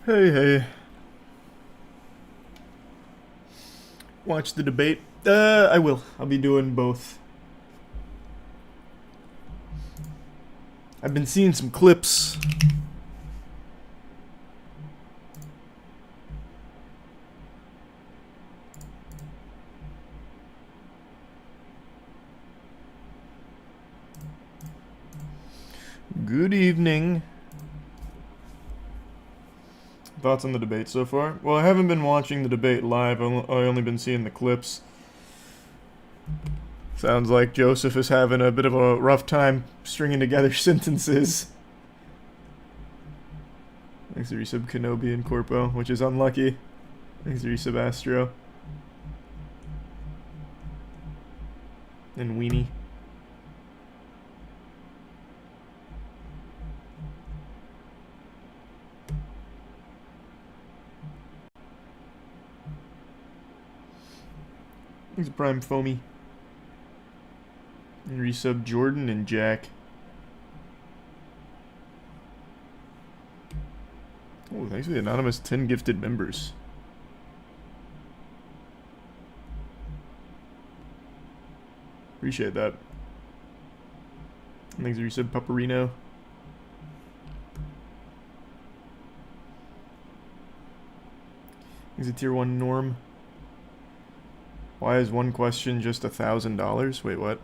Hey, hey. Watch the debate. I will. I'll be doing both. I've been seeing some clips. Good evening. Thoughts on the debate so far? Well, I haven't been watching the debate live. I've only been seeing the clips. Sounds like Joseph is having a bit of a rough time stringing together sentences. Thanks to resub Kenobi and Corpo, which is unlucky. Thanks to resub Astro. And Weenie. Thanks to Prime Foamy. And resub Jordan and Jack. Oh, thanks for the anonymous 10 gifted members. Appreciate that. And thanks to resub Paparino. Thanks to tier 1 Norm. Why is one question just $1,000? Wait, what?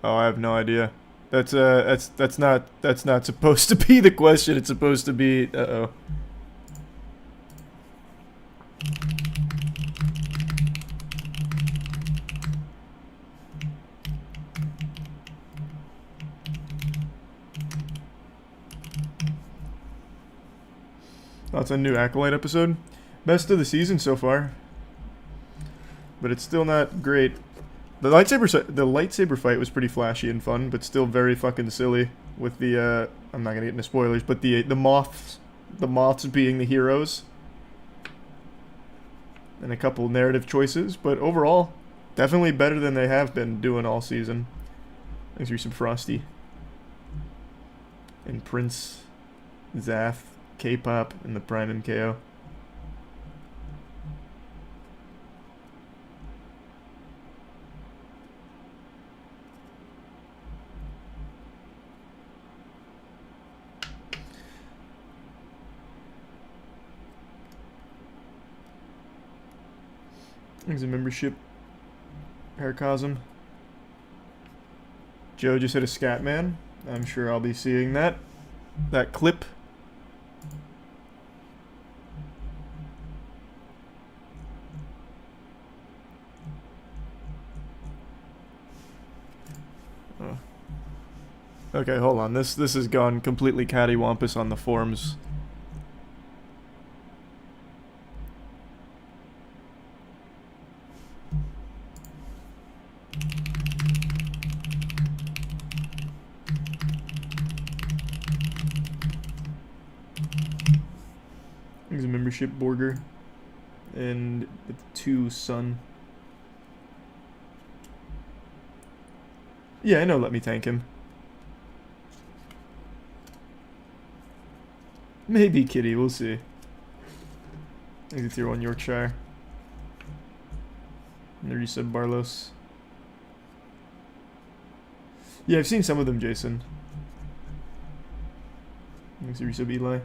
Oh, I have no idea. That's not supposed to be the question. It's supposed to be uh-oh. Thoughts on new Acolyte episode? Best of the season so far. But it's still not great. The lightsaber fight was pretty flashy and fun, but still very fucking silly with the I'm not gonna get into spoilers, but the moths being the heroes. And a couple narrative choices, but overall, definitely better than they have been doing all season. Thanks for some Frosty. And Prince, Zath, K-pop, and the Prime MKO. Thanks a membership. Paracosm. Joe just hit a Scatman. I'm sure I'll be seeing that clip. Oh. Okay, hold on. This has gone completely cattywampus on the forums. There's a membership Borger and the 2 Sun. Yeah, I know, let me tank him. Maybe Kitty, we'll see. Thanks to tier 1 Yorkshire. And the resub Barlos. Yeah, I've seen some of them, Jason. Thanks to resub Eli.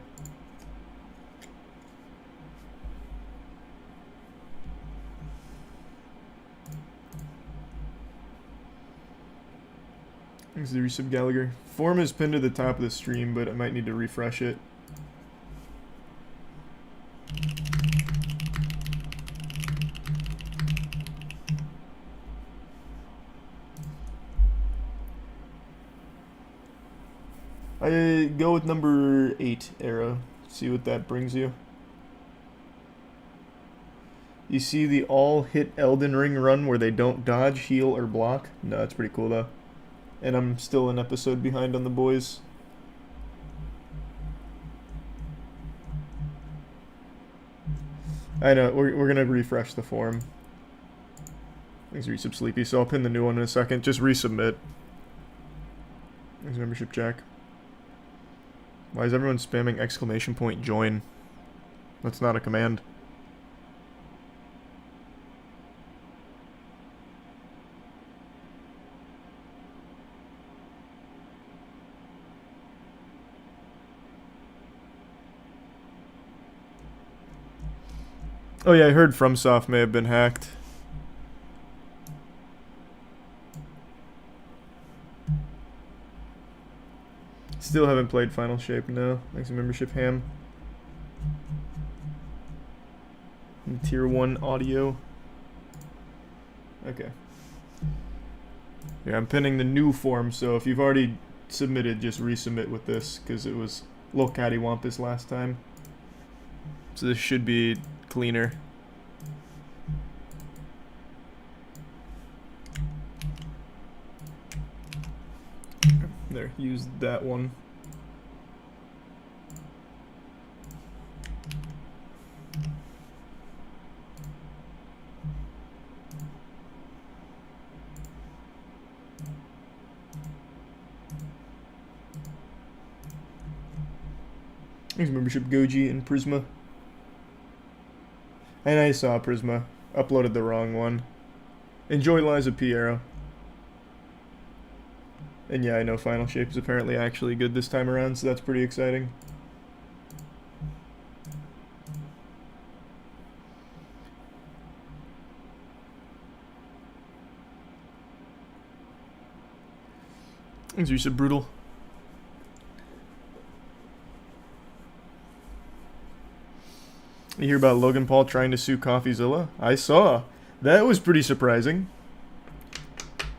Thanks to the resub Gallagher. Form is pinned to the top of the stream, but I might need to refresh it. I go with number 8, Arrow. See what that brings you. You see the all-hit Elden Ring run where they don't dodge, heal, or block? No, that's pretty cool, though. And I'm still an episode behind on the boys. I know, we're gonna refresh the forum. Thanks, resub Sleepy, so I'll pin the new one in a second. Just resubmit. Thanks, membership Jack. Why is everyone spamming exclamation point join? That's not a command. Oh yeah, I heard FromSoft may have been hacked. Still haven't played Final Shape, no. Thanks for membership, Ham. And Tier 1 audio. Okay. Yeah, I'm pinning the new form, so if you've already submitted, just resubmit with this, because it was Lil Cattywampus last time. So this should be cleaner. There, use that one. Thanks, membership Goji and Prisma. And I saw Prisma. Uploaded the wrong one. Enjoy Liza Piero. And yeah, I know Final Shape is apparently actually good this time around, so that's pretty exciting. Thanks, Risa Brutal. You hear about Logan Paul trying to sue CoffeeZilla? I saw. That was pretty surprising.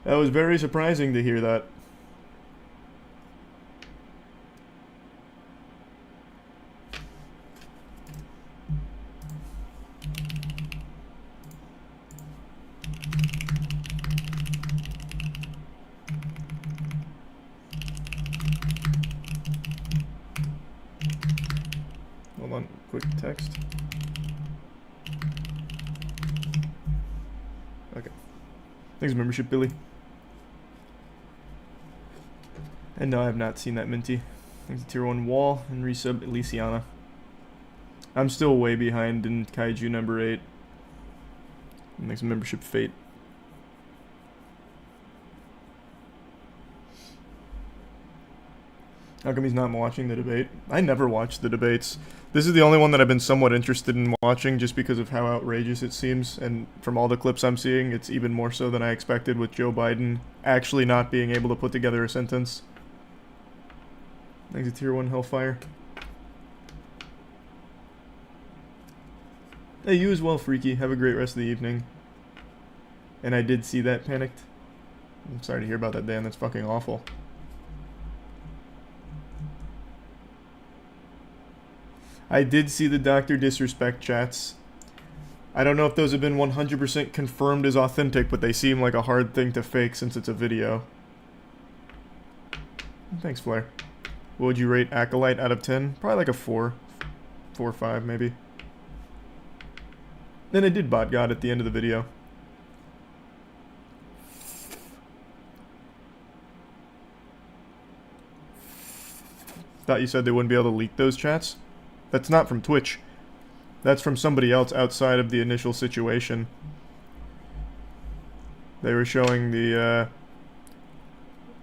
That was very surprising to hear that. Hold on, quick text. Okay. Thanks, membership, Billy. And no, I have not seen that Minty. Thanks to Tier 1 Wall and resub Elysiana. I'm still way behind in Kaiju number 8. Thanks, membership Fate. How come he's not watching the debate? I never watch the debates. This is the only one that I've been somewhat interested in watching just because of how outrageous it seems, and from all the clips I'm seeing, it's even more so than I expected with Joe Biden actually not being able to put together a sentence. Thanks to Tier 1 Hellfire. Hey, you as well, Freaky. Have a great rest of the evening. And I did see that, Panicked. I'm sorry to hear about that, Dan. That's fucking awful. I did see the Dr. Disrespect chats. I don't know if those have been 100% confirmed as authentic, but they seem like a hard thing to fake since it's a video. Thanks, Flair. What would you rate Acolyte out of 10? Probably like a 4. 4 or 5, maybe. Then I did bot God at the end of the video. Thought you said they wouldn't be able to leak those chats? That's not from Twitch. That's from somebody else outside of the initial situation. They were showing the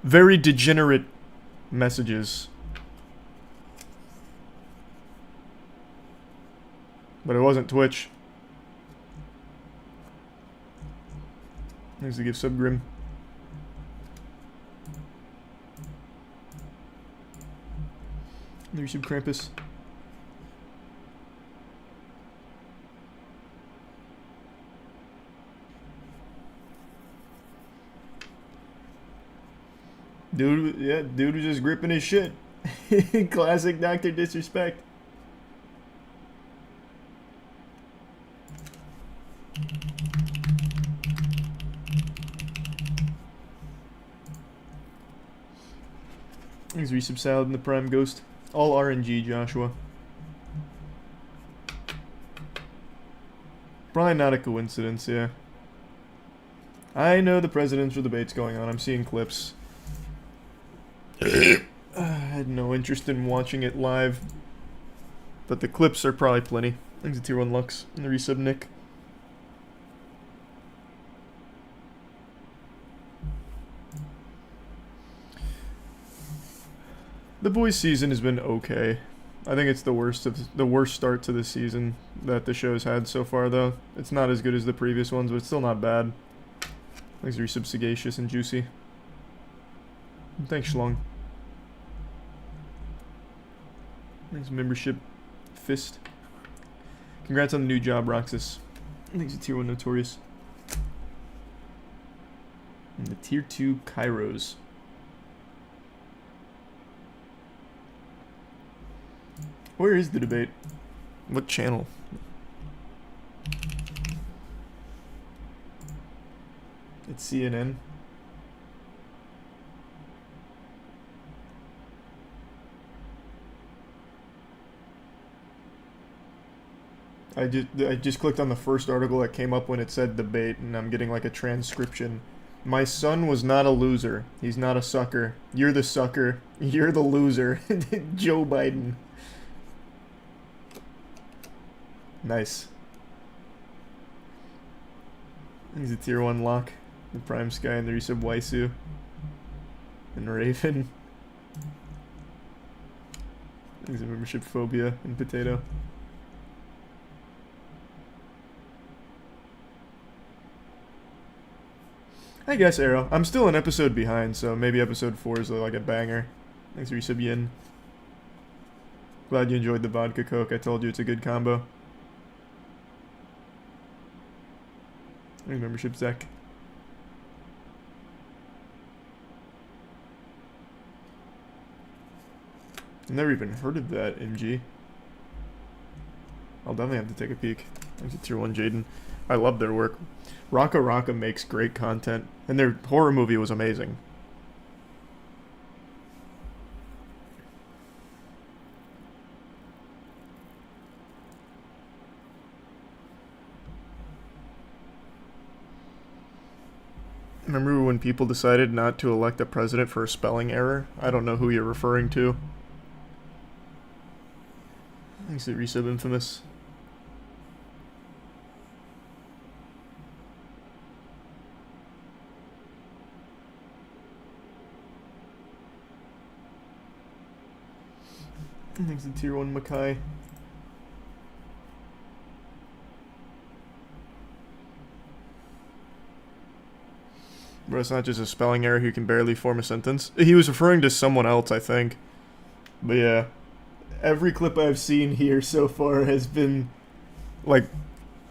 very degenerate messages. But it wasn't Twitch. Thanks to give Subgrim. There's Sub Krampus. Dude, yeah, dude was just gripping his shit. Classic Dr. Disrespect. Thanks, Resub Salad and the Prime Ghost. All RNG, Joshua. Probably not a coincidence, yeah. I know the presidential debate's going on. I'm seeing clips. I had no interest in watching it live, but the clips are probably plenty. Thanks to Tier 1 Lux and the resub Nick. The boys' season has been okay. I think it's the worst start to the season that the show's had so far, though. It's not as good as the previous ones, but it's still not bad. Thanks, resub Sagacious and Juicy. And thanks, Schlong. Thanks, membership Fist. Congrats on the new job, Roxas. Thanks to Tier 1 Notorious. And the Tier 2 Kairos. Where is the debate? What channel? It's CNN. I just clicked on the first article that came up when it said debate, and I'm getting like a transcription. My son was not a loser. He's not a sucker. You're the sucker. You're the loser. Joe Biden. Nice. He's a Tier 1 lock. The Prime Sky and the resub Waisu. And Raven. He's a membership Phobia and Potato. I guess, Arrow. I'm still an episode behind, so maybe episode 4 is like a banger. Thanks, resub Yin. Glad you enjoyed the vodka coke. I told you it's a good combo. Membership Zach. I've never even heard of that, MG. I'll definitely have to take a peek. Thanks to Tier 1 Jaden. I love their work. Raka Raka makes great content, and their horror movie was amazing. Remember when people decided not to elect a president for a spelling error? I don't know who you're referring to. Thanks to resub Infamous. Thanks to Tier 1 Mackay. Bro, it's not just a spelling error, he can barely form a sentence. He was referring to someone else, I think. But yeah. Every clip I've seen here so far has been, like,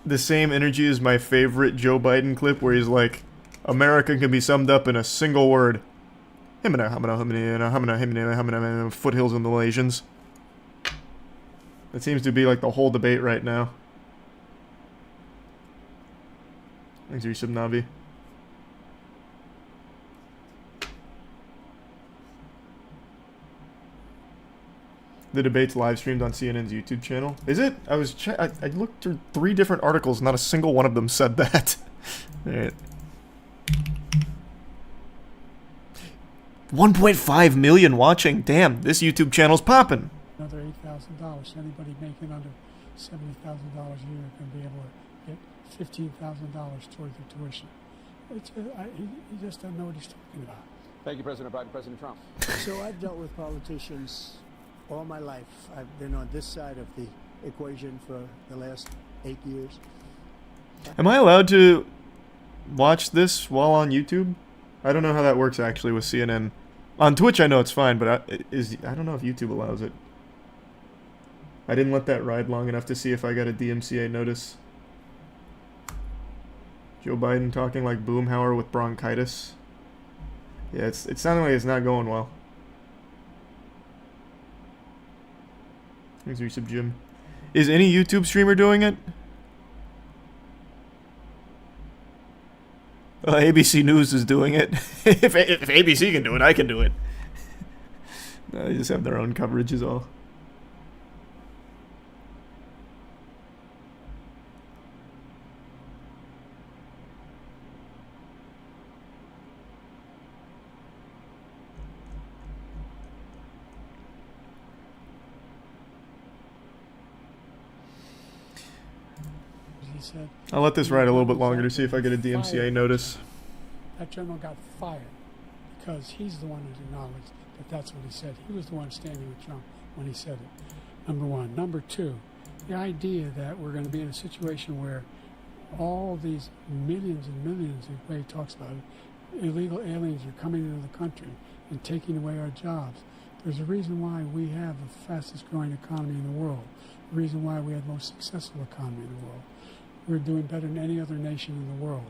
the same energy as my favorite Joe Biden clip where he's like, America can be summed up in a single word. Foothills in the Malaysians. That seems to be like the whole debate right now. Thanks, resub Navi. The debate's live streamed on CNN's YouTube channel. Is it? I looked through 3 different articles, not a single one of them said that. Alright. 1.5 million watching. Damn, this YouTube channel's popping. Another $8,000. Anybody making under $70,000 a year can be able to get $15,000 toward their tuition. He just doesn't know what he's talking about. Thank you, President Biden. President Trump. So I've dealt with politicians all my life. I've been on this side of the equation for the last 8 years. Am I allowed to watch this while on YouTube? I don't know how that works actually with CNN. On Twitch I know it's fine, but I don't know if YouTube allows it. I didn't let that ride long enough to see if I got a DMCA notice. Joe Biden talking like Boomhauer with bronchitis. Yeah, it's sounding like it's not going well. Thanks, resub Jim. Is any YouTube streamer doing it? ABC News is doing it. if ABC can do it, I can do it. No, they just have their own coverage is all. said I'll let this ride a little bit longer to see if I get a DMCA notice. that general got fired because he's the one who acknowledged that that's what he said. He was the one standing with Trump when he said it. Number one. Number two, the idea that we're going to be in a situation where all these millions and millions, the way he talks about it, illegal aliens are coming into the country and taking away our jobs. There's a reason why we have the fastest growing economy in the world. The reason why we have the most successful economy in the world. We're doing better than any other nation in the world.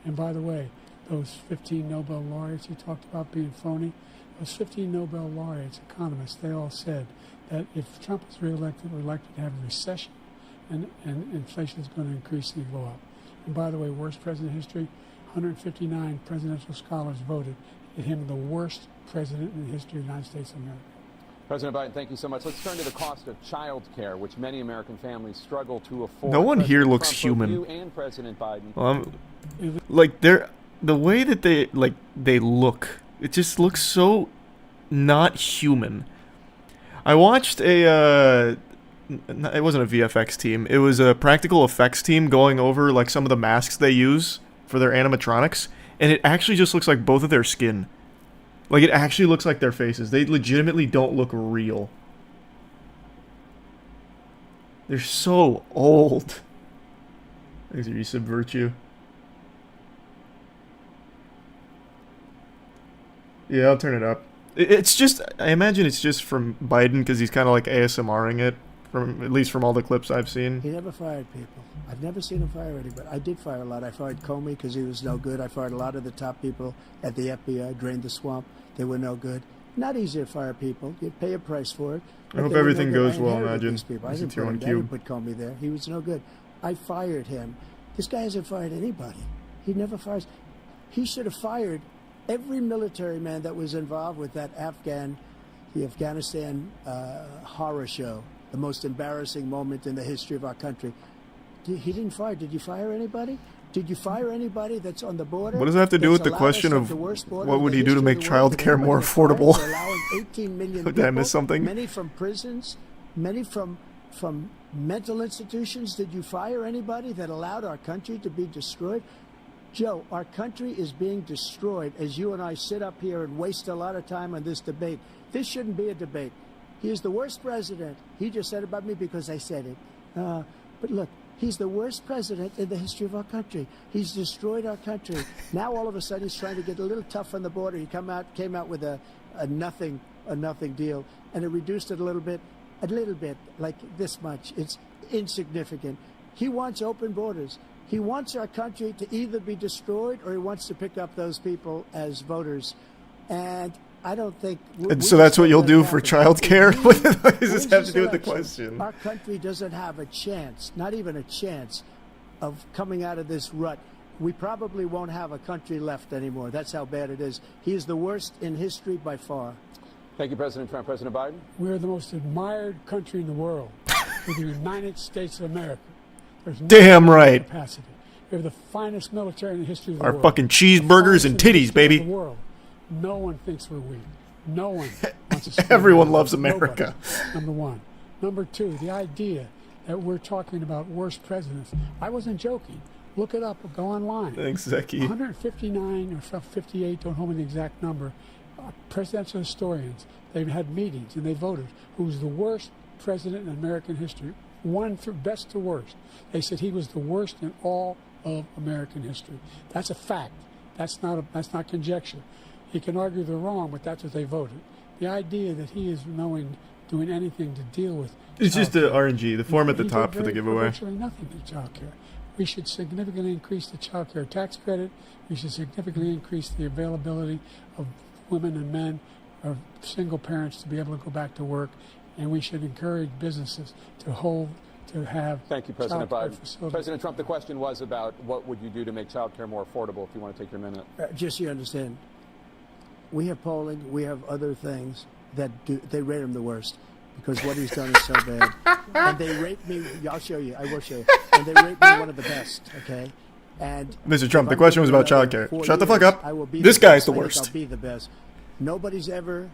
And by the way, those 15 Nobel laureates you talked about being phony, those 15 Nobel laureates, economists, they all said that if Trump is reelected, we're likely to have a recession and inflation is going to increasingly go up. And by the way, worst president in history, 159 presidential scholars voted him the worst president in the history of the United States of America. President Biden, thank you so much. Let's turn to the cost of child care, which many American families struggle to afford. No one here President looks Trump, human. both you and President Biden. Like the way that they look, it just looks so not human. I watched it wasn't a VFX team, it was a practical effects team going over like some of the masks they use for their animatronics, and it actually just looks like both of their skin. Like, it actually looks like their faces. They legitimately don't look real. They're so old. Thanks, Resub Virtue. Yeah, I'll turn it up. It's just, I imagine it's just from Biden because he's kind of like ASMRing it, at least from all the clips I've seen. He never fired people. I've never seen him fire anybody. I did fire a lot. I fired Comey because he was no good. I fired a lot of the top people at the FBI, drained the swamp. They were no good. Not easy to fire people. You pay a price for it. I hope everything goes well, inherited imagine. these people. I It's a didn't tier put one him there. I cube. didn't put Comey there. He was no good. I fired him. This guy hasn't fired anybody. He never fires. He should have fired every military man that was involved with that the Afghanistan horror show, the most embarrassing moment in the history of our country. He didn't fire. Did you fire anybody? Did you fire anybody that's on the border? What does that have to do with the question of what would he do to make childcare more affordable? Allowing 18 million Did I people, miss something? Many from prisons, many from mental institutions. Did you fire anybody that allowed our country to be destroyed? Joe, our country is being destroyed as you and I sit up here and waste a lot of time on this debate. This shouldn't be a debate. He is the worst president. He just said about me because I said it. But look, he's the worst president in the history of our country. He's destroyed our country. Now all of a sudden he's trying to get a little tough on the border. He came out with a nothing deal, and it reduced it a little bit, like this much. It's insignificant. He wants open borders. He wants our country to either be destroyed or he wants to pick up those people as voters. And I don't think... And so that's what you'll do for childcare? What does this have to do with the question? Our country doesn't have a chance, not even a chance, of coming out of this rut. We probably won't have a country left anymore. That's how bad it is. He is the worst in history by far. Thank you, President Trump. President Biden? We're the most admired country in the world. We're the United States of America. There's no Damn right. capacity. We have the finest military in the history of the Our world. fucking The cheeseburgers finest and in the titties, history of baby. the world. No one thinks we're weak. No one wants to speak Everyone about loves it. America. Nobody. Number one. Number two, the idea that we're talking about worst presidents. I wasn't joking. Look it up or go online. Thanks, Zeki. 159 or 58, don't hold me the exact number, presidential historians. They've had meetings and they voted who's the worst president in American history. One through best to worst. They said he was the worst in all of American history. That's a fact. That's not conjecture. He can argue they're wrong, but that's what they voted. The idea that he is doing anything to deal with It's just the RNG, the form at the he top did for the very- giveaway. Virtually nothing to child care. We should significantly increase the child care tax credit. We should significantly increase the availability of women and men or single parents to be able to go back to work. And we should encourage businesses to have Thank you, President child care Biden. facilities. President Trump, the question was about what would you do to make child care more affordable, if you want to take your minute. Just so you understand, we have polling, we have other things that they rate him the worst because what he's done is so bad. And they rate me, I'll show you, I will show you. And they rate me one of the best, okay? And Mr. Trump, if the I'm question was given about child another care. 4 Shut the fuck years, up. I will be This the guy's best. the I think worst. I'll be the best. Nobody's ever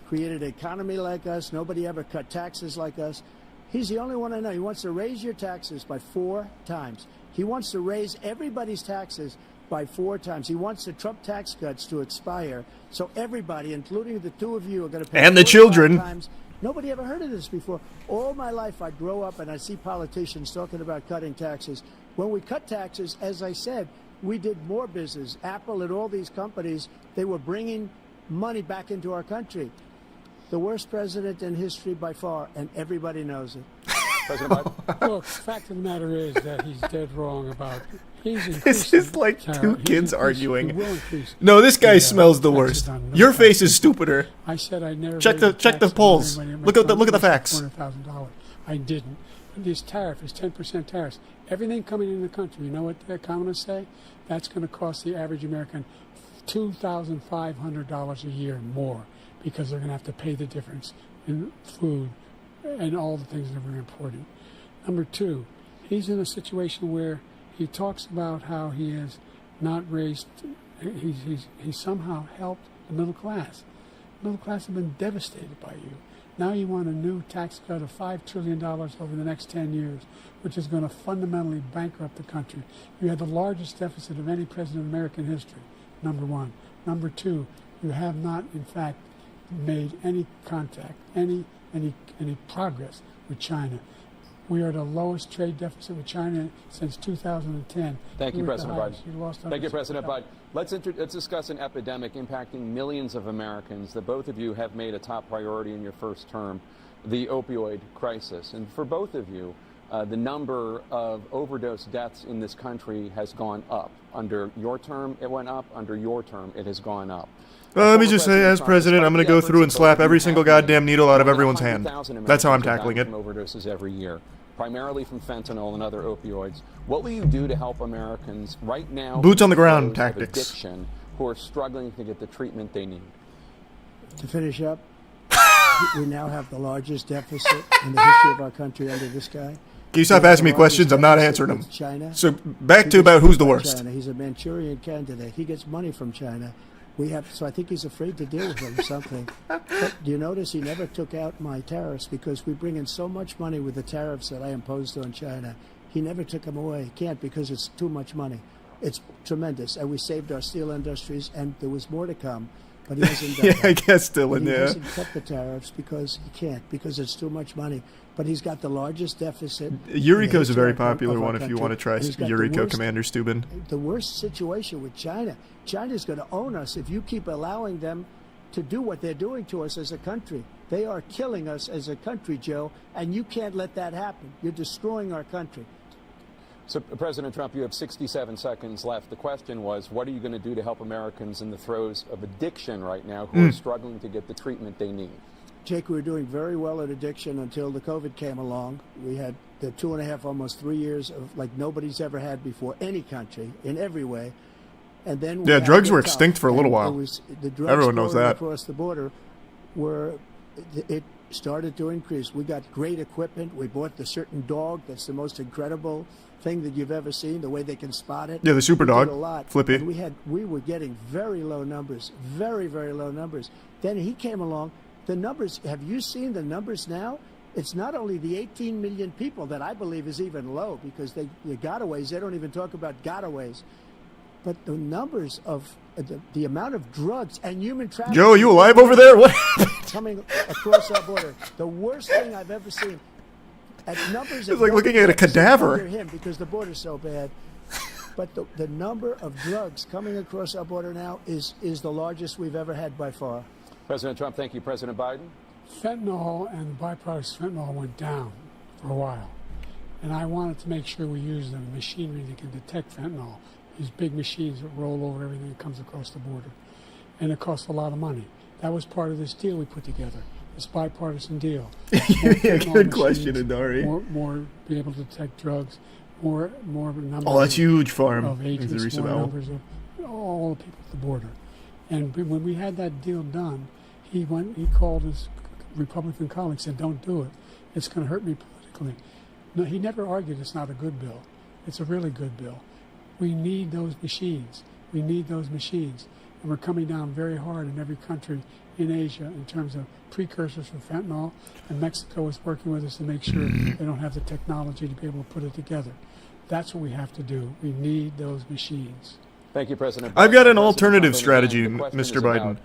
created an economy like us. Nobody ever cut taxes like us. He's the only one I know. He wants to raise your taxes by 4 times. He wants to raise everybody's taxes by 4 times. He wants the Trump tax cuts to expire, so everybody, including the two of you, are going to pay And the 45 children. times. Nobody ever heard of this before. All my life, I'd grow up and I'd see politicians talking about cutting taxes. When we cut taxes, as I said, we did more business. Apple and all these companies, they were bringing money back into our country. The worst president in history by far, and everybody knows it. President Biden? Look, the fact of the matter is that he's dead wrong about. This is like two kids arguing. He will increase No, this guy the, smells the taxes worst. on middle Your class face is people. stupider. I said I never Check raised the tax on polls. anybody. Look at the facts. $400,000. I didn't. This tariff is 10% tariffs. Everything coming in the country, you know what the economists say? That's going to cost the average American $2,500 a year more because they're going to have to pay the difference in food and all the things that we're importing. Number two, he's in a situation where he talks about how he has not raised, he's somehow helped the middle class. The middle class have been devastated by you. Now you want a new tax cut of $5 trillion over the next 10 years, which is going to fundamentally bankrupt the country. You had the largest deficit of any president in American history, number one. Number two, you have not, in fact, made any contact, any progress with China. We are at the lowest trade deficit with China since 2010. Thank you, President Biden. Thank you, $160 President Biden. Let's discuss an epidemic impacting millions of Americans that both of you have made a top priority in your first term, the opioid crisis. And for both of you, the number of overdose deaths in this country has gone up. Under your term, it went up. Under your term, it has gone up. Let me just say, as president, I'm going to go through and slap every single goddamn needle out of everyone's hand. That's how I'm tackling it. From overdoses every year, primarily from fentanyl and other opioids. What will you do to help Americans right now? Boots on the ground of tactics. Addiction, who are struggling to get the treatment they need. To finish up, we now have the largest deficit in the history of our country under this guy. Can you stop asking me questions? I'm not answering them. China. So back to about who's the worst. China. He's a Manchurian candidate. He gets money from China. So I think he's afraid to deal with him or something. But do you notice he never took out my tariffs because we bring in so much money with the tariffs that I imposed on China. He never took them away. He can't because it's too much money. It's tremendous. And we saved our steel industries, and there was more to come. But he hasn't done Yeah, that. I guess still in He there. hasn't cut the tariffs because he can't, because it's too much money. But he's got the largest deficit. Eureka's a very in the history popular of our one if you country, want to try and he's got the Eureka worst- Commander Steuben. The worst situation with China. China's going to own us if you keep allowing them to do what they're doing to us as a country. They are killing us as a country, Joe, and you can't let that happen. You're destroying our country. So, President Trump, you have 67 seconds left. The question was, what are you going to do to help Americans in the throes of addiction right now who are struggling to get the treatment they need? Jake, we were doing very well at addiction until the COVID came along. We had the 2.5, almost 3 years of like nobody's ever had before, any country, in every way. And then we Yeah, had drugs to were get tough. extinct for a little And while. it was, the drugs Everyone knows pouring that. across the border it started to increase. We got great equipment. We bought the certain dog that's the most incredible thing that you've ever seen, the way they can spot it. Yeah, the super We did dog, a lot. Flippy. And we were getting very low numbers, very, very low numbers. Then he came along. The numbers, have you seen the numbers now? It's not only the 18 million people that I believe is even low because the gotaways, they don't even talk about gotaways. But the numbers of the amount of drugs and human trafficking. Joe, are you alive over there? What? Coming across our border. The worst thing I've ever seen. At numbers It's like looking at a cadaver. Under him because the border's so bad. But the number of drugs coming across our border now is the largest we've ever had by far. President Trump, thank you. President Biden? Fentanyl and the byproducts of fentanyl went down for a while. And I wanted to make sure we use the machinery that can detect fentanyl. These big machines that roll over everything that comes across the border. And it costs a lot of money. That was part of this deal we put together, this bipartisan deal. Yeah, More good fentanyl question, machines, Adari. More be able to detect drugs, more numbers Oh, that's huge, Farm. of agents, Theresa more Bell. numbers of all the people at the border. And when we had that deal done, he called his Republican colleagues and said, don't do it. It's going to hurt me politically. No, he never argued it's not a good bill. It's a really good bill. We need those machines. We need those machines. And we're coming down very hard in every country in Asia in terms of precursors for fentanyl. And Mexico is working with us to make sure they don't have the technology to be able to put it together. That's what we have to do. We need those machines. Thank you, President. I've got an President alternative Trump, strategy, and the question Mr. is about Biden.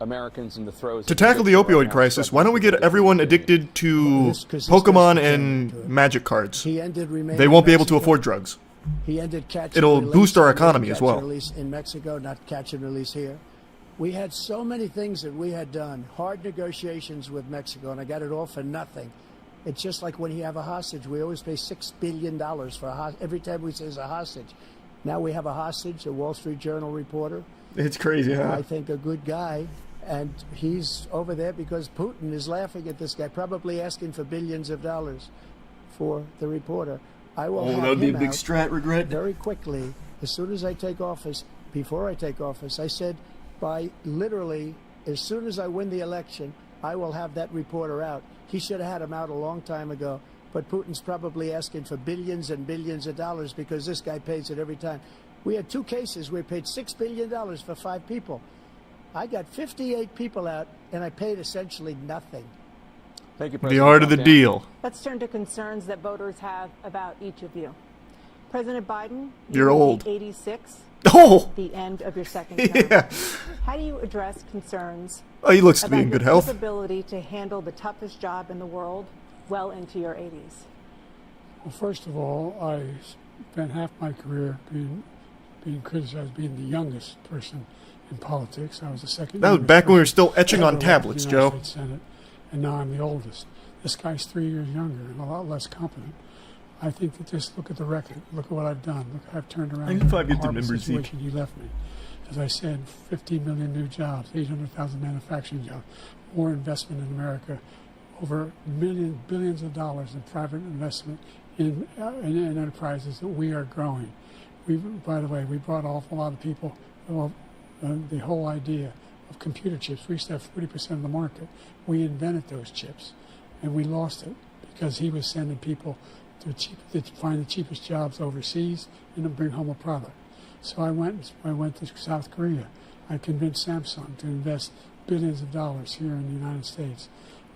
Americans in the throes To of tackle the addiction right opioid now, crisis, why don't we get struggling everyone with addiction. addicted to This- 'cause this Pokemon goes and to magic cards? He ended remain They in won't be able to Mexico. afford drugs. He ended catch It'll and release. boost our He ended economy as catch well. and release in Mexico, not catch and release here. We had so many things that we had done, hard negotiations with Mexico, and I got it all for nothing. It's just like when you have a hostage. We always pay $6 billion for a hostage. Every time we say it's a hostage. Now we have a hostage, a Wall Street Journal reporter. It's crazy, huh? I think a good guy, and he's over there because Putin is laughing at this guy, probably asking for billions of dollars for the reporter. I will have him out strat regret. very quickly as soon as I take office. Before I take office, I said by literally as soon as I win the election, I will have that reporter out. He should have had him out a long time ago, but Putin's probably asking for billions and billions of dollars because this guy pays it every time. We had 2 cases where we paid $6 billion for 5 people. I got 58 people out, and I paid essentially nothing. Thank you, The President art of the Trump. deal. Let's turn to concerns that voters have about each of you. President Biden, You're will be old. 86, Oh, the end of your second term. yeah. How do you address concerns Oh, he looks to be about in your good health. capability to handle the toughest job in the world well into your 80s? Well, first of all, I spent half my career being criticized being the youngest person in politics. I was the second. That was youngest back when we were person still etching ever on left tablets, the United Joe. States Senate, and now I'm the oldest. This guy's 3 years younger and a lot less competent. I think that just look at the record. Look at what I've done. Look, I've turned around. 95 the gets the horrible members, Zeke. situation you left me. As I said, 15 million new jobs, 800,000 manufacturing jobs, more investment in America, over billions of dollars in private investment in enterprises that we are growing. By the way, we brought an awful lot of people. Well, the whole idea of computer chips. We used to have 40% of the market. We invented those chips, and we lost it because he was sending people to find the cheapest jobs overseas and then bring home a product. So I went to South Korea. I convinced Samsung to invest billions of dollars here in the United States,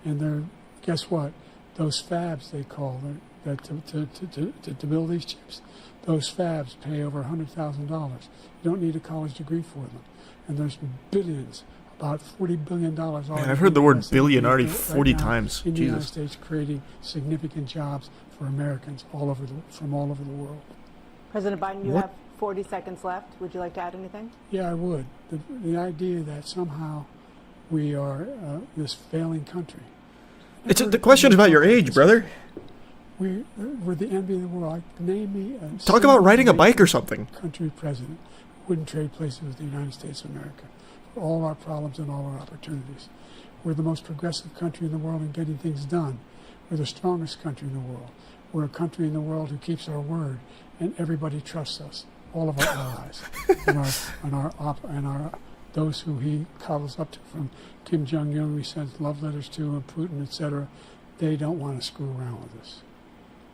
and guess what? Those fabs they call that to build these chips. Those fabs pay over $100,000. You don't need a college degree for them, and there's billions. About $40 billion. Man, I've heard the word billion already 40 now times. in the United Jesus. States, creating significant jobs for Americans from all over the world. President Biden, you What? have 40 seconds left. Would you like to add anything? Yeah, I would. The idea that somehow we are this failing country. The question is about your age, brother. We're the envy of the world. Name me a Talk about riding a bike or something. country president who wouldn't trade places with the United States of America for all our problems and all our opportunities. We're the most progressive country in the world in getting things done. We're the strongest country in the world. We're a country in the world who keeps our word, and everybody trusts us. All of our allies and our those who he coddles up to, from Kim Jong Un, we sent love letters to, and Putin, etc. They don't want to screw around with us.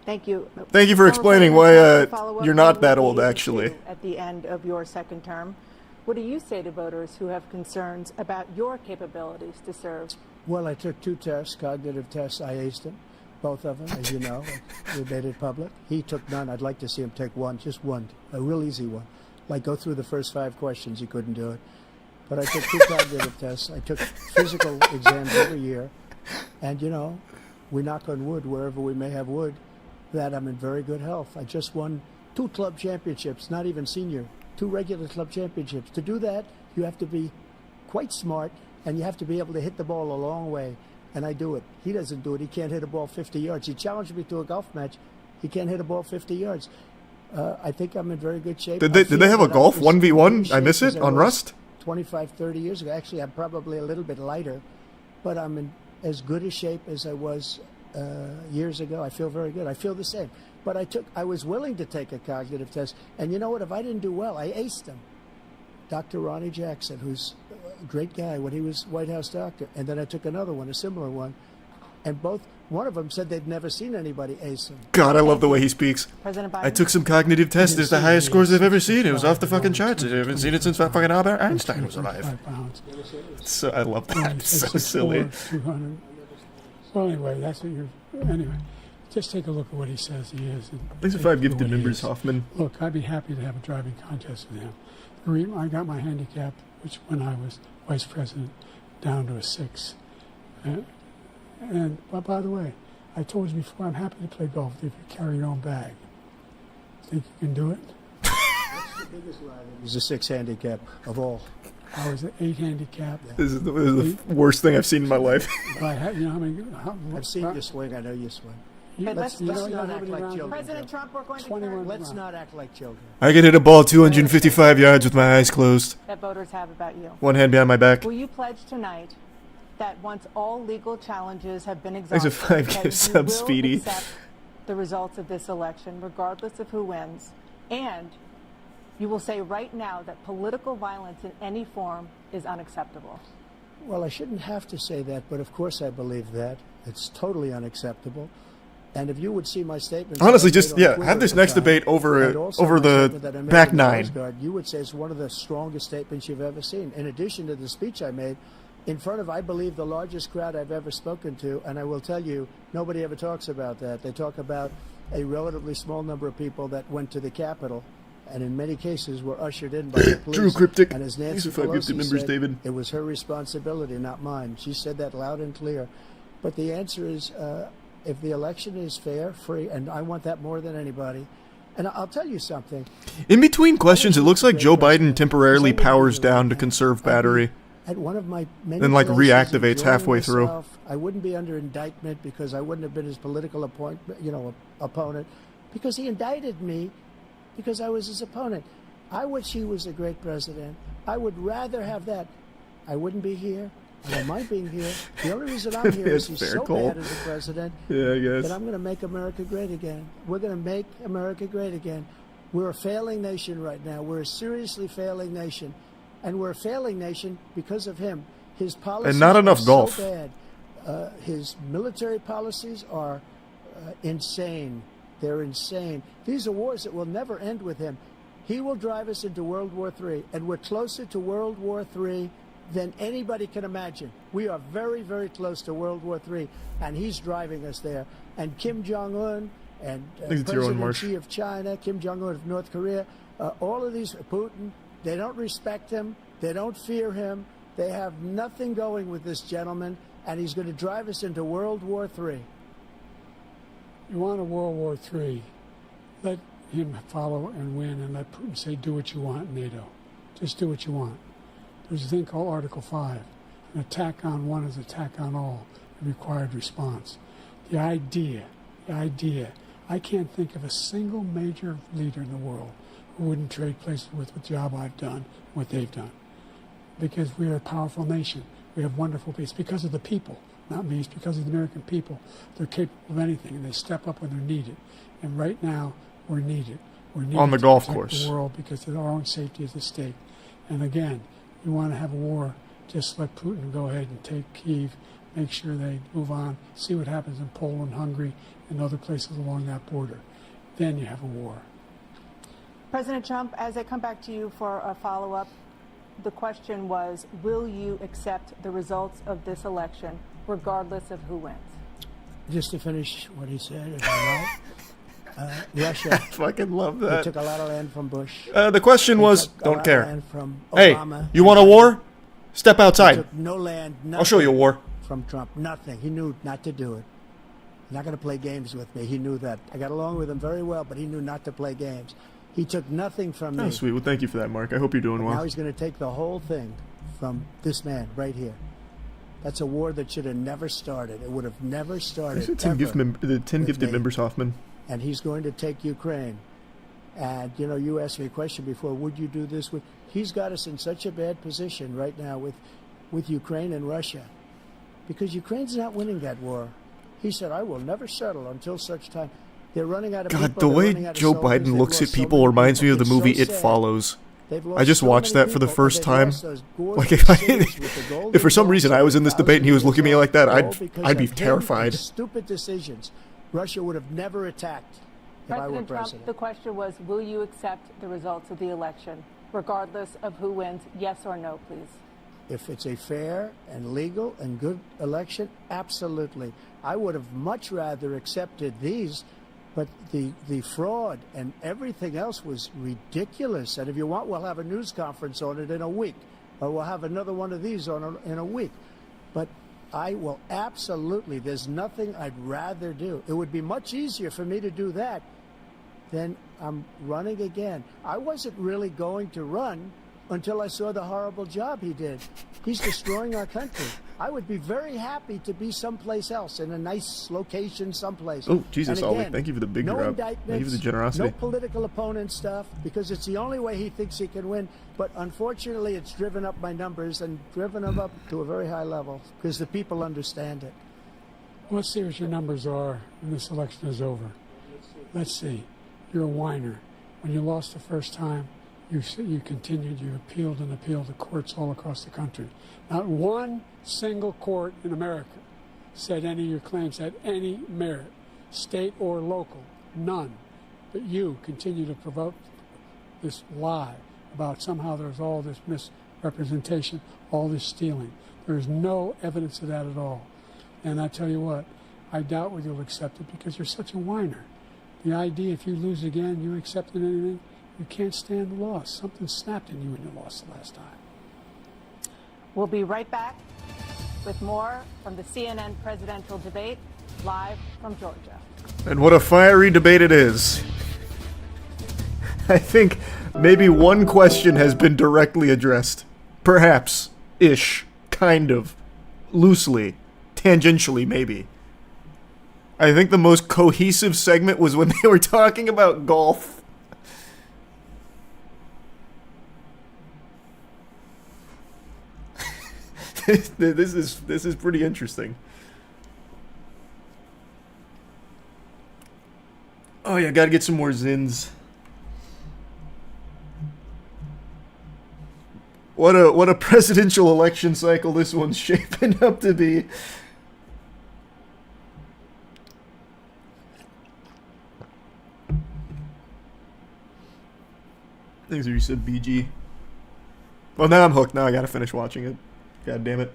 Thank you. Thank you for Former explaining President why Trump, to follow up, you're not you that will old, be 82 actually. At the end of your second term, what do you say to voters who have concerns about your capabilities to serve? Well, I took 2 tests, cognitive tests. I aced them, both of them, as you know. We made it public. He took none. I'd like to see him take one, just one, a real easy one. Like go through the first 5 questions. He couldn't do it. But I took 2 cognitive tests. I took physical exams every year. And, we knock on wood wherever we may have wood, that I'm in very good health. I just won 2 club championships, not even senior, 2 regular club championships. To do that, you have to be quite smart, and you have to be able to hit the ball a long way. And I do it. He doesn't do it. He can't hit a ball 50 yards. He challenged me to a golf match. He can't hit a ball 50 yards. I think I'm in very good shape. Did I they have feel a that golf I'm as good 1v1? a I miss shape it as on was Rust. 25, 30 years ago. Actually, I'm probably a little bit lighter, but I'm in as good a shape as I was years ago. I feel very good. I feel the same. But I was willing to take a cognitive test. And you know what? If I didn't do well, I aced them. Dr. Ronnie Jackson, who's a great guy when he was White House doctor. And then I took another one, a similar one. And one of them said they'd never seen anybody ace him. God, I love the way he speaks. President Biden. I took some cognitive test. It's the highest scores I've ever seen. It was off the fucking charts. I haven't seen it since fucking Albert Einstein was alive. 5 pounds. So I love that. It's so 6'4", silly. 200. Well, anyway, that's what you're. Anyway, just take a look at what he says he is. And Thanks for take 5 it gifted for what he members, is. Hoffman. Look, I'd be happy to have a driving contest with him. I got my handicap, which when I was vice president, down to a 6. But by the way, I told you before, I'm happy to play golf if you carry your own bag. Think you can do it? What's the biggest lie? He's a 6 handicap of all. I was an 8 handicap. This is the worst thing I've seen in my life. But I had, you know how many? I've seen you swing. I know you swing. Let's you know, not you know act how many like rounds- children. President Trump, we're going to 21 turn Let's not act like children. I can hit a ball 255 yards with my eyes closed. that voters have about you. One hand behind my back. Will you pledge tonight that once all legal challenges have been Thanks exhausted, for 5 that gifts, you sub will Speedy. accept the results of this election, regardless of who wins, and you will say right now that political violence in any form is unacceptable? Well, I shouldn't have to say that, but of course I believe that. It's totally unacceptable. And if you would see my statements, Honestly, that I just made on yeah, Twitter have this at the next time, debate over and also over my the statement that I made back on the 9. Coast Guard, you would say it's one of the strongest statements you've ever seen. In addition to the speech I made in front of, I believe, the largest crowd I've ever spoken to, and I will tell you, nobody ever talks about that. They talk about a relatively small number of people that went to the Capitol, and in many cases were ushered in by the police. Drew Cryptic. And as Thanks Nancy for 5 gifted Pelosi members, said, David. it was her responsibility, not mine. She said that loud and clear. But the answer is, if the election is fair, free, and I want that more than anybody. And I'll tell you something. In between questions, it looks like Joe Biden temporarily powers down to conserve battery. At one of my many Then, like, places, reactivates enjoying halfway through. myself, I wouldn't be under indictment because I wouldn't have been his political opponent, because he indicted me because I was his opponent. I wish he was a great president. I would rather have that. I wouldn't be here. I don't mind being here. The only reason I'm here is That's he's fair, so Cole. bad as a president Yeah, I guess. that I'm going to make America great again. We're going to make America great again. We're a failing nation right now. We're a seriously failing nation. And we're a failing nation because of him. His policies And not enough are golf. so bad. His military policies are insane. They're insane. These are wars that will never end with him. He will drive us into World War III, and we're closer to World War III than anybody can imagine. We are very, very close to World War III, and he's driving us there. And Kim Jong-un and think it's your own, President Marsh. Xi of China, Kim Jong-un of North Korea, all of these, Putin, they don't respect him. They don't fear him. They have nothing going with this gentleman, and he's going to drive us into World War III. You want a World War III, let him follow and win, and let Putin say, do what you want, NATO. Just do what you want. There's a thing called Article 5. An attack on one is attack on all, a required response. The idea, I can't think of a single major leader in the world who wouldn't trade places with the job I've done, what they've done. Because we're a powerful nation. We have wonderful people. It's because of the people, not me. It's because of the American people. They're capable of anything, and they step up when they're needed. And right now, we're needed. We're needed On the to golf protect course. the world because our own safety is at stake. And again, you want to have a war, just let Putin go ahead and take Kyiv, make sure they move on, see what happens in Poland, Hungary, and other places along that border. Then you have a war. President Trump, as I come back to you for a follow-up, the question was, will you accept the results of this election, regardless of who wins? Just to finish what he said, if I might, Russia, Fucking love they that. took a lot of land from Bush. The question They was, took a don't lot of care. land from Hey, Obama. you want a war? Step They outside. took no land, nothing I'll show you a war. from Trump. Nothing. He knew not to do it. He's not going to play games with me. He knew that. I got along with him very well, but he knew not to play games. He took nothing from me. Oh, sweet. Well, thank you for that, Mark. I hope you're doing Now well. he's going to take the whole thing from this man right here. That's a war that should have never started. It would have never started. The 10 ever. gifted me. members, Hoffman. And he's going to take Ukraine. And, you know, you asked me a question before, would you do this? He's got us in such a bad position right now with Ukraine and Russia because Ukraine's not winning that war. He said, I will never settle until such time. They're running out of God, people. the They're way running out of Joe soldiers. Biden They've looks at lost so people many reminds me of the people. movie It's so It sad. Follows. They've lost I just so watched many that for the people, first and they've time. lost those Like gorgeous if I, cities with the Golden if for some Gate reason I was in this debate and he was looking at me like that, all because I'd be of him terrified. and stupid decisions. Russia would have never attacked if I were President Trump, president. the question was, will you accept the results of the election, regardless of who wins? Yes or no, please. If it's a fair and legal and good election, absolutely. I would have much rather accepted these, but the fraud and everything else was ridiculous. And if you want, we'll have a news conference on it in a week, or we'll have another one of these in a week. But I will absolutely, there's nothing I'd rather do. It would be much easier for me to do that than I'm running again. I wasn't really going to run until I saw the horrible job he did. He's destroying our country. I would be very happy to be someplace else, in a nice location someplace. Oh, Jesus, And Ollie, again, thank you for the big no drop. indictments, Thank you for the generosity. no political opponent stuff, because it's the only way he thinks he can win. But unfortunately, it's driven up my numbers and driven them up to a very high level, because the people understand it. Let's see what your numbers are when this election is over. Let's see. You're a whiner. When you lost the first time, you continued, you appealed and appealed to courts all across the country. Not one single court in America said any of your claims had any merit, state or local, none. But you continue to provoke this lie about somehow there's all this misrepresentation, all this stealing. There's no evidence of that at all. And I tell you what, I doubt whether you'll accept it because you're such a whiner. The idea if you lose again, you accepted anything, you can't stand the loss. Something snapped in you when you lost the last time. We'll be right back with more from the CNN presidential debate, live from Georgia. And what a fiery debate it is. I think maybe one question has been directly addressed. Perhaps. Ish. Kind of. Loosely. Tangentially, maybe. I think the most cohesive segment was when they were talking about golf. This is pretty interesting. Oh yeah, gotta get some more zins. What a presidential election cycle this one's shaping up to be. Things you said BG. Well, now I'm hooked. Now I gotta finish watching it. God damn it.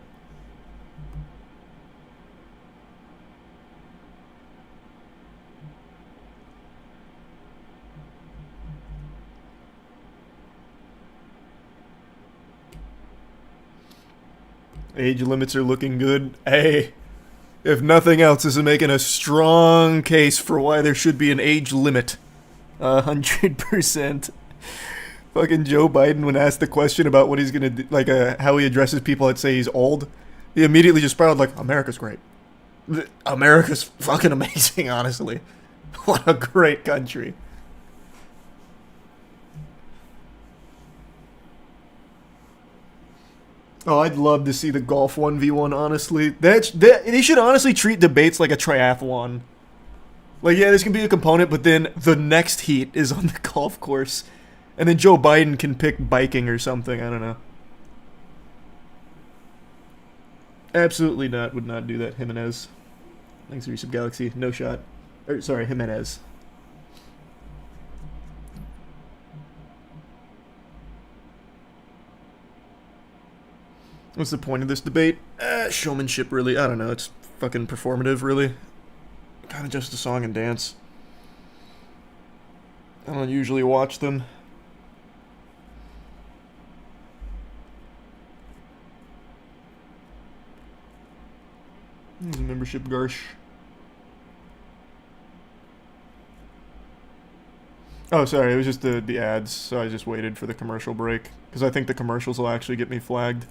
Age limits are looking good. Hey, if nothing else, this is making a strong case for why there should be an age limit. 100%. Fucking Joe Biden, when asked the question about what he's gonna do, like how he addresses people that say he's old, he immediately just sprouted like, America's great. America's fucking amazing, honestly. What a great country. Oh, I'd love to see the golf 1v1, honestly. They should honestly treat debates like a triathlon. Like, yeah, this can be a component, but then the next heat is on the golf course. And then Joe Biden can pick biking or something. I don't know. Absolutely not. Would not do that. Jimenez. Thanks for Resub Galaxy. No shot. Sorry, Jimenez. What's the point of this debate? Showmanship, really. I don't know. It's fucking performative, really. Kind of just a song and dance. I don't usually watch them. There's a membership Garsh. Oh, sorry, it was just the ads, so I just waited for the commercial break. Because I think the commercials will actually get me flagged.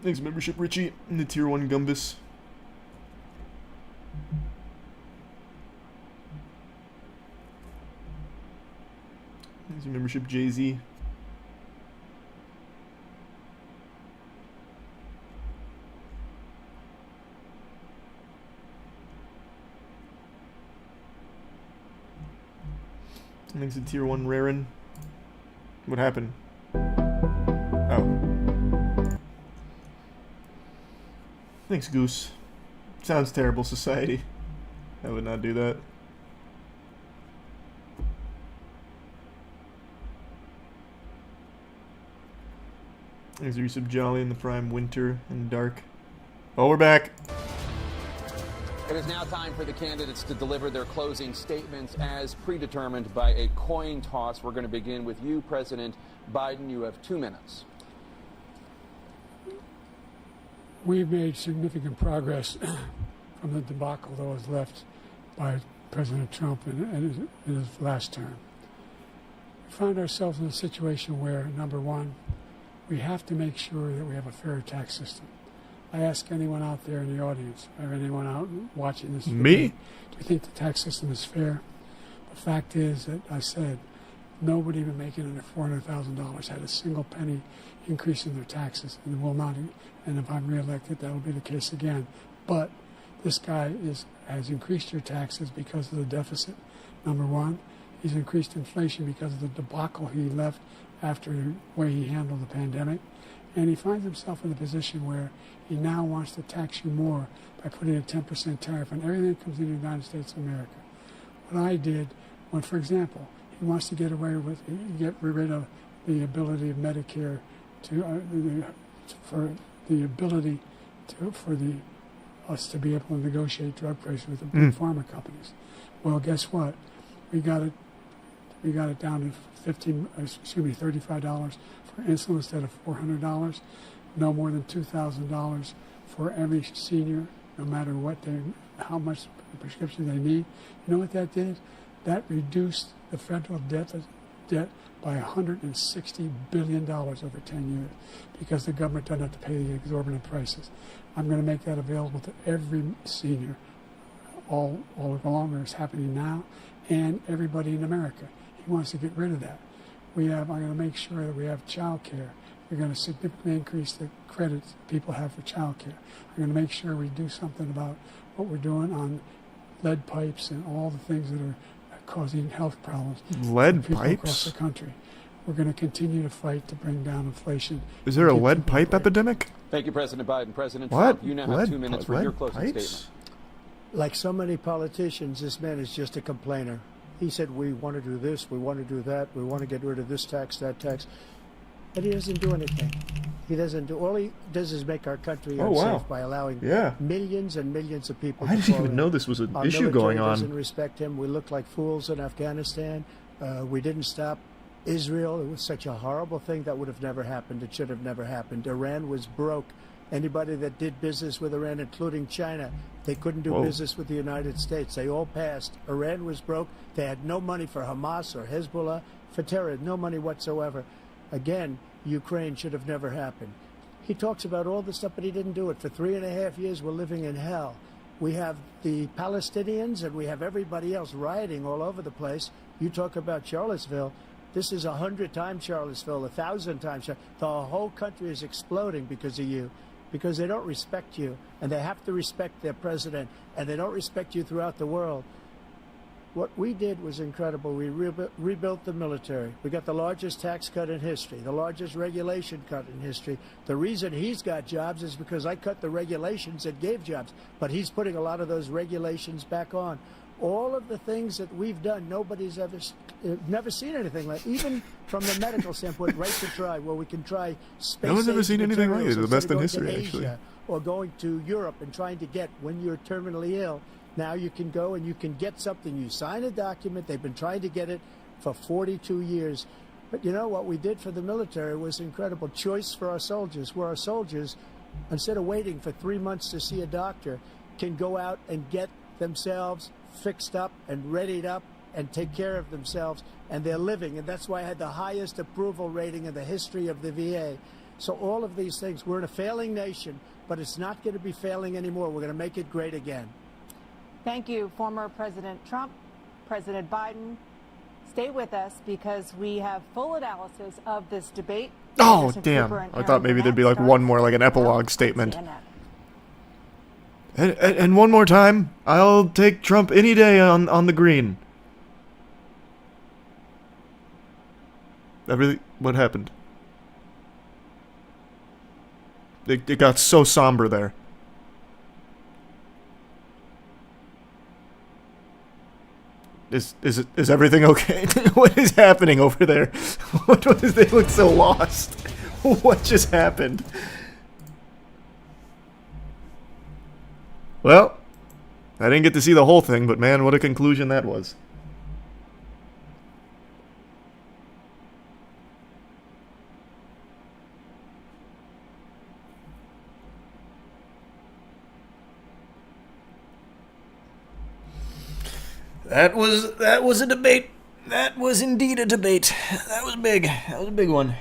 Thanks, membership Richie, and the tier 1 Gumbus. Thanks, membership Jay-Z. Thanks to Tier 1 Rarin. What happened? Oh. Thanks, Goose. Sounds terrible, society. I would not do that. Thanks, Yusuf Jolly in the Prime Winter and Dark. Oh, we're back. It is now time for the candidates to deliver their closing statements as predetermined by a coin toss. We're going to begin with you, President Biden. You have 2 minutes. We've made significant progress from the debacle that was left by President Trump in his last term. We find ourselves in a situation where, number one, we have to make sure that we have a fair tax system. I ask anyone out there in the audience, or anyone out watching this video, Me? do you think the tax system is fair? The fact is that I said nobody even making under $400,000 had a single penny increase in their taxes, and will not. And if I'm reelected, that will be the case again. But this guy has increased your taxes because of the deficit. Number one, he's increased inflation because of the debacle he left after the way he handled the pandemic. And he finds himself in a position where he now wants to tax you more by putting a 10% tariff on everything that comes into the United States of America. What I did, when, for example, he wants to get rid of the ability of Medicare for us to be able to negotiate drug prices with the big pharma companies. Well, guess what? We got it down to $35 for insulin instead of $400. No more than $2,000 for every senior, no matter how much prescription they need. You know what that did? That reduced the federal debt by $160 billion over 10 years because the government doesn't have to pay the exorbitant prices. I'm going to make that available to every senior all along. It's happening now, and everybody in America. He wants to get rid of that. I'm going to make sure that we have child care. We're going to significantly increase the credits people have for child care. I'm going to make sure we do something about what we're doing on lead pipes and all the things that are causing health problems Lead for people across pipes? the country. We're going to continue to fight to bring down inflation. Is there a and get lead people pipe paid. epidemic? Thank you, President Biden. President What? Trump, you now have 2 minutes for your closing pipes? statement. Like so many politicians, this man is just a complainer. He said, we want to do this, we want to do that, we want to get rid of this tax, that tax. But he doesn't do anything. All he does is make our country Oh, unsafe wow. by allowing Yeah. millions and millions of people I to didn't fall even in. know this was an Our issue military going doesn't on. respect him. We look like fools in Afghanistan. We didn't stop Israel. It was such a horrible thing that would have never happened. It should have never happened. Iran was broke. Anybody that did business with Iran, including China, they couldn't do Whoa. business with the United States. They all passed. Iran was broke. They had no money for Hamas or Hezbollah, for terror, no money whatsoever. Again, Ukraine should have never happened. He talks about all this stuff, but he didn't do it. For 3.5 years, we're living in hell. We have the Palestinians and we have everybody else rioting all over the place. You talk about Charlottesville. This is 100 times Charlottesville, 1,000 times. The whole country is exploding because of you, because they don't respect you, and they have to respect their president, and they don't respect you throughout the world. What we did was incredible. We rebuilt the military. We got the largest tax cut in history, the largest regulation cut in history. The reason he's got jobs is because I cut the regulations that gave jobs, but he's putting a lot of those regulations back on. All of the things that we've done, nobody's never seen anything like. Even from the medical standpoint, right to try, where we can try space. No one's ever seen anything like it. materials The best in instead of history, going to actually. Asia or going to Europe and trying to get when you're terminally ill. Now you can go and you can get something. You sign a document. They've been trying to get it for 42 years. But you know what we did for the military was incredible. Choice for our soldiers, where our soldiers, instead of waiting for 3 months to see a doctor, can go out and get themselves fixed up and readied up and take care of themselves, and they're living. And that's why I had the highest approval rating in the history of the VA. So all of these things, we're in a failing nation, but it's not going to be failing anymore. We're going to make it great again. Thank you, former President Trump, President Biden. Stay with us because we have full analysis of this debate. Oh, Anderson damn. Cooper and I Aaron thought maybe Burnett there'd be like starts one more, like an now epilogue on statement. CNN. And one more time, I'll take Trump any day on the green. Everything. What happened? It got so somber there. Is everything okay? What is happening over there? What was they look so lost? What just happened? Well, I didn't get to see the whole thing, but man, what a conclusion that was. That was a debate. That was indeed a debate. That was big. That was a big one.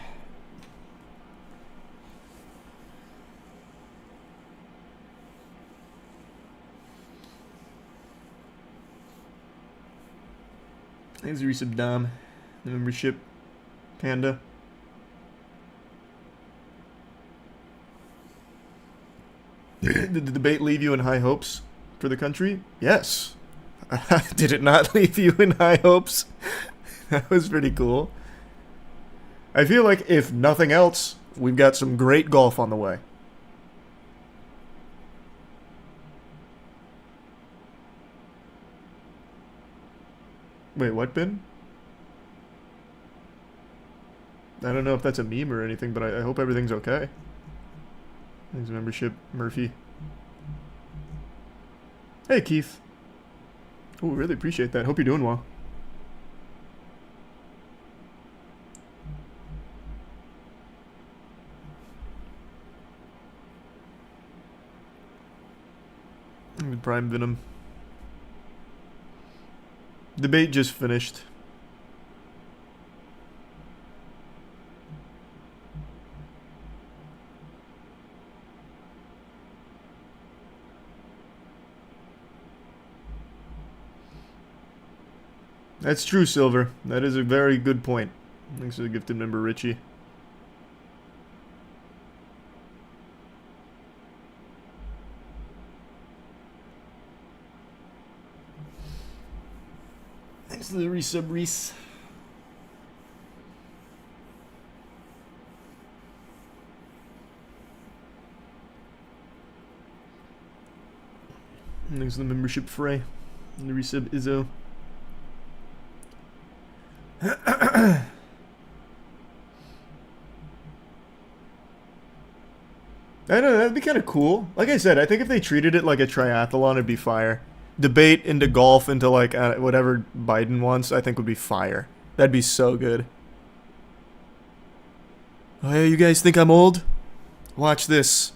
Thanks, Resub Dom. The membership. Panda. Did the debate leave you in high hopes for the country? Yes. Did it not leave you in high hopes? That was pretty cool. I feel like, if nothing else, we've got some great golf on the way. Wait, what, Ben? I don't know if that's a meme or anything, but I hope everything's okay. Thanks, membership, Murphy. Hey, Keith. Oh, really appreciate that. Hope you're doing well. Prime Venom. Debate just finished. That's true, Silver. That is a very good point. Thanks for the gifted member, Richie. Thanks to the resub, Reese. Thanks to the membership, Frey. And the resub, Izzo. I know, that'd be kind of cool. Like I said, I think if they treated it like a triathlon, it'd be fire. Debate into golf into like whatever Biden wants, I think would be fire. That'd be so good. Oh yeah, you guys think I'm old? Watch this.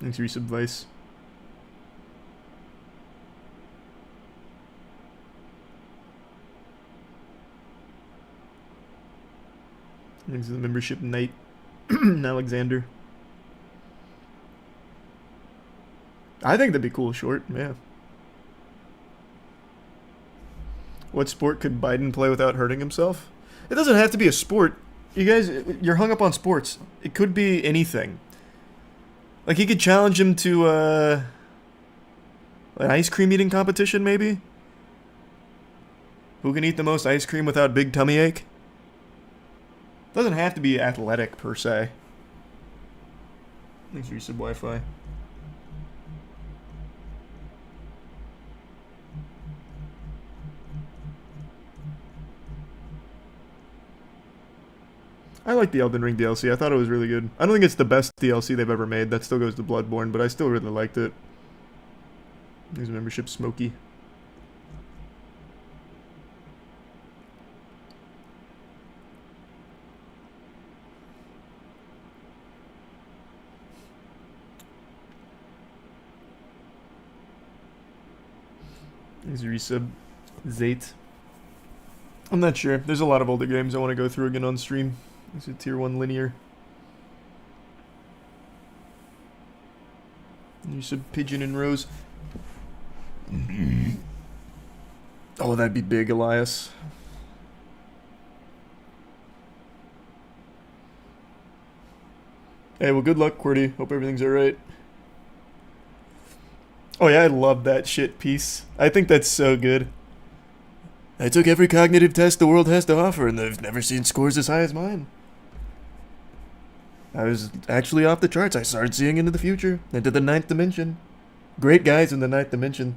Thanks for your advice. Thanks to the membership, Knight Alexander. I think that'd be cool, short, yeah. What sport could Biden play without hurting himself? It doesn't have to be a sport. You guys, you're hung up on sports. It could be anything. Like, he could challenge him to, an ice cream eating competition, maybe? Who can eat the most ice cream without big tummy ache? Doesn't have to be athletic, per se. Thanks for your sub Wi-Fi. I like the Elden Ring DLC. I thought it was really good. I don't think it's the best DLC they've ever made. That still goes to Bloodborne, but I still really liked it. Thanks for membership, Smokey. Thanks for resub, Zayt. I'm not sure. There's a lot of older games I want to go through again on stream. This is tier 1 linear. You said Pigeon and Rose. Oh, that'd be big, Elias. Hey, well, good luck, QWERTY. Hope everything's alright. Oh yeah, I love that shit piece. I think that's so good. I took every cognitive test the world has to offer, and I've never seen scores as high as mine. I was actually off the charts. I started seeing into the future, into the ninth dimension. Great guys in the ninth dimension.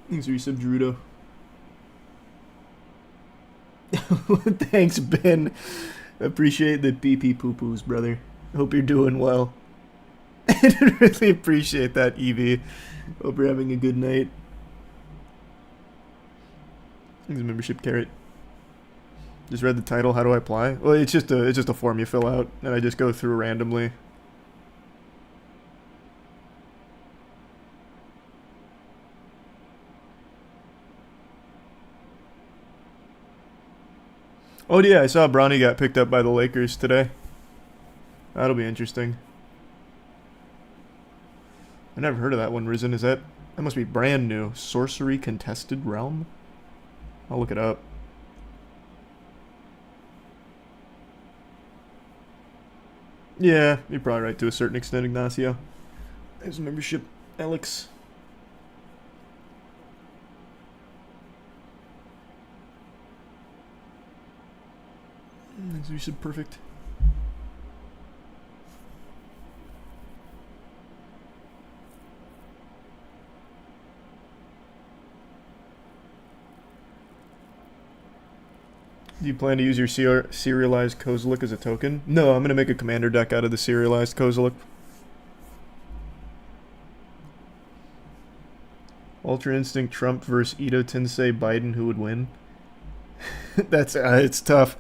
Thanks, Resub Drudo. Thanks, Ben. Appreciate the PP poo poos, brother. Hope you're doing well. I really appreciate that, Evie. Hope you're having a good night. Thanks, membership carrot. Just read the title. How do I apply? Well, it's just a form you fill out, and I just go through randomly. Oh yeah, I saw Bronny got picked up by the Lakers today. That'll be interesting. I never heard of that one, Risen. That must be brand new. Sorcery Contested Realm? I'll look it up. Yeah, you're probably right to a certain extent, Ignacio. There's membership, Alex. You said perfect. Do you plan to use your serialized Kozilek as a token? No, I'm going to make a commander deck out of the serialized Kozilek. Ultra Instinct Trump versus Ito Tensei Biden, who would win? That's it's tough.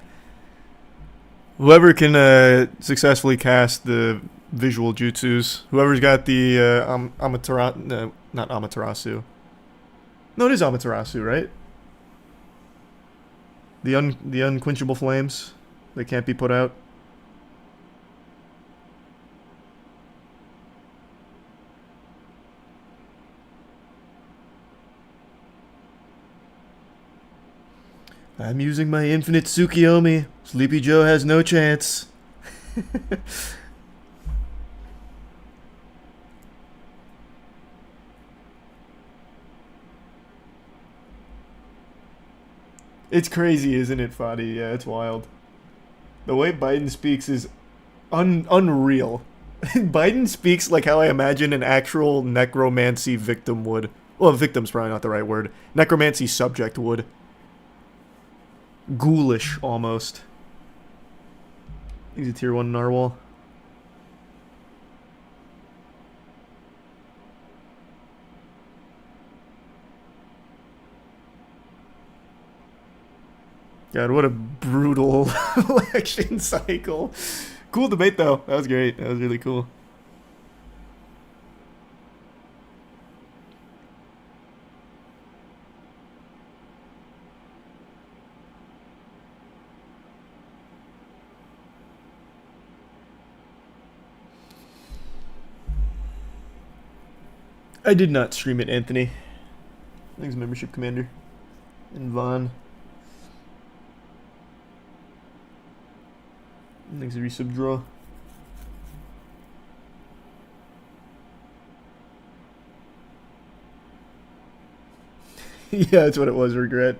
Whoever can successfully cast the visual jutsus, whoever's got the not Amaterasu. No, it is Amaterasu, right? The unquenchable flames that can't be put out. I'm using my infinite Tsukiyomi. Sleepy Joe has no chance. It's crazy, isn't it, Fadi? Yeah, it's wild. The way Biden speaks is unreal. Biden speaks like how I imagine an actual necromancy victim would. Well, victim's probably not the right word. Necromancy subject would. Ghoulish, almost. He's a tier 1 narwhal. God, what a brutal election cycle. Cool debate, though. That was great. That was really cool. I did not stream it, Anthony. Thanks, membership commander. And Vaughn. Thanks, resub draw. Yeah, that's what it was, regret.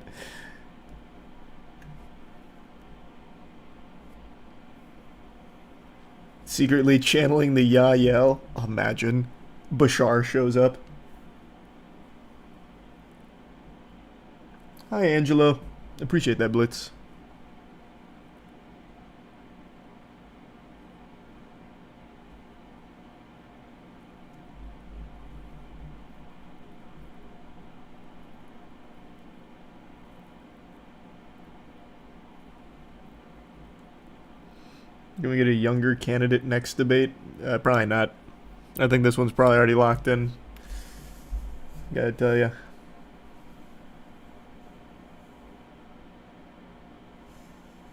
Secretly channeling the Yael. Imagine. Bashar shows up. Hi, Angelo. Appreciate that, Blitz. Can we get a younger candidate next debate? Probably not. I think this one's probably already locked in. Gotta tell ya.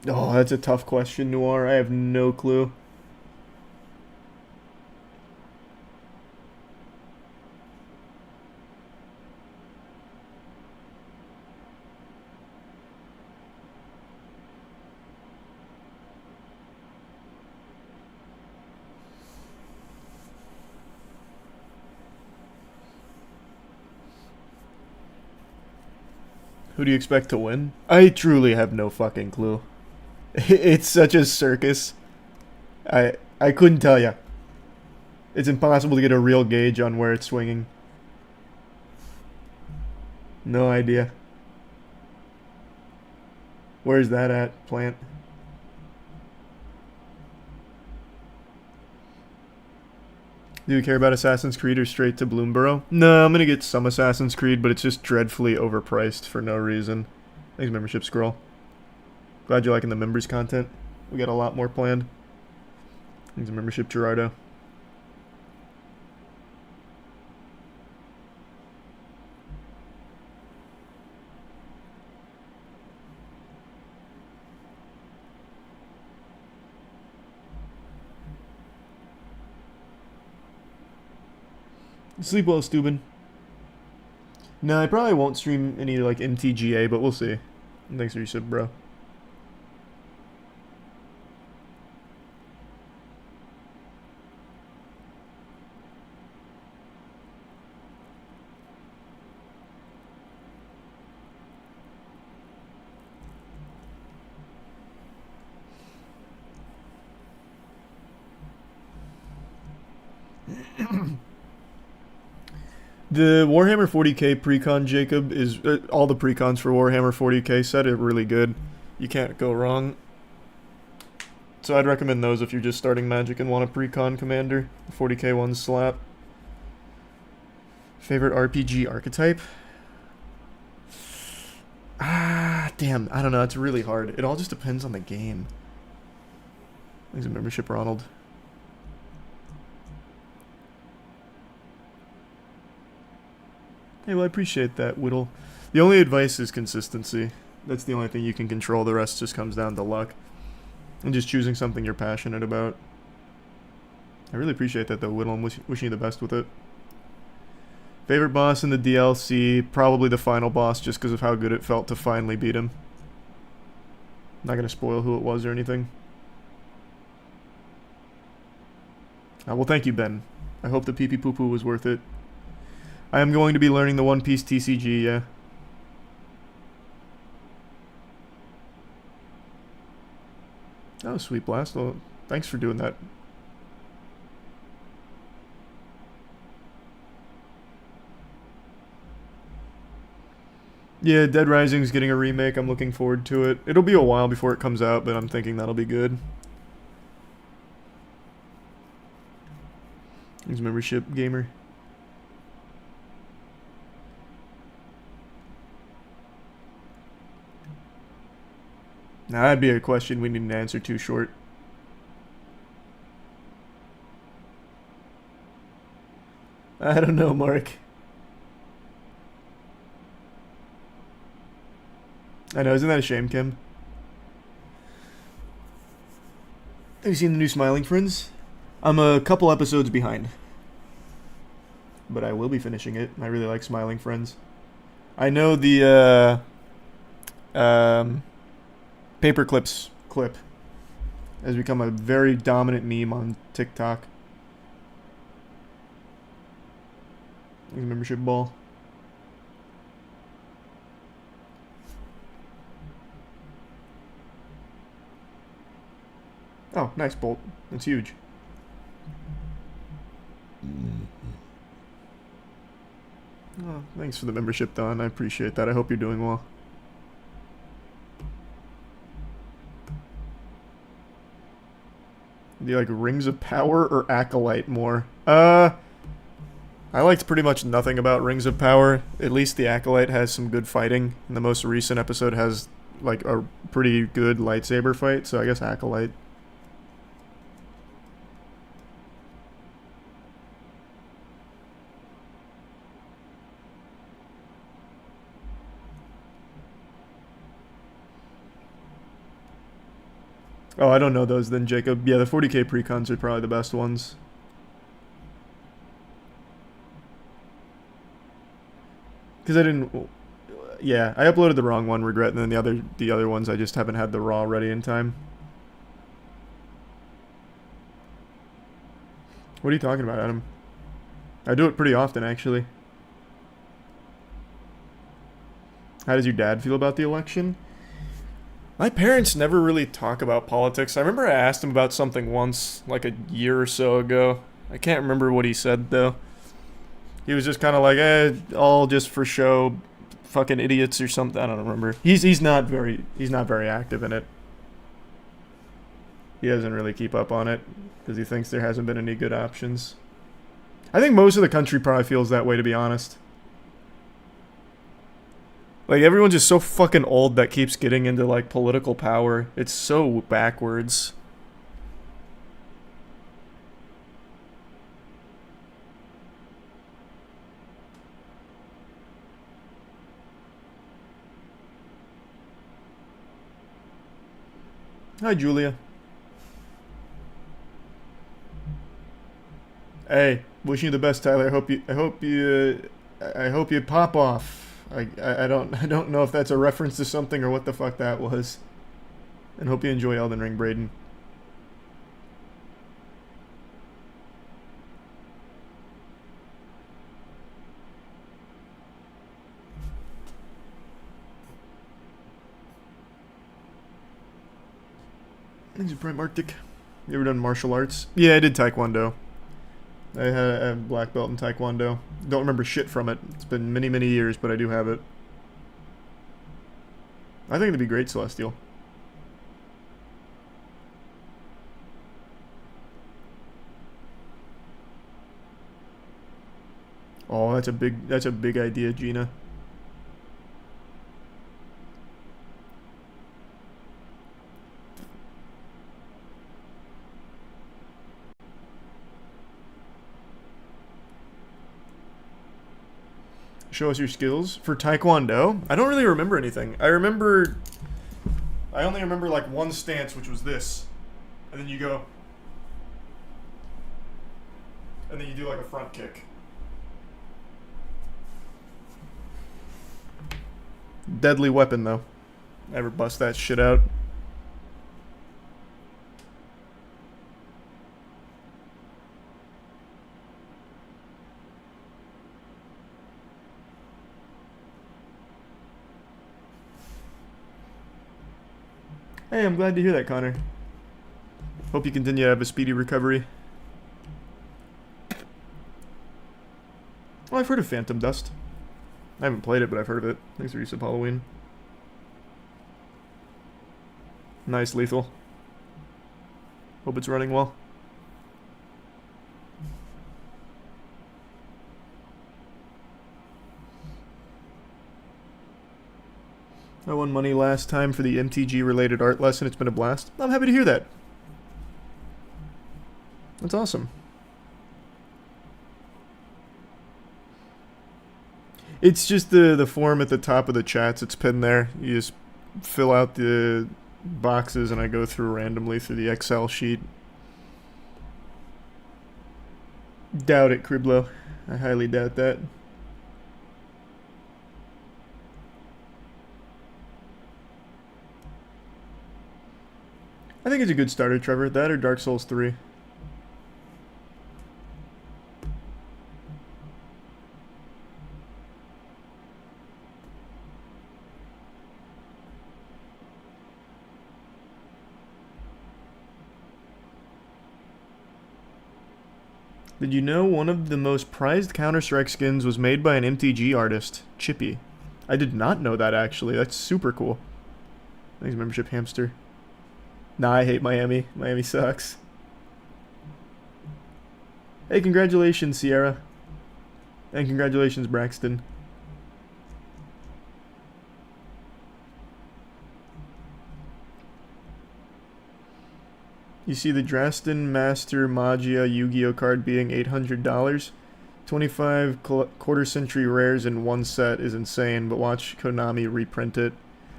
Oh, that's a tough question, Noir. I have no clue. Who do you expect to win? I truly have no fucking clue. It's such a circus. I couldn't tell you. It's impossible to get a real gauge on where it's swinging. No idea. Where's that at, Plant? Do you care about Assassin's Creed or straight to Bloomborough? No, I'm gonna get some Assassin's Creed, but it's just dreadfully overpriced for no reason. Thanks, membership scroll. Glad you're liking the members content. We got a lot more planned. Thanks, membership Gerardo. Sleep well, Steuben. No, I probably won't stream any like MTGA, but we'll see. Thanks for your sub, bro. The Warhammer 40k precon, Jacob, is all the precons for Warhammer 40k set are really good. You can't go wrong. So I'd recommend those if you're just starting Magic and want a precon commander. The 40k ones slap. Favorite RPG archetype? Damn, I don't know. It's really hard. It all just depends on the game. Thanks for membership, Ronald. Hey, well, I appreciate that, Whittle. The only advice is consistency. That's the only thing you can control. The rest just comes down to luck. And just choosing something you're passionate about. I really appreciate that, though, Whittle. I'm wishing you the best with it. Favorite boss in the DLC? Probably the final boss, just because of how good it felt to finally beat him. Not going to spoil who it was or anything. Well, thank you, Ben. I hope the pee-pee poo-poo was worth it. I am going to be learning the One Piece TCG, yeah. Oh, sweet blast. Well, thanks for doing that. Yeah, Dead Rising's getting a remake. I'm looking forward to it. It'll be a while before it comes out, but I'm thinking that'll be good. Thanks, membership, gamer. Now, that'd be a question we need an answer to short. I don't know, Mark. I know, isn't that a shame, Kim? Have you seen the new Smiling Friends? I'm a couple episodes behind. But I will be finishing it. I really like Smiling Friends. I know the, Paperclips clip has become a very dominant meme on TikTok. Membership ball. Oh, nice, Bolt. That's huge. Oh, thanks for the membership, Don. I appreciate that. I hope you're doing well. Do you like Rings of Power or Acolyte more? I liked pretty much nothing about Rings of Power. At least the Acolyte has some good fighting. And the most recent episode has, like, a pretty good lightsaber fight, so I guess Acolyte. Oh, I don't know those then, Jacob. Yeah, the 40k precons are probably the best ones. Because I didn't... Yeah, I uploaded the wrong one, regret, and then the other ones I just haven't had the raw ready in time. What are you talking about, Adam? I do it pretty often, actually. How does your dad feel about the election? My parents never really talk about politics. I remember I asked him about something once, like a year or so ago. I can't remember what he said, though. He was just kind of like, all just for show, fucking idiots or something. I don't remember. He's not very active in it. He doesn't really keep up on it because he thinks there hasn't been any good options. I think most of the country probably feels that way, to be honest. Like, everyone's just so fucking old that keeps getting into, like, political power. It's so backwards. Hi, Julia. Hey, wishing you the best, Tyler. I hope you pop off. I don't know if that's a reference to something or what the fuck that was. And hope you enjoy Elden Ring, Braden. Thanks for Prime Arctic. You ever done martial arts? Yeah, I did Taekwondo. I had a black belt in Taekwondo. Don't remember shit from it. It's been many, many years, but I do have it. I think it'd be great, Celestial. Oh, that's a big idea, Gina. Show us your skills for Taekwondo. I don't really remember anything. I only remember like one stance, which was this, and then you go, and then you do like a front kick. Deadly weapon though. Never bust that shit out. Hey, I'm glad to hear that, Connor. Hope you continue to have a speedy recovery. Well, I've heard of Phantom Dust. I haven't played it, but I've heard of it. Thanks for use of Halloween. Nice, Lethal. Hope it's running well. I won money last time for the MTG-related art lesson. It's been a blast. I'm happy to hear that. That's awesome. It's just the form at the top of the chats. It's pinned there. You just fill out the boxes and I go through randomly through the Excel sheet. Doubt it, Criblo. I highly doubt that. I think it's a good starter, Trevor. That or Dark Souls 3. Did you know one of the most prized Counter-Strike skins was made by an MTG artist, Chippy? I did not know that, actually. That's super cool. Thanks, membership hamster. Nah, I hate Miami. Miami sucks. Hey, congratulations, Sierra. And congratulations, Braxton. You see the Drastin Master Magia Yu-Gi-Oh card being $800? 25 quarter-century rares in one set is insane, but watch Konami reprint it.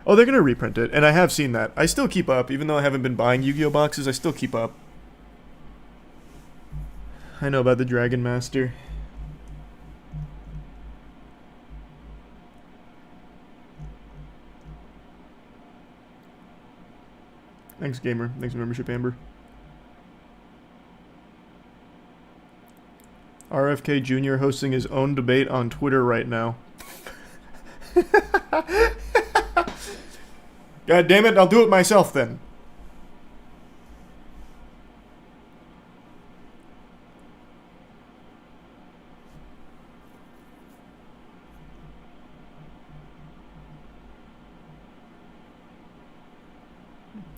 Oh, they're going to reprint it, and I have seen that. I still keep up, even though I haven't been buying Yu-Gi-Oh boxes, I still keep up. I know about the Dragon Master. Thanks, Gamer. Thanks for membership, Amber. RFK Jr. hosting his own debate on Twitter right now. God damn it, I'll do it myself then.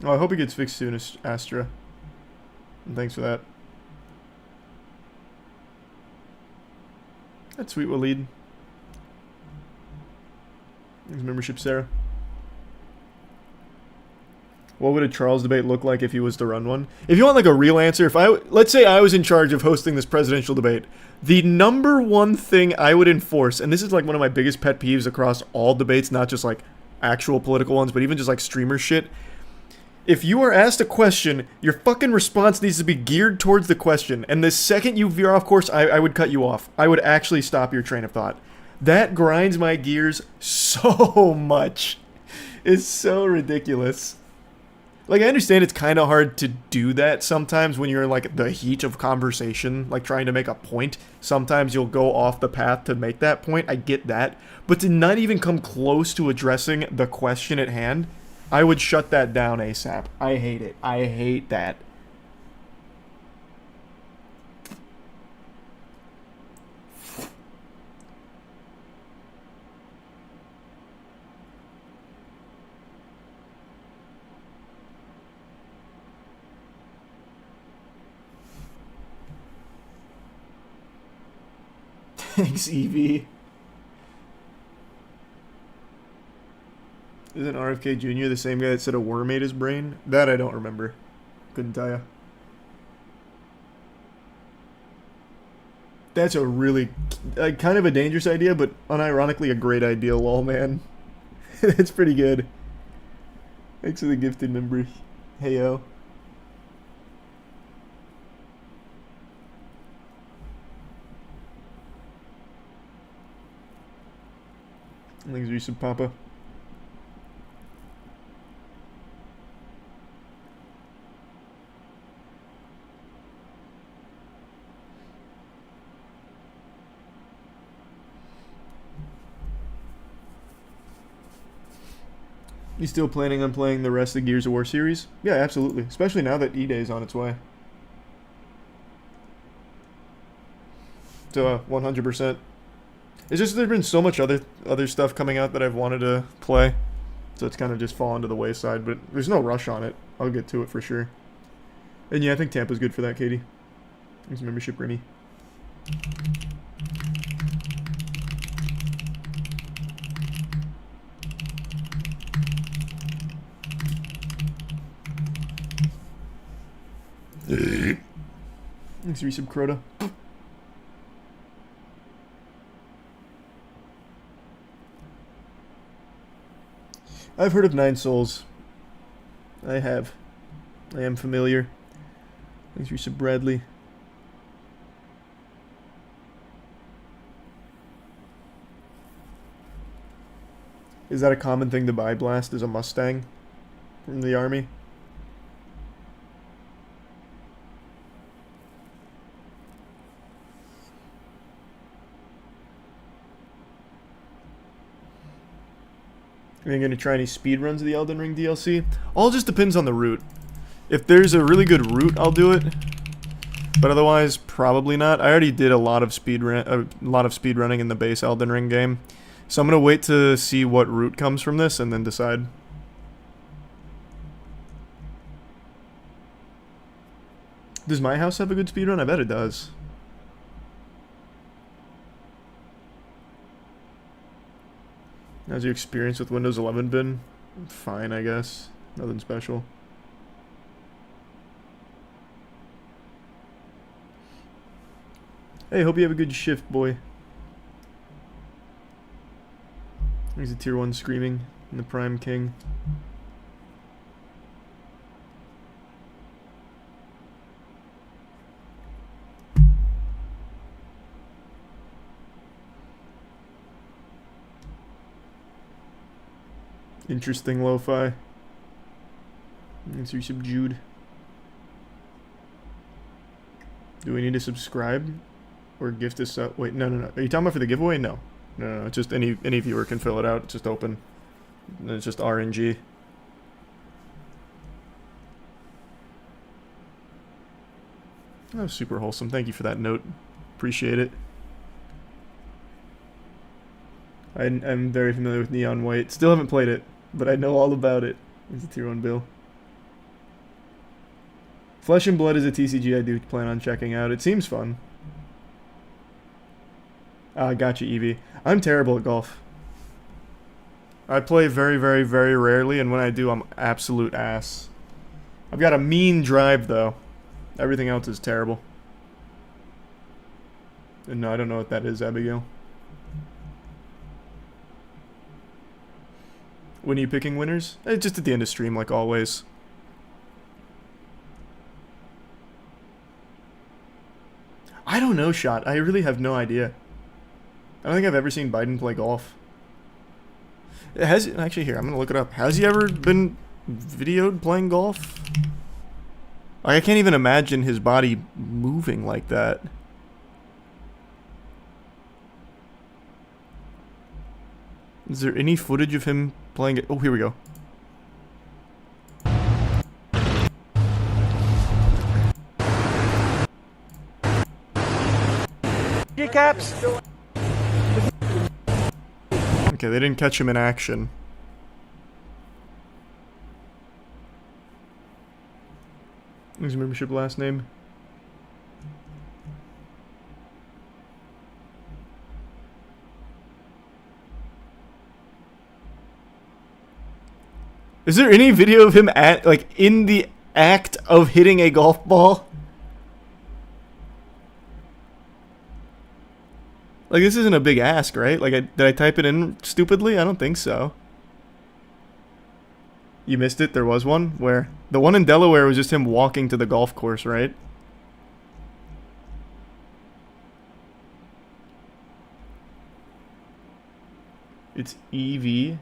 Oh, I hope it gets fixed soon, Astra. And thanks for that. That's sweet, Waleed. Thanks, membership, Sarah. What would a Charles debate look like if he was to run one? If you want like a real answer, let's say I was in charge of hosting this presidential debate, the number one thing I would enforce, and this is like one of my biggest pet peeves across all debates, not just like actual political ones, but even just like streamer shit. If you are asked a question, your fucking response needs to be geared towards the question. And the second you veer off course, I would cut you off. I would actually stop your train of thought. That grinds my gears so much. It's so ridiculous. Like, I understand it's kind of hard to do that sometimes when you're in, like, the heat of conversation, like, trying to make a point. Sometimes you'll go off the path to make that point. I get that. But to not even come close to addressing the question at hand, I would shut that down ASAP. I hate it. I hate that. Thanks, Evie. Isn't RFK Jr. the same guy that said a worm ate his brain? That I don't remember. Couldn't tell ya. That's a really, kind of a dangerous idea, but unironically a great idea, lol, man. It's pretty good. Thanks for the gifted member. Hey, yo. Thanks, Yusuf Papa. You still planning on playing the rest of the Gears of War series? Yeah, absolutely. Especially now that E-Day is on its way. So, 100%. It's just there's been so much other stuff coming out that I've wanted to play. So it's kind of just fallen to the wayside, but there's no rush on it. I'll get to it for sure. And yeah, I think Tampa's good for that, Katie. Thanks for membership, Remy. Thanks for resub, Crota. I've heard of Nine Souls. I have. I am familiar. Thanks for resub, Bradley. Is that a common thing to buy, Blast, as a Mustang from the army? Are you going to try any speedruns of the Elden Ring DLC? All just depends on the route. If there's a really good route, I'll do it. But otherwise, probably not. I already did a lot of speedrunning in the base Elden Ring game. So I'm going to wait to see what route comes from this and then decide. Does my house have a good speedrun? I bet it does. How's your experience with Windows 11 been? Fine, I guess. Nothing special. Hey, hope you have a good shift, boy. Here's a tier 1 screaming in the Prime King. Interesting lo-fi. Thanks for Jude. Do we need to subscribe? Or gift us up? Wait, no. Are you talking about for the giveaway? No. No, it's just any viewer can fill it out. It's just open. And it's just RNG. Oh, super wholesome. Thank you for that note. Appreciate it. I'm very familiar with Neon White. Still haven't played it, but I know all about it. It's a tier 1 bill. Flesh and Blood is a TCG I do plan on checking out. It seems fun. Gotcha, Evie. I'm terrible at golf. I play very, very, very rarely, and when I do, I'm absolute ass. I've got a mean drive, though. Everything else is terrible. And no, I don't know what that is, Abigail. When are you picking winners? Just at the end of stream, like always. I don't know, Shot. I really have no idea. I don't think I've ever seen Biden play golf. Actually, here, I'm gonna look it up. Has he ever been videoed playing golf? Like, I can't even imagine his body moving like that. Is there any footage of him playing it? Oh, here we go. Caps. Okay, they didn't catch him in action. What's his membership last name? Is there any video of him in the act of hitting a golf ball? Like, this isn't a big ask, right? Like, did I type it in stupidly? I don't think so. You missed it? There was one? Where? The one in Delaware was just him walking to the golf course, right? It's EV.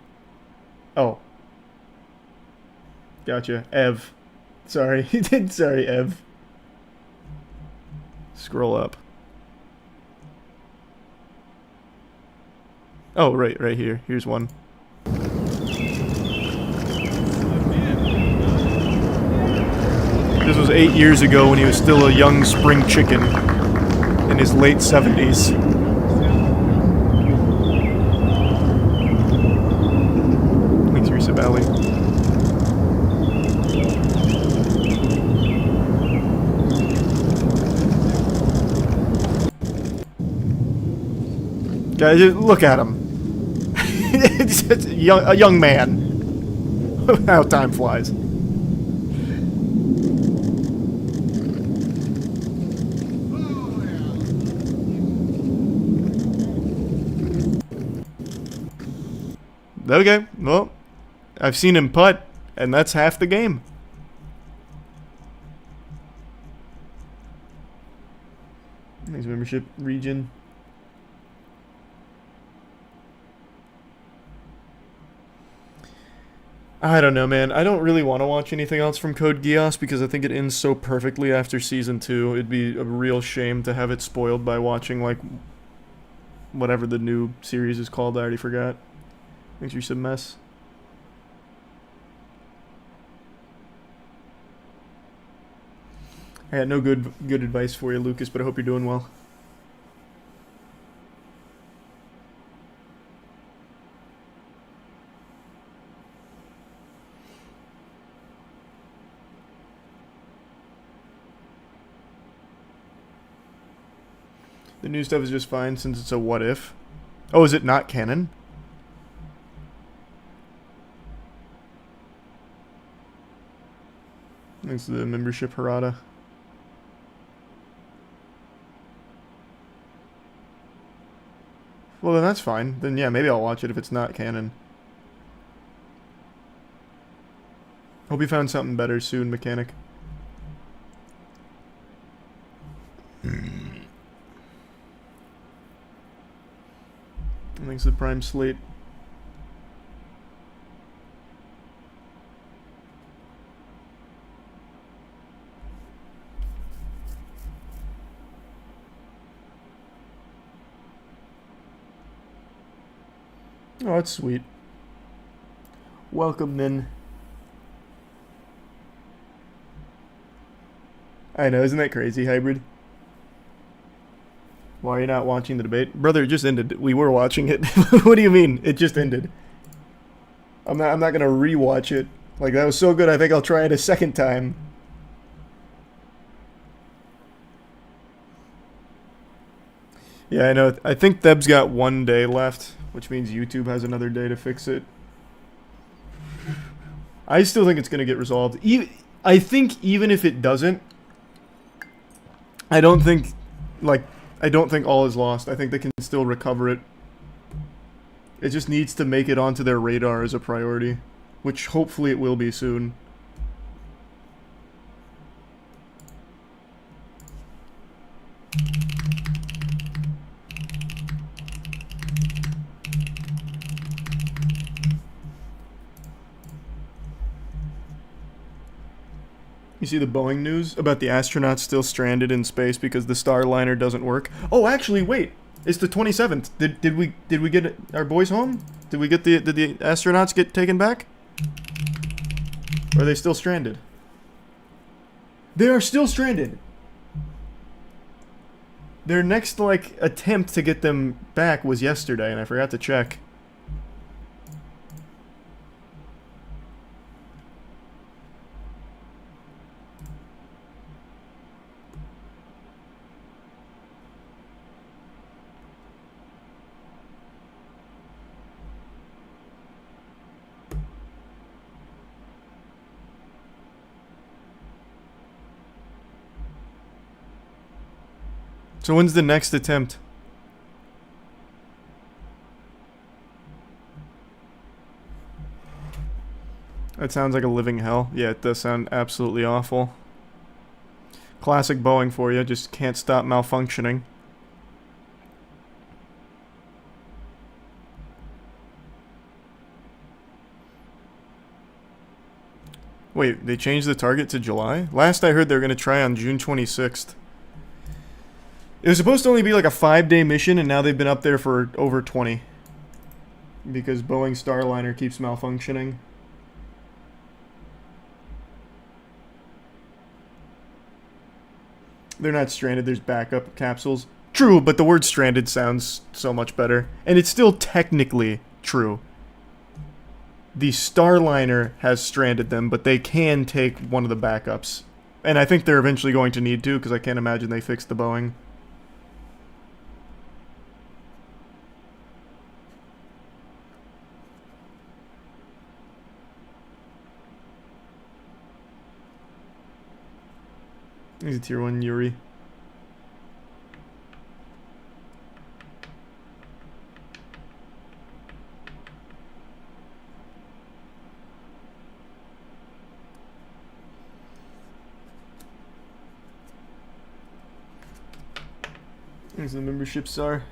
Oh. Gotcha. Ev. Sorry. Sorry, Ev. Scroll up. Oh, right here. Here's one. This was 8 years ago when he was still a young spring chicken in his late 70s. Thanks, Risa Valley. Guys, look at him. It's a young man. How time flies. Okay, well, I've seen him putt, and that's half the game. His membership region. I don't know, man. I don't really want to watch anything else from Code Geass because I think it ends so perfectly after Season 2. It'd be a real shame to have it spoiled by watching, like, whatever the new series is called. I already forgot. Thanks for some mess. I got no good advice for you, Lucas, but I hope you're doing well. The new stuff is just fine since it's a what if. Oh, is it not canon? Thanks to the membership, Harada. Well, then that's fine. Then yeah, maybe I'll watch it if it's not canon. Hope you found something better soon, mechanic. Thanks to the Prime Slate. Oh, that's sweet. Welcome, Min. I know, isn't that crazy, Hybrid? Why are you not watching the debate? Brother, it just ended. We were watching it. What do you mean? It just ended. I'm not gonna rewatch it. Like, that was so good, I think I'll try it a second time. Yeah, I know. I think Theb's got 1 day left, which means YouTube has another day to fix it. I still think it's gonna get resolved. I think even if it doesn't, I don't think all is lost. I think they can still recover it. It just needs to make it onto their radar as a priority, which hopefully it will be soon. You see the Boeing news about the astronauts still stranded in space because the Starliner doesn't work? Oh, actually, wait. It's the 27th. Did we get our boys home? Did the astronauts get taken back? Or are they still stranded? They are still stranded. Their next attempt to get them back was yesterday, and I forgot to check. So when's the next attempt? That sounds like a living hell. Yeah, it does sound absolutely awful. Classic Boeing for you, just can't stop malfunctioning. Wait, they changed the target to July? Last I heard they were going to try on June 26th. It was supposed to only be like a 5-day mission, and now they've been up there for over 20. Because Boeing Starliner keeps malfunctioning. They're not stranded, there's backup capsules. True, but the word stranded sounds so much better. And it's still technically true. The Starliner has stranded them, but they can take one of the backups. And I think they're eventually going to need to, because I can't imagine they fixed the Boeing. He's a tier 1 Yuri. There's the membership SAR.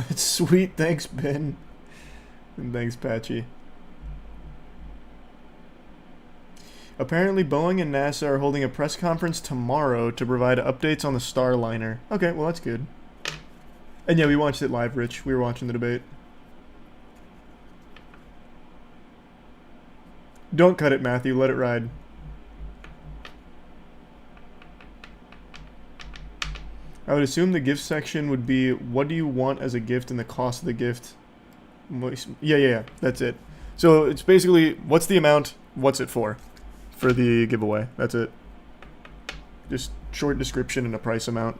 It's sweet, thanks Ben. And thanks Patchy. Apparently Boeing and NASA are holding a press conference tomorrow to provide updates on the Starliner. Okay, well that's good. And yeah, we watched it live, Rich. We were watching the debate. Don't cut it, Matthew. Let it ride. I would assume the gift section would be, what do you want as a gift and the cost of the gift? Yeah. That's it. So it's basically, what's the amount, what's it for the giveaway. That's it. Just short description and a price amount.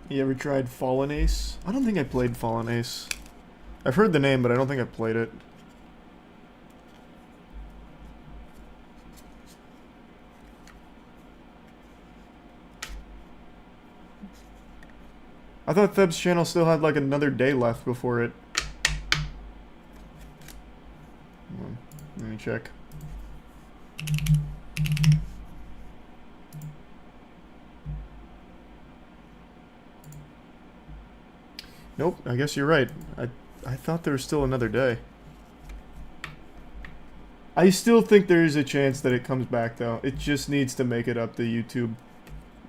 You ever tried Fallen Ace? I don't think I played Fallen Ace. I've heard the name, but I don't think I played it. I thought Theb's channel still had like another day left before it. Hold on, let me check. Nope, I guess you're right. I thought there was still another day. I still think there is a chance that it comes back, though. It just needs to make it up the YouTube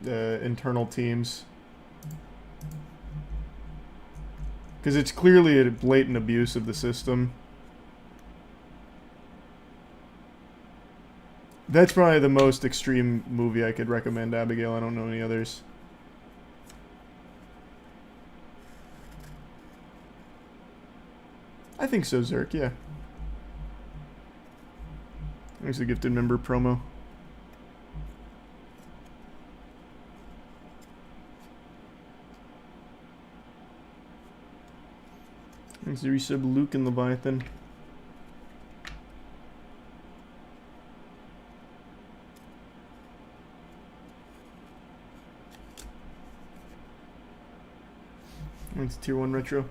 internal teams. Because it's clearly a blatant abuse of the system. That's probably the most extreme movie I could recommend, Abigail. I don't know any others. I think so, Zerk, yeah. There's the gifted member promo. Thanks to resub Luke and Leviathan. Thanks Tier 1 Retro.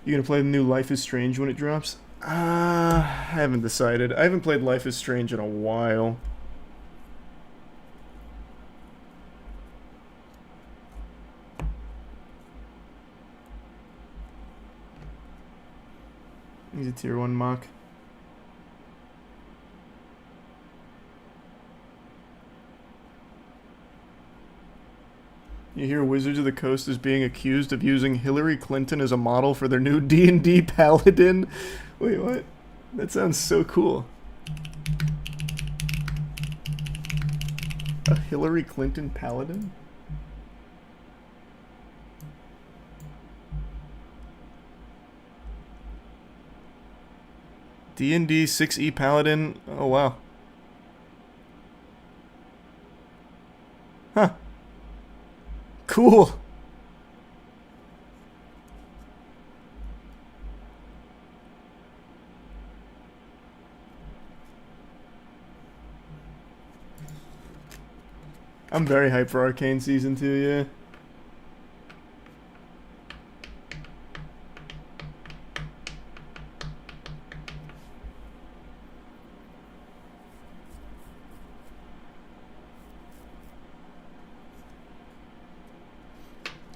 You gonna play the new Life is Strange when it drops? I haven't decided. I haven't played Life is Strange in a while. He's a Tier 1 mock. You hear Wizards of the Coast is being accused of using Hillary Clinton as a model for their new D&D paladin. Wait, what? That sounds so cool. A Hillary Clinton paladin? D&D 6e paladin? Oh, wow. Huh. Cool. I'm very hyped for Arcane Season 2, yeah.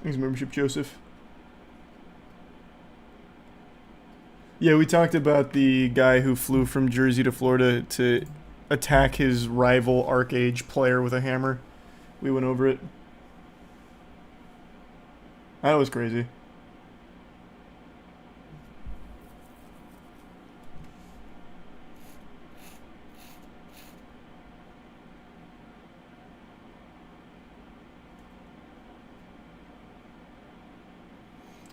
Thanks, membership, Joseph. Yeah, we talked about the guy who flew from Jersey to Florida to attack his rival Arcage player with a hammer. We went over it. That was crazy.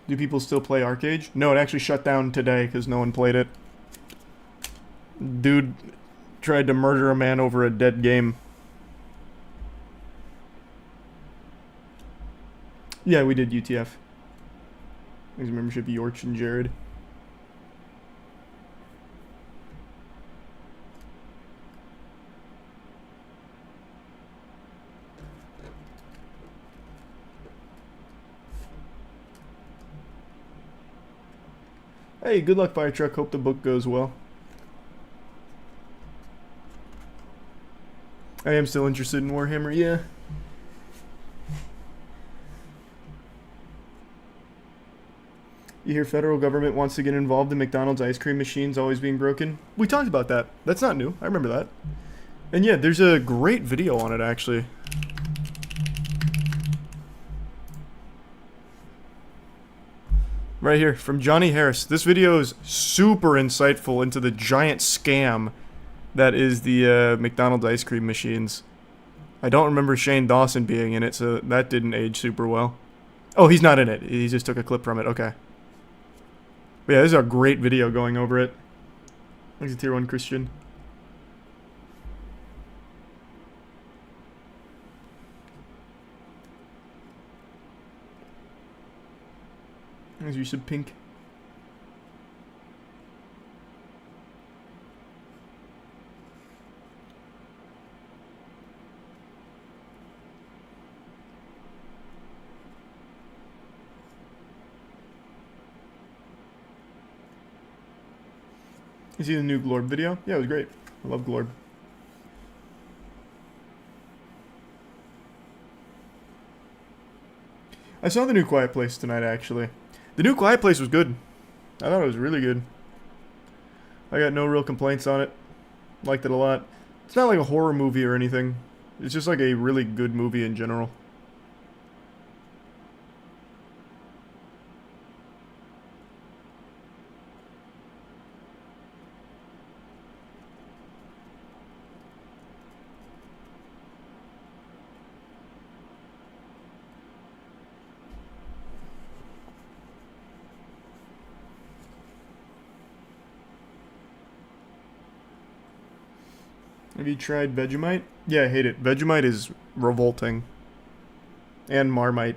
Do people still play Arcage? No, it actually shut down today because no one played it. Dude tried to murder a man over a dead game. Yeah, we did UTF. Thanks membership, Yorch and Jared. Hey, good luck, Fire Truck. Hope the book goes well. I am still interested in Warhammer, yeah. You hear federal government wants to get involved in McDonald's ice cream machines always being broken? We talked about that. That's not new. I remember that. And yeah, there's a great video on it, actually. Right here, from Johnny Harris. This video is super insightful into the giant scam that is the McDonald's ice cream machines. I don't remember Shane Dawson being in it, so that didn't age super well. Oh, he's not in it. He just took a clip from it. Okay. But yeah, this is a great video going over it. Thanks to Tier 1 Christian. As you said, pink. You see the new Glorb video? Yeah, it was great. I love Glorb. I saw the new Quiet Place tonight, actually. The new Quiet Place was good. I thought it was really good. I got no real complaints on it. Liked it a lot. It's not like a horror movie or anything. It's just like a really good movie in general. Have you tried Vegemite? Yeah, I hate it. Vegemite is revolting. And Marmite.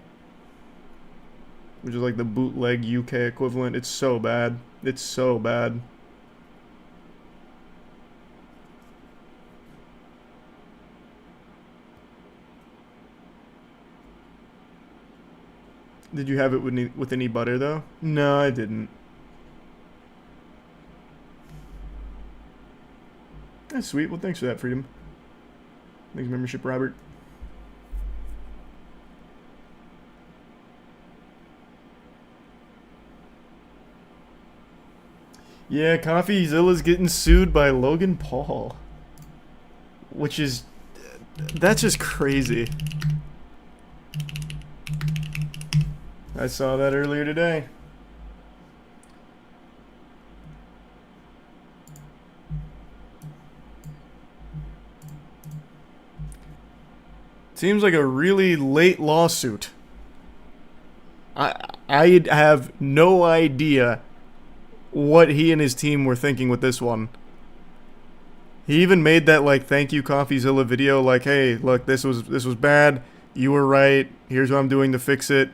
Which is like the bootleg UK equivalent. It's so bad. It's so bad. Did you have it with any butter, though? No, I didn't. That's sweet. Well, thanks for that, Freedom. Thanks, membership, Robert. Yeah, CoffeeZilla's getting sued by Logan Paul. Which is... That's just crazy. I saw that earlier today. Seems like a really late lawsuit. I have no idea what he and his team were thinking with this one. He even made that like thank you CoffeeZilla video like, hey, look, this was bad. You were right. Here's what I'm doing to fix it.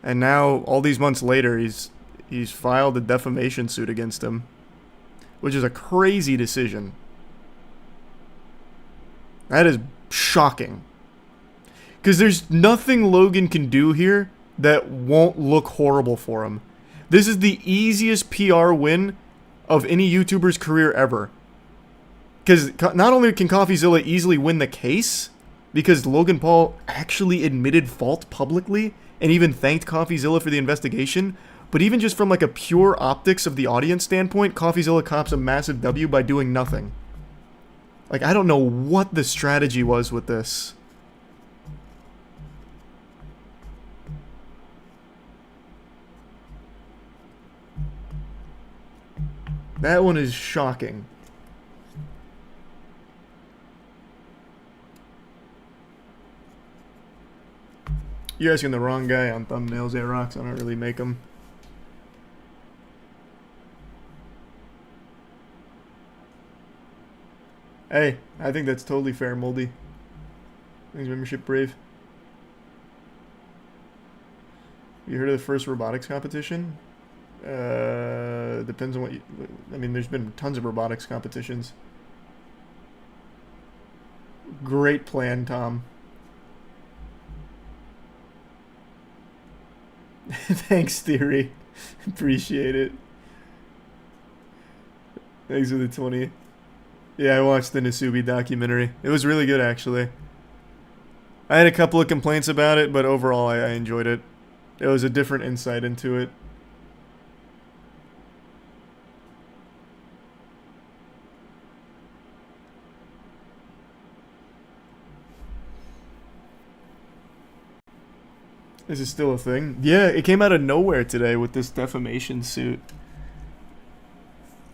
And now all these months later he's filed a defamation suit against him, which is a crazy decision. That is shocking. Because there's nothing Logan can do here that won't look horrible for him. This is the easiest PR win of any YouTuber's career ever. Because not only can CoffeeZilla easily win the case, because Logan Paul actually admitted fault publicly and even thanked CoffeeZilla for the investigation, but even just from like a pure optics of the audience standpoint, CoffeeZilla cops a massive W by doing nothing. Like, I don't know what the strategy was with this. That one is shocking. You're asking the wrong guy on thumbnails, Aerox. I don't really make them. Hey, I think that's totally fair, Moldy. Thanks, membership, Brave. You heard of the first robotics competition? Depends on what you... I mean, there's been tons of robotics competitions. Great plan, Tom. Thanks, Theory. Appreciate it. Thanks for the 20. Yeah, I watched the Nasubi documentary. It was really good, actually. I had a couple of complaints about it, but overall I enjoyed it. It was a different insight into it. This is still a thing? Yeah, it came out of nowhere today with this defamation suit.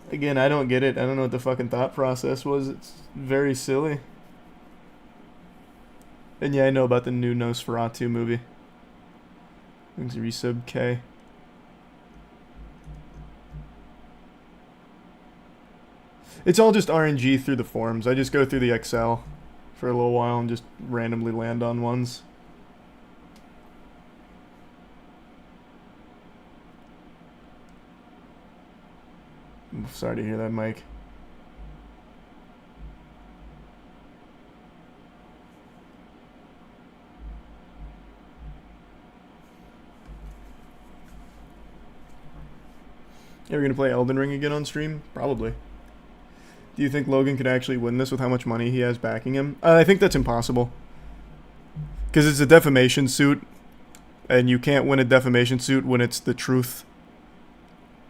Again, I don't get it. I don't know what the fucking thought process was. It's very silly. And yeah, I know about the new Nosferatu movie. Thanks, Resub K. It's all just RNG through the forums. I just go through the Excel for a little while and just randomly land on ones. I'm sorry to hear that, Mike. Are we gonna play Elden Ring again on stream? Probably. Do you think Logan could actually win this with how much money he has backing him? I think that's impossible. Because it's a defamation suit, and you can't win a defamation suit when it's the truth.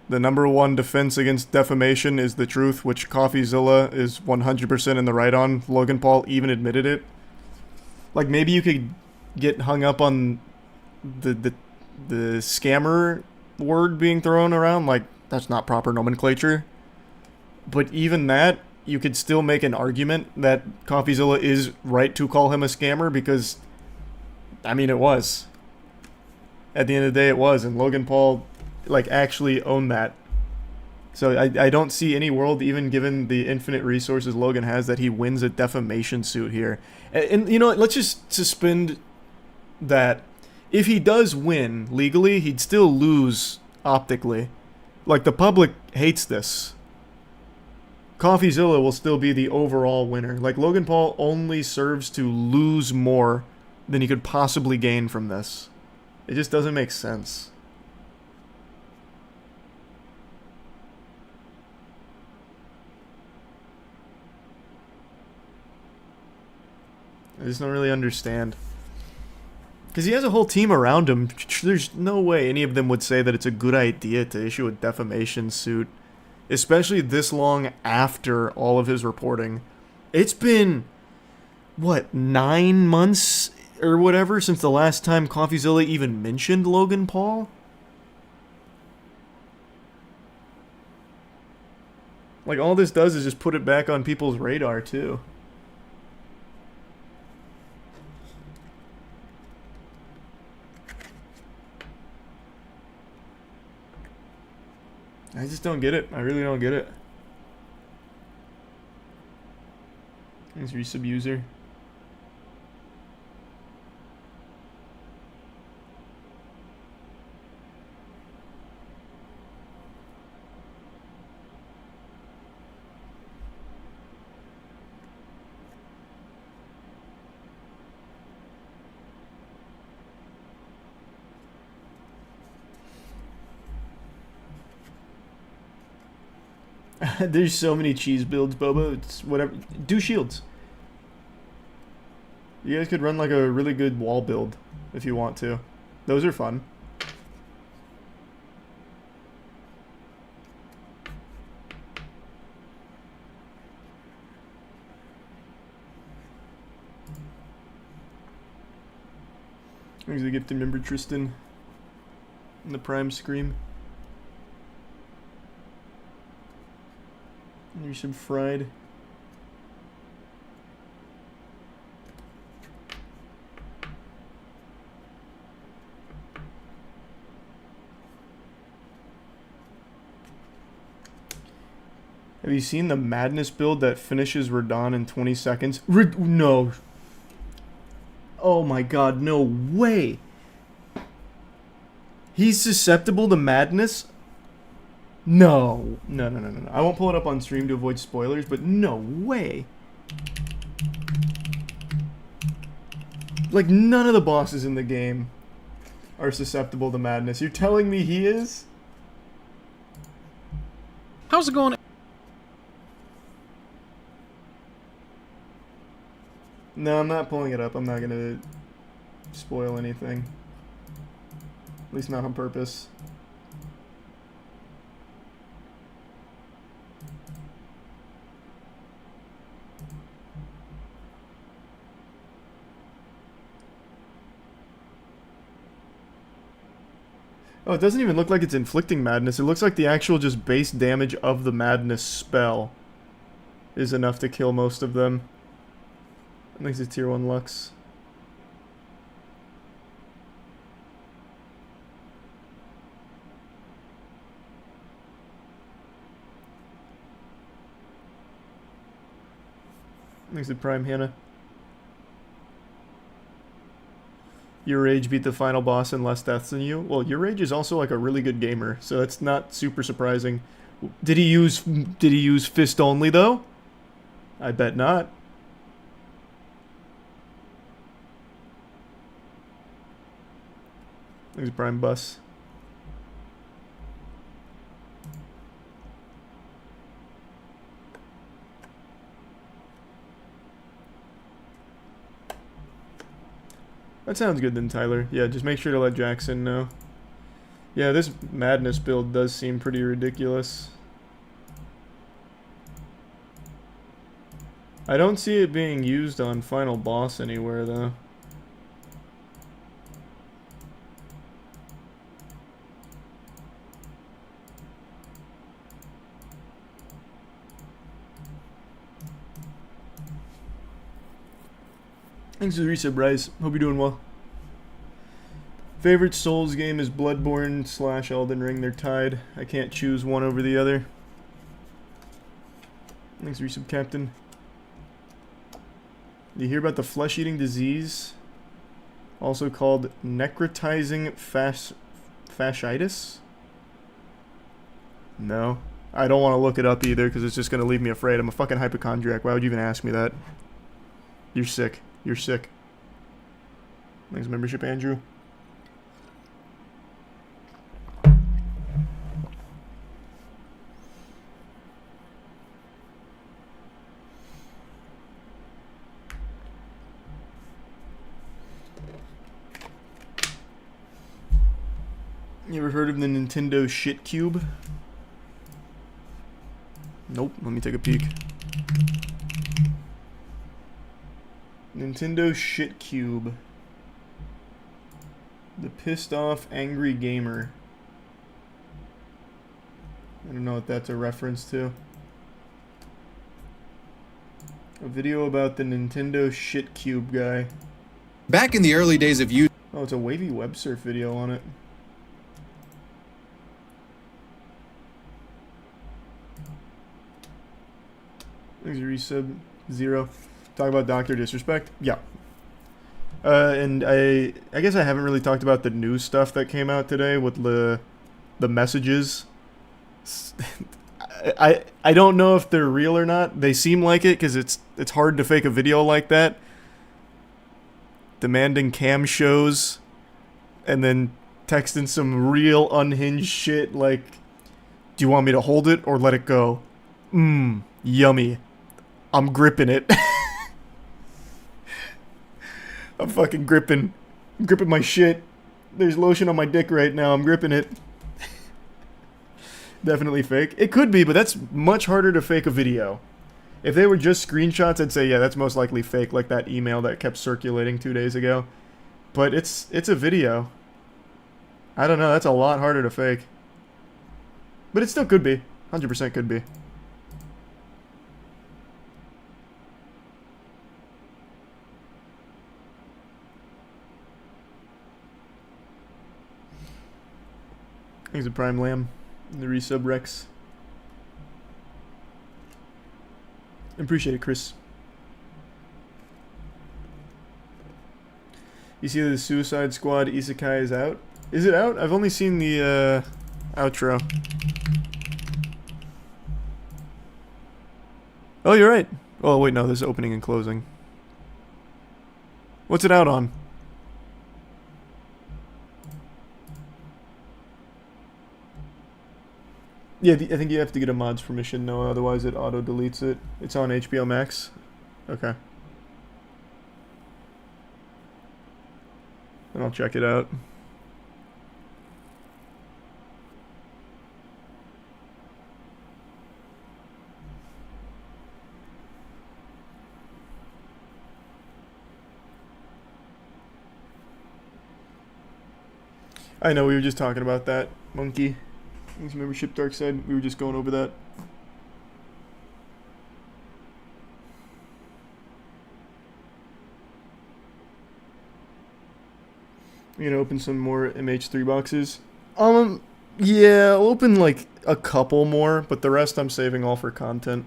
The number one defense against defamation is the truth, which CoffeeZilla is 100% in the right on. Logan Paul even admitted it. Like, maybe you could get hung up on the scammer word being thrown around, like, that's not proper nomenclature. But even that, you could still make an argument that CoffeeZilla is right to call him a scammer because, I mean, it was. At the end of the day, it was, and Logan Paul, like, actually owned that. So I don't see any world, even given the infinite resources Logan has, that he wins a defamation suit here. And you know what, let's just suspend that. If he does win legally, he'd still lose optically. Like, the public hates this. CoffeeZilla will still be the overall winner. Like, Logan Paul only serves to lose more than he could possibly gain from this. It just doesn't make sense. I just don't really understand. Because he has a whole team around him. There's no way any of them would say that it's a good idea to issue a defamation suit. Especially this long after all of his reporting. It's been, what, 9 months or whatever since the last time CoffeeZilla even mentioned Logan Paul? Like, all this does is just put it back on people's radar, too. I just don't get it. I really don't get it. Thanks, resub user. There's so many cheese builds, Bobo. It's whatever. Do shields. You guys could run like a really good wall build if you want to. Those are fun. Thanks to gift to member Tristan in the Prime Scream. There's some fried. Have you seen the Madness build that finishes Radon in 20 seconds? No. Oh my god, no way. He's susceptible to Madness? No. No. I won't pull it up on stream to avoid spoilers, but no way. Like, none of the bosses in the game are susceptible to Madness. You're telling me he is? How's it going? No, I'm not pulling it up. I'm not gonna spoil anything. At least not on purpose. Oh, it doesn't even look like it's inflicting madness. It looks like the actual just base damage of the madness spell is enough to kill most of them. I think it's a tier 1 Lux. I think it's a Prime Hannah. Your Rage beat the final boss in less deaths than you. Well, Your Rage is also like a really good gamer, so it's not super surprising. Did he use fist only though? I bet not. There's a Prime Bus. That sounds good then, Tyler. Yeah, just make sure to let Jackson know. Yeah, this Madness build does seem pretty ridiculous. I don't see it being used on Final Boss anywhere, though. Thanks for the resub, Bryce. Hope you're doing well. Favorite Souls game is Bloodborne / Elden Ring. They're tied. I can't choose one over the other. Thanks for resub, Captain. Did you hear about the flesh-eating disease? Also called necrotizing fasciitis? No. I don't want to look it up either because it's just going to leave me afraid. I'm a fucking hypochondriac. Why would you even ask me that? You're sick. You're sick. Thanks, membership, Andrew. You ever heard of the Nintendo Shit Cube? Nope. Let me take a peek. Nintendo Shit Cube. The Pissed Off Angry Gamer. I don't know what that's a reference to. A video about the Nintendo Shit Cube guy. Back in the early days of YouTube. Oh, it's a wavy web surf video on it. Thanks, resub 0. Talk about Dr. Disrespect? Yeah. And I guess I haven't really talked about the new stuff that came out today with the messages. I don't know if they're real or not. They seem like it because it's hard to fake a video like that. Demanding cam shows and then texting some real unhinged shit like, do you want me to hold it or let it go? Yummy. I'm gripping it. I'm fucking gripping my shit. There's lotion on my dick right now. I'm gripping it. Definitely fake. It could be, but that's much harder to fake a video. If they were just screenshots, I'd say, yeah, that's most likely fake, like that email that kept circulating 2 days ago. But it's a video. I don't know, that's a lot harder to fake. But it still could be. 100% could be. Thanks to Prime Lamb. The resub Rex. Appreciate it, Chris. You see the Suicide Squad Isekai is out? Is it out? I've only seen the outro. Oh, you're right. Oh, wait, no, there's opening and closing. What's it out on? Yeah, I think you have to get a mod's permission, no, otherwise it auto-deletes it. It's on HBO Max? Okay. Then I'll check it out. I know, we were just talking about that, Monkey. Thanks for membership, Darkside. We were just going over that. I'm gonna open some more MH3 boxes. Yeah, I'll open like a couple more, but the rest I'm saving all for content.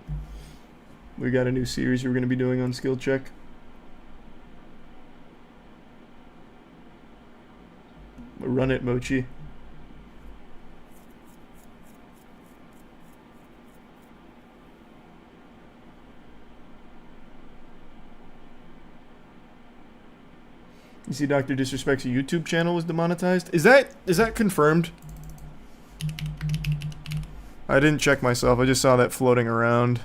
We got a new series we're gonna be doing on Skill Check. Run it, Mochi. You see Dr. Disrespect's YouTube channel was demonetized? Is that confirmed? I didn't check myself. I just saw that floating around.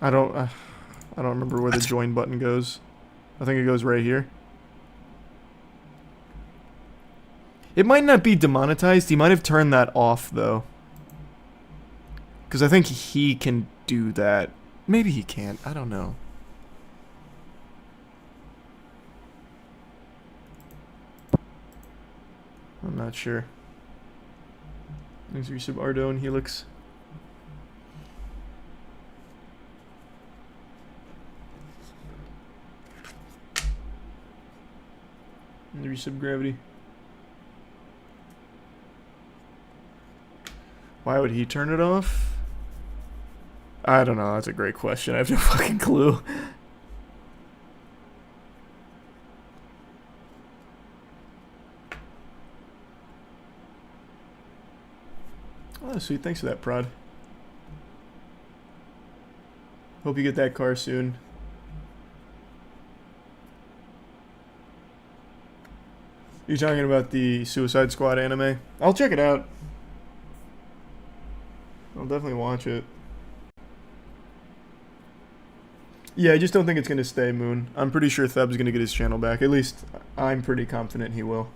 I don't remember where the join button goes. I think it goes right here. It might not be demonetized. He might have turned that off, though. Because I think he can do that. Maybe he can't. I don't know. I'm not sure. Thanks for your sub, Ardo and Helix. And your sub, Gravity. Why would he turn it off? I don't know. That's a great question. I have no fucking clue. Oh, sweet. Thanks for that, Prod. Hope you get that car soon. You're talking about the Suicide Squad anime? I'll check it out. I'll definitely watch it. Yeah, I just don't think it's going to stay, Moon. I'm pretty sure Theb's going to get his channel back. At least, I'm pretty confident he will.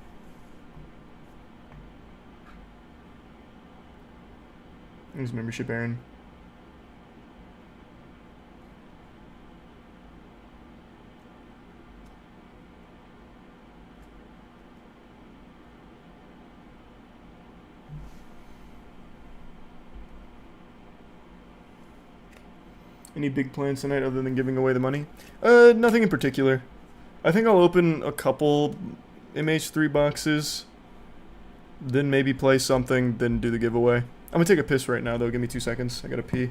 His membership, Aaron. Any big plans tonight other than giving away the money? Nothing in particular. I think I'll open a couple MH3 boxes, then maybe play something, then do the giveaway. I'm gonna take a piss right now, though. Give me 2 seconds. I gotta pee.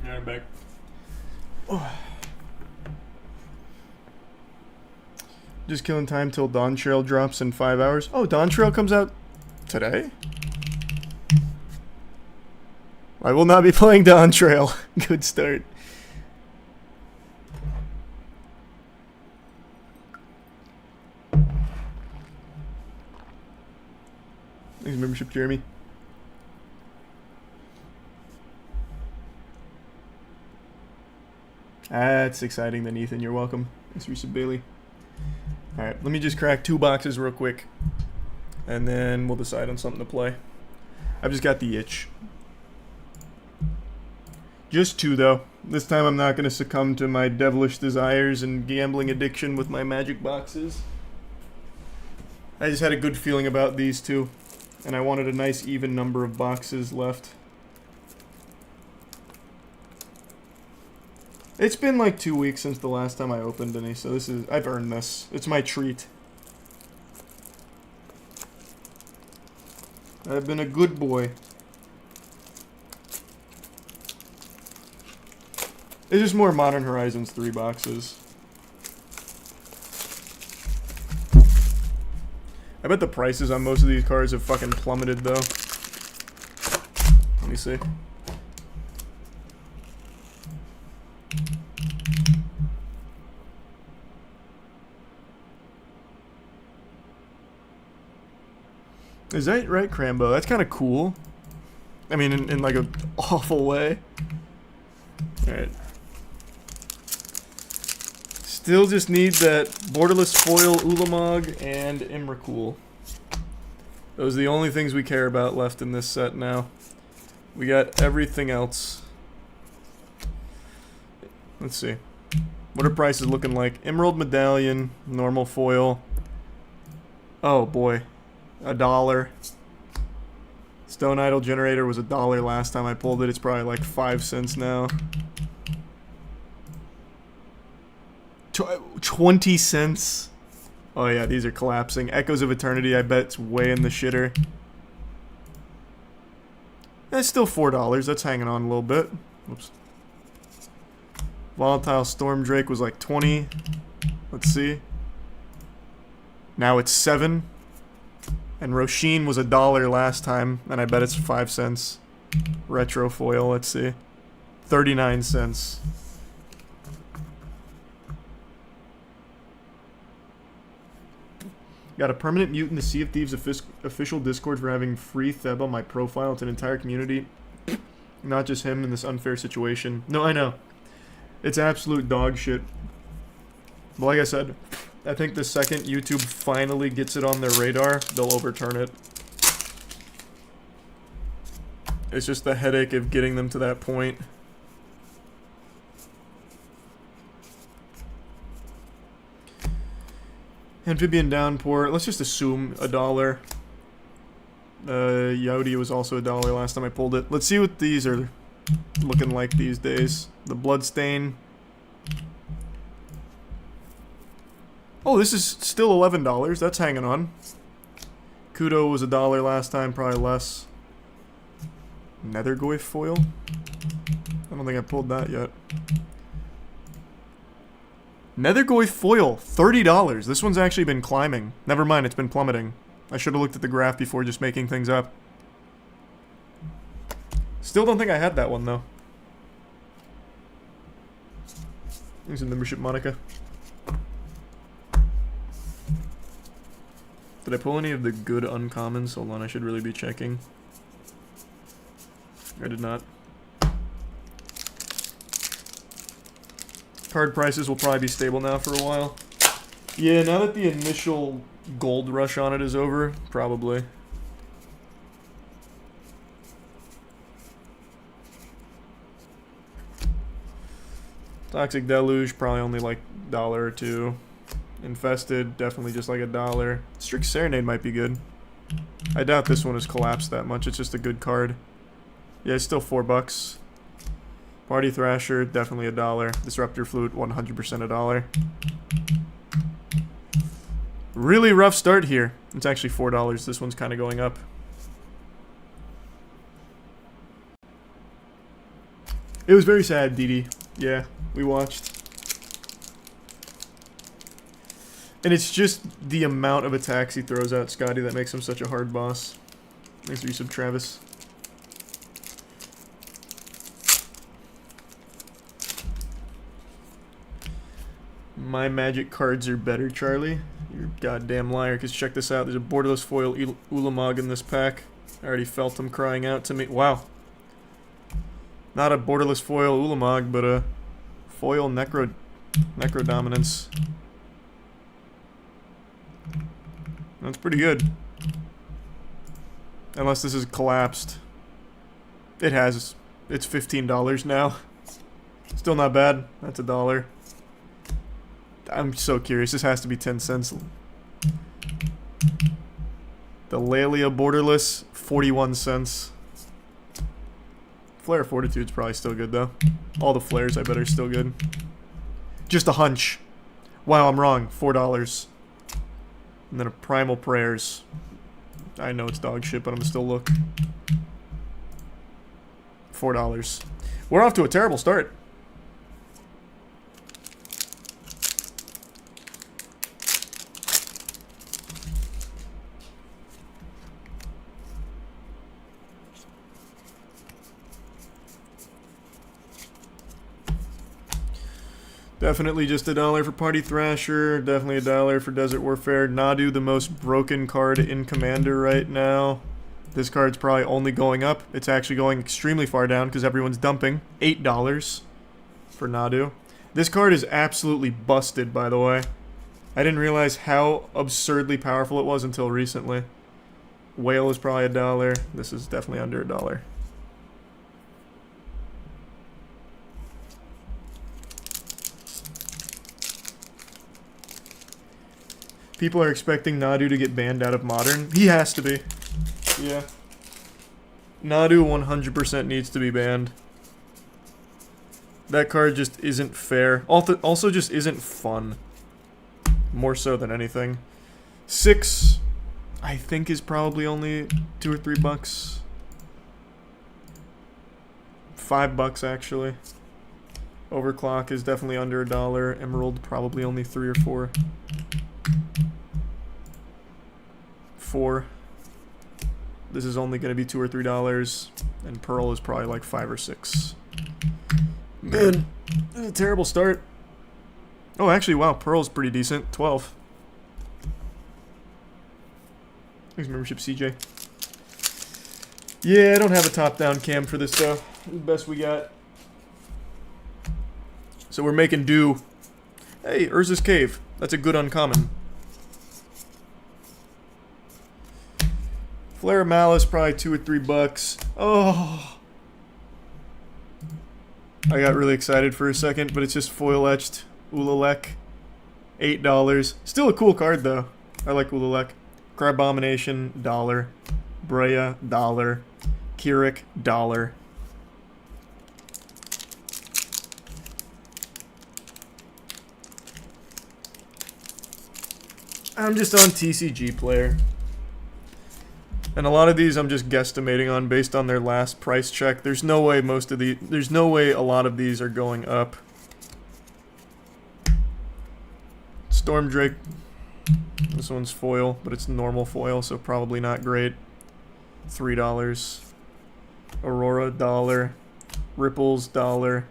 Yeah, I'm back. Oh. Just killing time till Dawn Trail drops in 5 hours. Oh, Dawn Trail comes out today? I will not be playing Dawn Trail. Good start. Thanks, membership, Jeremy. That's exciting then, Ethan. You're welcome. Thanks, Risa Bailey. Alright, let me just crack 2 boxes real quick. And then we'll decide on something to play. I've just got the itch. Just 2, though. This time I'm not going to succumb to my devilish desires and gambling addiction with my magic boxes. I just had a good feeling about these 2. And I wanted a nice even number of boxes left. It's been like 2 weeks since the last time I opened any, so I've earned this. It's my treat. I've been a good boy. It's just more Modern Horizons 3 boxes. I bet the prices on most of these cards have fucking plummeted, though. Let me see. Is that right, Crambo? That's kind of cool. I mean, in like an awful way. Alright. Still just need that Borderless Foil Ulamog and Emrakul. Those are the only things we care about left in this set now. We got everything else. Let's see. What are prices looking like? Emerald Medallion, normal foil. Oh boy. $1. Stone Idol Generator was $1 last time I pulled it. It's probably like 5 cents now. 20 cents? Oh yeah, these are collapsing. Echoes of Eternity, I bet it's way in the shitter. That's still $4. That's hanging on a little bit. Whoops. Volatile Storm Drake was like 20. Let's see. Now it's 7. And Roshin was $1 last time, and I bet it's 5 cents. Retro foil, let's see. 39 cents. Got a permanent mute in the Sea of Thieves official Discord for having free Theb on my profile. It's an entire community. Not just him in this unfair situation. No, I know. It's absolute dog shit. But like I said, I think the second YouTube finally gets it on their radar, they'll overturn it. It's just the headache of getting them to that point. Amphibian Downpour, let's just assume $1. Yodi was also $1 last time I pulled it. Let's see what these are looking like these days. The Bloodstain. Oh, this is still $11. That's hanging on. Kudo was $1 last time, probably less. Nethergoyf foil? I don't think I pulled that yet. Nethergoyf foil, $30. This one's actually been climbing. Never mind, it's been plummeting. I should have looked at the graph before just making things up. Still don't think I had that one, though. Here's a membership, Monica. Did I pull any of the good uncommons? Hold on, I should really be checking. I did not. Card prices will probably be stable now for a while. Yeah, now that the initial gold rush on it is over, probably. Toxic Deluge, probably only like $1 or $2. Infested, definitely just like $1. Strict Serenade might be good. I doubt this one has collapsed that much, it's just a good card. Yeah, it's still $4. Party Thrasher, definitely $1. Disruptor Flute, 100% $1. Really rough start here. It's actually $4. This one's kind of going up. It was very sad, Didi. Yeah, we watched. And it's just the amount of attacks he throws out, Scotty, that makes him such a hard boss. Thanks for resub, Travis. My magic cards are better, Charlie. You're a goddamn liar, because check this out. There's a borderless foil Ulamog in this pack. I already felt him crying out to me. Wow. Not a borderless foil Ulamog, but a foil Necro Dominance. That's pretty good. Unless this has collapsed. It has. It's $15 now. Still not bad. That's $1. I'm so curious. This has to be 10 cents. The Laelia Borderless, 41 cents. Flare Fortitude's probably still good, though. All the flares, I bet, are still good. Just a hunch. Wow, I'm wrong. $4. And then a Primal Prayers. I know it's dog shit, but I'm gonna still look. $4. We're off to a terrible start. Definitely just $1 for Party Thrasher. Definitely $1 for Desert Warfare. Nadu, the most broken card in Commander right now. This card's probably only going up. It's actually going extremely far down because everyone's dumping. $8 for Nadu. This card is absolutely busted, by the way. I didn't realize how absurdly powerful it was until recently. Whale is probably $1. This is definitely under $1. People are expecting Nadu to get banned out of Modern. He has to be. Yeah. Nadu 100% needs to be banned. That card just isn't fair. Also just isn't fun. More so than anything. 6, I think, is probably only $2 or $3. $5 actually. Overclock is definitely under $1. Emerald probably only 3 or 4. 4. This is only going to be $2 or $3, and Pearl is probably like 5 or 6. Man, a terrible start. Oh, actually, wow, Pearl's pretty decent. 12. Thanks, membership, CJ. Yeah, I don't have a top-down cam for this, though. The best we got. So we're making do. Hey, Urza's Cave. That's a good uncommon. Flare of Malice, probably $2 or $3. Oh. I got really excited for a second, but it's just foil etched. Ulalek. $8. Still a cool card, though. I like Ulalek. Crabomination, $1. Brea, $1. Kirik, $1. I'm just on TCG Player. And a lot of these I'm just guesstimating on based on their last price check. There's no way there's no way a lot of these are going up. Stormdrake. This one's foil, but it's normal foil, so probably not great. $3. Aurora, $1. Ripples, $1.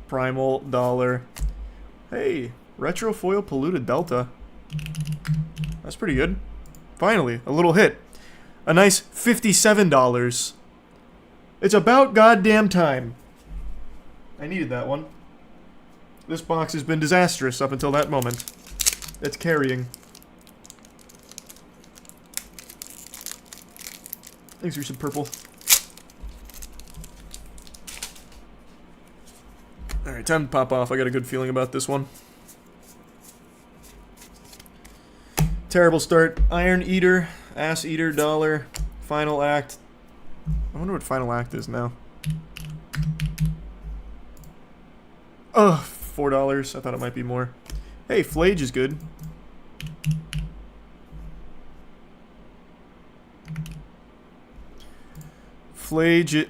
Primal, $1. Hey, retro foil polluted Delta. That's pretty good. Finally, a little hit. A nice $57. It's about goddamn time. I needed that one. This box has been disastrous up until that moment. It's carrying. Thanks for some purple. Alright, time to pop off. I got a good feeling about this one. Terrible start. Iron Eater, Ass Eater, $1. Final Act. I wonder what Final Act is now. Ugh, $4. I thought it might be more. Hey, Flage is good. Flage.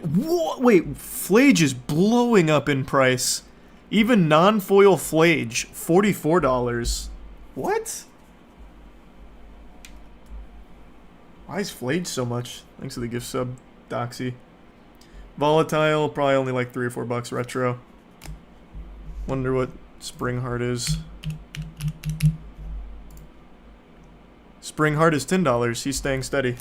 Wait, Flage is blowing up in price. Even non-foil Flage, $44. What? Why is Flage so much? Thanks for the gift sub, Doxy. Volatile, probably only like $3 or $4 retro. Wonder what Springheart is. Springheart is $10. He's staying steady.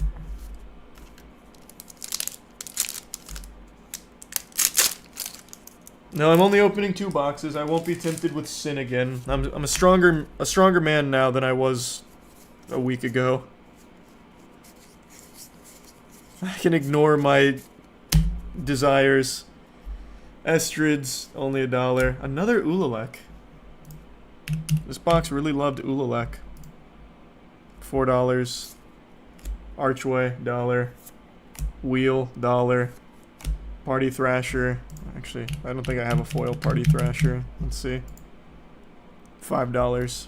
No, I'm only opening 2 boxes. I won't be tempted with Sin again. I'm a stronger man now than I was a week ago. I can ignore my desires. Estrids, only $1. Another Ulalek. This box really loved Ulalek. $4. Archway, $1. Wheel, $1. Party Thrasher. Actually, I don't think I have a foil Party Thrasher. Let's see. $5.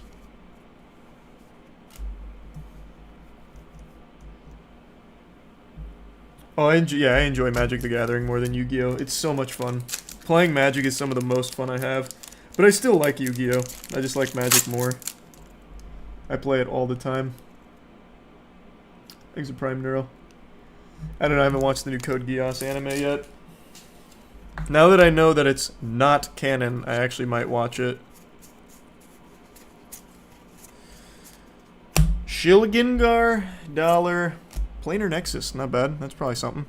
Oh, I enjoy Magic the Gathering more than Yu-Gi-Oh! It's so much fun. Playing Magic is some of the most fun I have. But I still like Yu-Gi-Oh! I just like Magic more. I play it all the time. Thanks for Prime Neural. I don't know, I haven't watched the new Code Geass anime yet. Now that I know that it's not canon, I actually might watch it. Shilgengar, $1. Planar Nexus, not bad. That's probably something.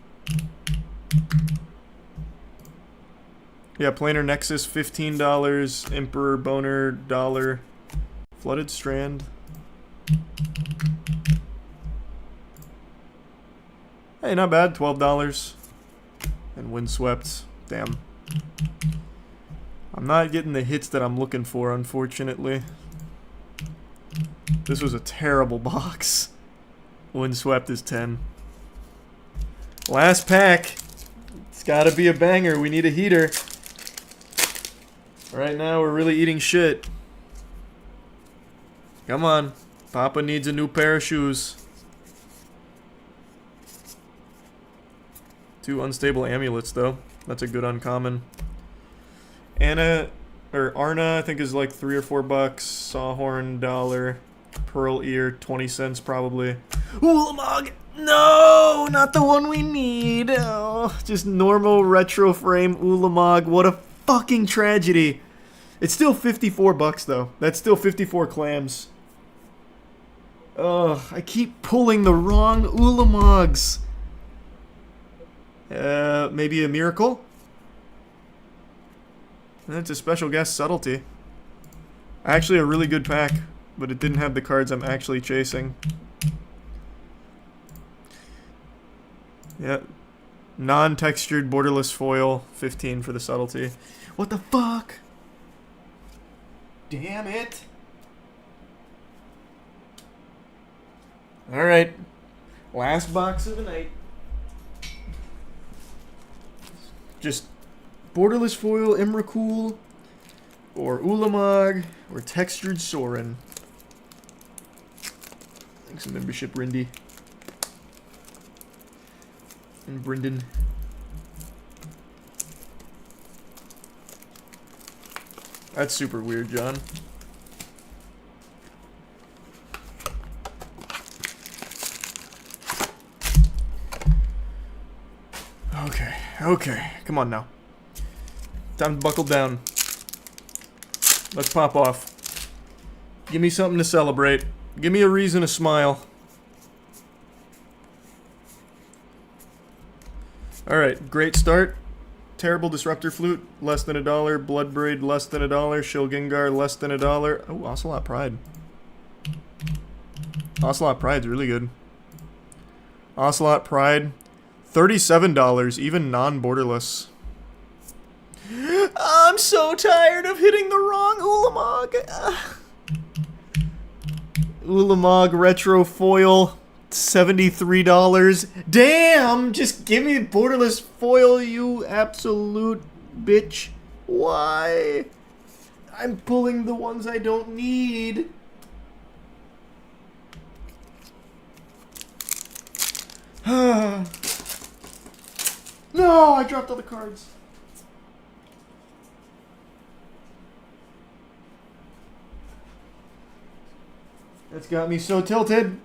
Yeah, Planar Nexus, $15. Emperor Boner, $1. Flooded Strand. Hey, not bad. $12. And Windswept. Damn. I'm not getting the hits that I'm looking for, unfortunately. This was a terrible box. Windswept is 10. Last pack. It's gotta be a banger. We need a heater. Right now, we're really eating shit. Come on. Papa needs a new pair of shoes. 2 unstable amulets, though. That's a good uncommon. Arna, I think, is like $3 or $4. Sawhorn, $1. Pearl Ear, 20 cents probably. Ulamog! No! Not the one we need! Oh, just normal retro frame Ulamog. What a fucking tragedy. It's still $54 though. That's still 54 clams. Ugh, I keep pulling the wrong Ulamogs. Maybe a miracle? That's a special guest subtlety. Actually a really good pack, but it didn't have the cards I'm actually chasing. Yeah. Non-textured borderless foil, 15 for the subtlety. What the fuck? Damn it. Alright. Last box of the night. Just borderless foil Emrakul, or Ulamog, or textured Sorin. Thanks for membership, Rindy. And Brendan. That's super weird, John. Okay. Come on now. Time to buckle down. Let's pop off. Give me something to celebrate. Give me a reason to smile. Alright, great start. Terrible Disruptor Flute, less than $1. Bloodbraid, less than $1. Shilgengar, less than $1. Oh, Ocelot Pride. Ocelot Pride's really good. Ocelot Pride, $37, even non-borderless. I'm so tired of hitting the wrong Ulamog. Ulamog Retro Foil, $73. Damn! Just give me borderless foil, you absolute bitch. Why? I'm pulling the ones I don't need. No, I dropped all the cards. That's got me so tilted.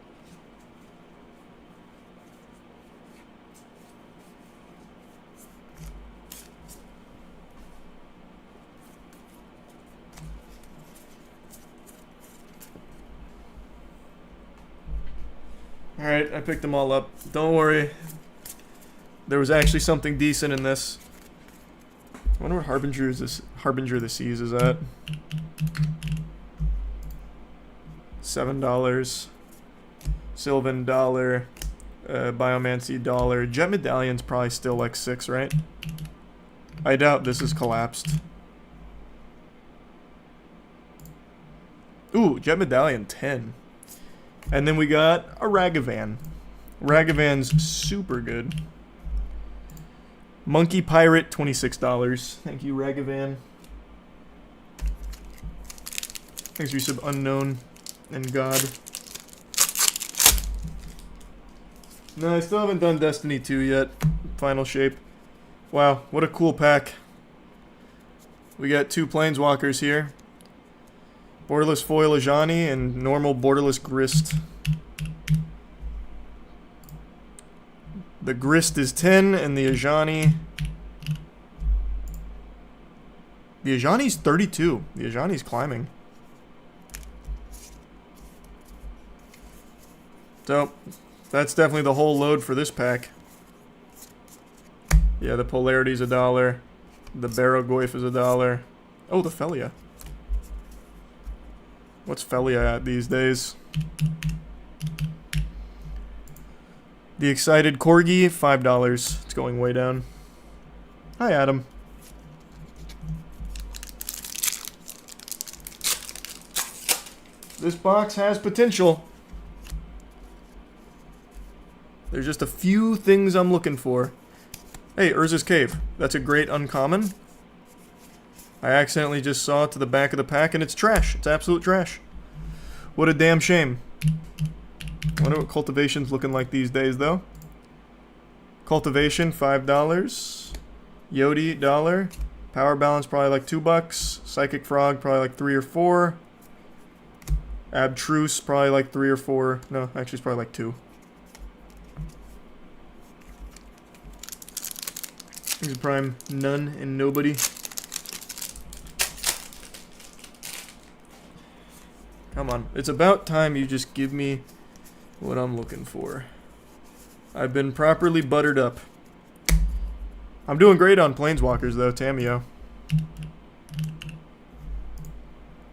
Alright, I picked them all up. Don't worry. There was actually something decent in this. I wonder what Harbinger of the Seas is at. $7. Sylvan $1. Biomancy $1. Jet Medallion's probably still like $6, right? I doubt this is collapsed. Ooh, Jet Medallion 10. And then we got a Ragavan. Ragavan's super good. Monkey Pirate, $26. Thank you, Ragavan. Thanks for your sub, Unknown and God. No, I still haven't done Destiny 2 yet. Final shape. Wow, what a cool pack. We got 2 Planeswalkers here. Borderless Foil Ajani and normal Borderless Grist. The Grist is 10 and the Ajani... The Ajani's 32. The Ajani's climbing. So, that's definitely the whole load for this pack. Yeah, the Polarity's $1. The Barogoyf is $1. Oh, the Felia. What's Felia at these days? The excited corgi, $5. It's going way down. Hi, Adam. This box has potential. There's just a few things I'm looking for. Hey, Urza's Cave. That's a great uncommon. I accidentally just saw it to the back of the pack, and it's trash. It's absolute trash. What a damn shame. I wonder what Cultivation's looking like these days, though. Cultivation, $5. Yodi, $1. Power Balance, probably like $2. Psychic Frog, probably like 3 or 4. Abstruse, probably like 3 or 4. No, actually, it's probably like 2. Things Prime, none and nobody. Come on. It's about time you just give me what I'm looking for. I've been properly buttered up. I'm doing great on Planeswalkers, though. Tamiyo.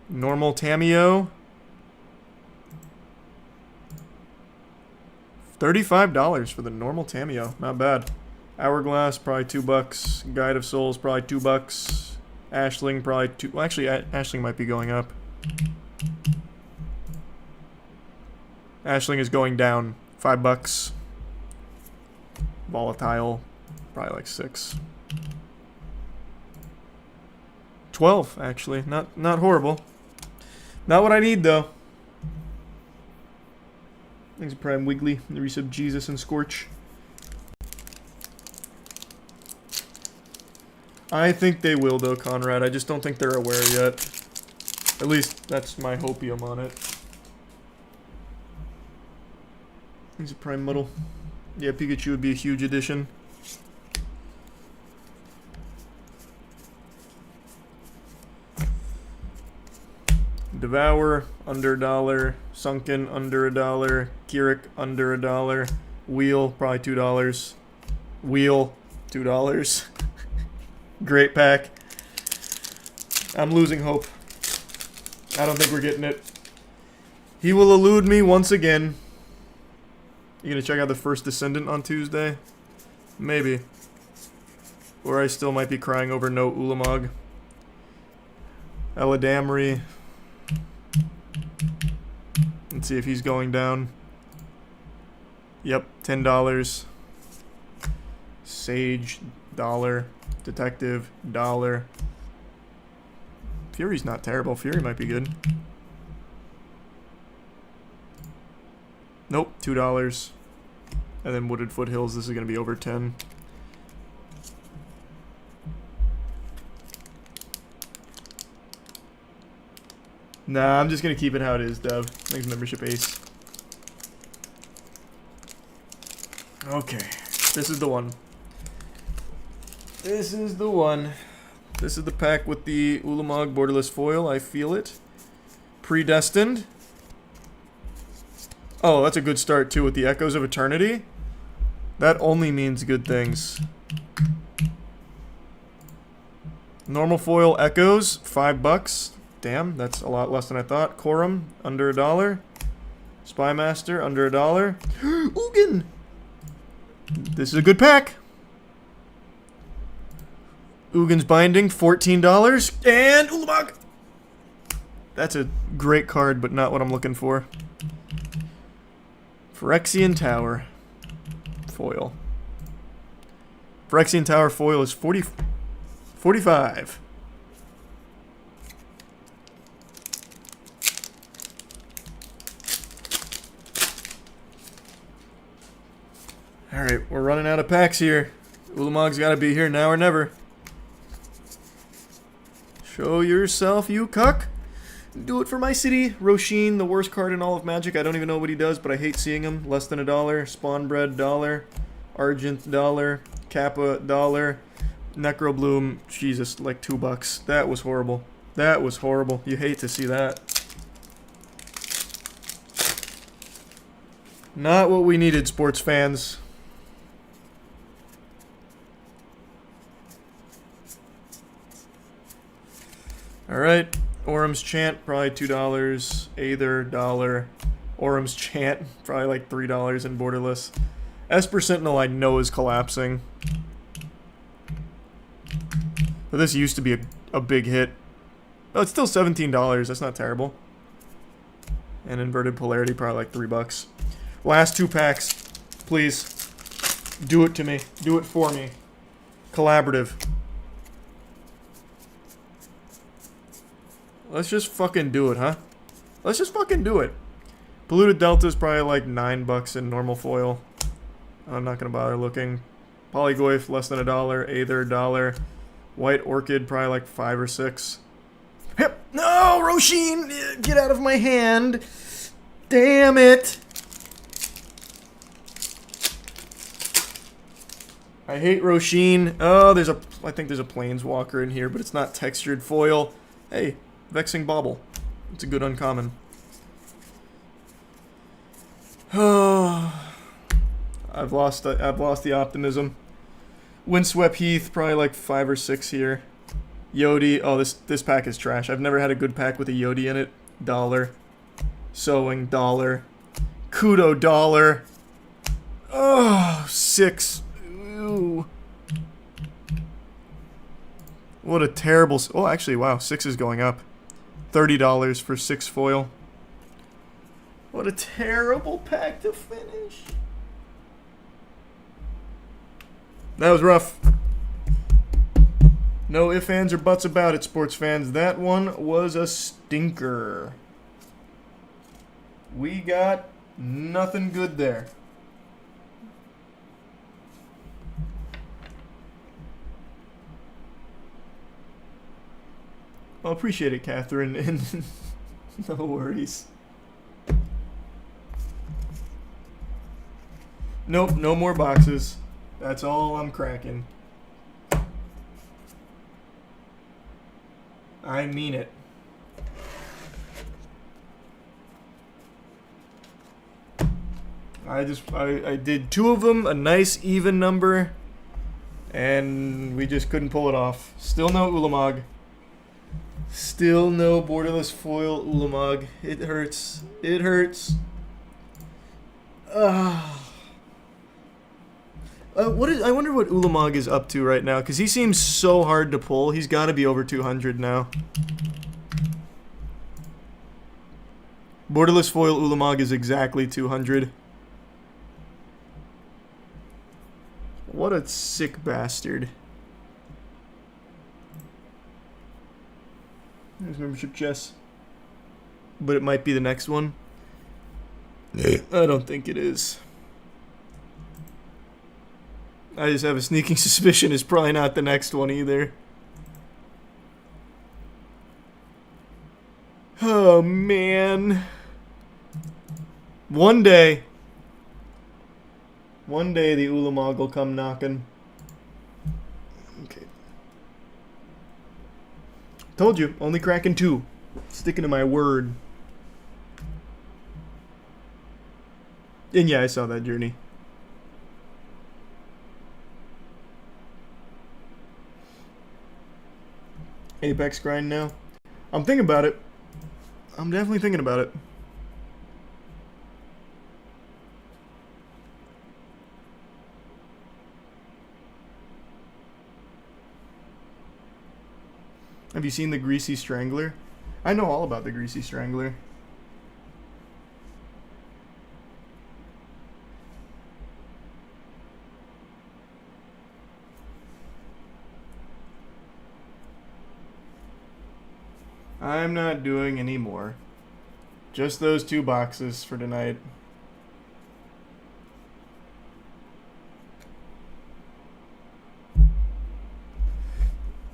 Normal Tamiyo. $35 for the normal Tamiyo. Not bad. Hourglass, probably $2. Guide of Souls, probably $2. Ashling, probably 2. Well, actually, Ashling might be going up. Ashling is going down. $5. Volatile, probably like 6. 12, actually. Not horrible. Not what I need, though. Things are Prime Wiggly, the resub Jesus and Scorch. I think they will, though, Conrad. I just don't think they're aware yet. At least, that's my hopium on it. Things are Prime Muddle. Yeah, Pikachu would be a huge addition. Devour, under $1. Sunken, under $1. Kirik, under $1. Wheel, probably $2. Wheel, $2. Great pack. I'm losing hope. I don't think we're getting it. He will elude me once again. You gonna check out the First Descendant on Tuesday? Maybe. Or I still might be crying over no Ulamog. Eladamri. Let's see if he's going down. Yep, $10. Sage, $1. Detective, $1. Fury's not terrible. Fury might be good. Nope, $2. And then Wooded Foothills, this is going to be over 10. Nah, I'm just going to keep it how it is, Dev. Thanks, membership ace. Okay, this is the one. This is the one. This is the pack with the Ulamog borderless foil. I feel it. Predestined. Oh, that's a good start, too, with the Echoes of Eternity. That only means good things. Normal foil Echoes, $5. Damn, that's a lot less than I thought. Quorum, under $1. Spymaster, under $1. Ugin! This is a good pack. Ugin's Binding, $14. And Ulamog! That's a great card, but not what I'm looking for. Phyrexian Tower. Foil. Phyrexian Tower foil is 45. Alright, we're running out of packs here. Ulamog's gotta be here now or never. Show yourself, you cuck. Do it for my city. Roshin, the worst card in all of Magic. I don't even know what he does, but I hate seeing him. Less than $1. Spawnbred, $1. Argent, $1. Kappa, $1. Necrobloom, Jesus, like $2. That was horrible. That was horrible. You hate to see that. Not what we needed, sports fans. Alright, Orum's Chant, probably $2. Aether, $1. Orum's Chant, probably like $3 in borderless. Esper Sentinel I know is collapsing. But this used to be a big hit. Oh, it's still $17. That's not terrible. And Inverted Polarity, probably like $3. Last 2 packs. Please. Do it to me. Do it for me. Collaborative. Let's just fucking do it, huh? Let's just fucking do it. Polluted Delta is probably like $9 in normal foil. I'm not gonna bother looking. Polygoyf, less than $1. Aether, $1. White Orchid, probably like 5 or 6. Yep. No, Roshin! Get out of my hand! Damn it! I hate Roshin. Oh, I think there's a Planeswalker in here, but it's not textured foil. Hey, Vexing Bauble. It's a good uncommon. Oh, I've lost the optimism. Windswept Heath, probably like 5 or 6 here. Yodi. Oh, this pack is trash. I've never had a good pack with a Yodi in it. $1. Sowing, $1. Kudo, $1. Oh, 6. Ooh. What a terrible... Oh, actually, wow. 6 is going up. $30 for 6 foil. What a terrible pack to finish. That was rough. No ifs, ands, or buts about it, sports fans. That one was a stinker. We got nothing good there. Well, appreciate it, Catherine, and no worries. Nope, no more boxes. That's all I'm cracking. I mean it. I did 2 of them, a nice even number, and we just couldn't pull it off. Still no Ulamog. Still no borderless foil Ulamog. It hurts. It hurts. I wonder what Ulamog is up to right now, because he seems so hard to pull. He's got to be over 200 now. Borderless foil Ulamog is exactly 200. What a sick bastard. There's membership chess. But it might be the next one. I don't think it is. I just have a sneaking suspicion it's probably not the next one either. Oh, man. One day the Ulamog will come knocking. Okay. Told you, only cracking 2. Sticking to my word. And yeah, I saw that journey. Apex grind now? I'm thinking about it. I'm definitely thinking about it. Have you seen the Greasy Strangler? I know all about the Greasy Strangler. I'm not doing any more. Just those 2 boxes for tonight.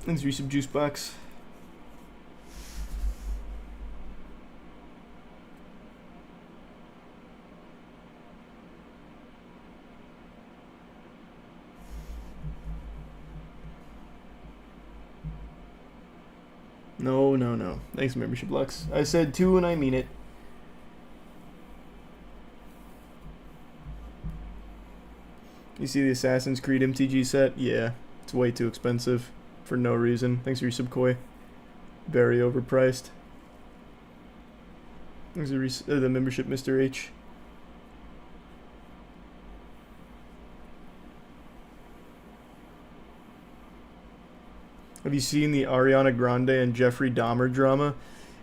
Let's do some juice box. No, no, no. Thanks, membership Lux. I said 2 and I mean it. You see the Assassin's Creed MTG set? Yeah, it's way too expensive for no reason. Thanks for your subcoy. Very overpriced. Thanks for the membership, Mr. H. Have you seen the Ariana Grande and Jeffrey Dahmer drama?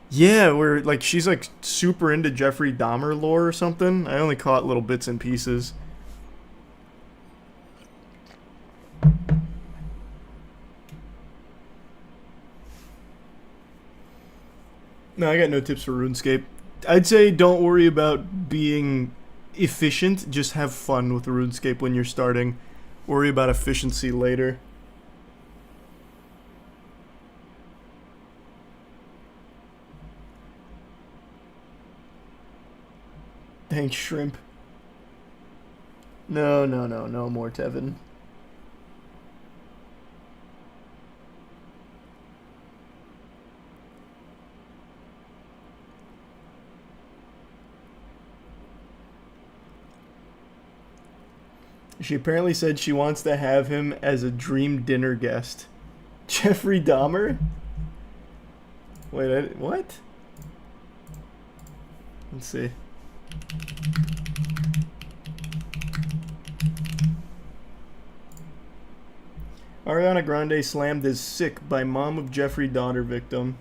Yeah, where like she's like super into Jeffrey Dahmer lore or something. I only caught little bits and pieces. No, I got no tips for RuneScape. I'd say don't worry about being efficient. Just have fun with RuneScape when you're starting. Worry about efficiency later. Thanks, Shrimp. No more, Tevin. She apparently said she wants to have him as a dream dinner guest. Jeffrey Dahmer? Wait, what? Let's see. Ariana Grande slammed as sick by mom of Jeffrey Dahmer victim.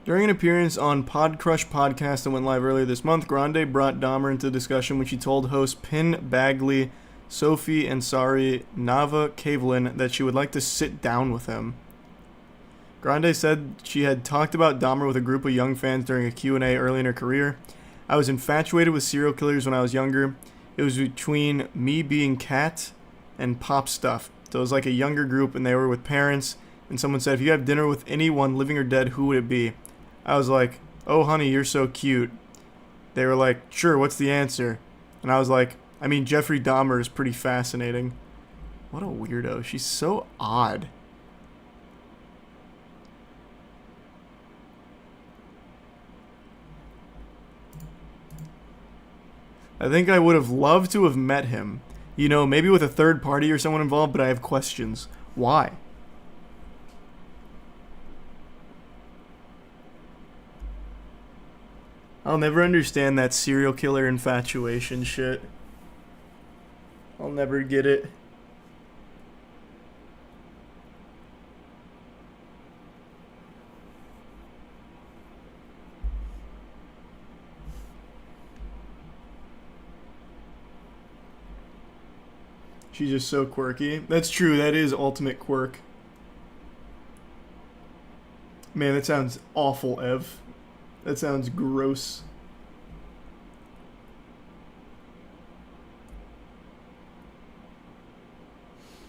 During an appearance on Podcrush podcast that went live earlier this month, Grande brought Dahmer into discussion when she told host Pin Bagley, Sophie Ansari, Nava Kavelin that she would like to sit down with him. Grande said she had talked about Dahmer with a group of young fans during a Q&A early in her career. I was infatuated with serial killers when I was younger. It was between me being Cat and Pop Stuff. So it was like a younger group and they were with parents. And someone said, if you have dinner with anyone, living or dead, who would it be? I was like, oh honey, you're so cute. They were like, sure, what's the answer? And I was like, I mean, Jeffrey Dahmer is pretty fascinating. What a weirdo. She's so odd. I think I would have loved to have met him. You know, maybe with a third party or someone involved, but I have questions. Why? I'll never understand that serial killer infatuation shit. I'll never get it. She's just so quirky. That's true, that is ultimate quirk. Man, that sounds awful, Ev. That sounds gross.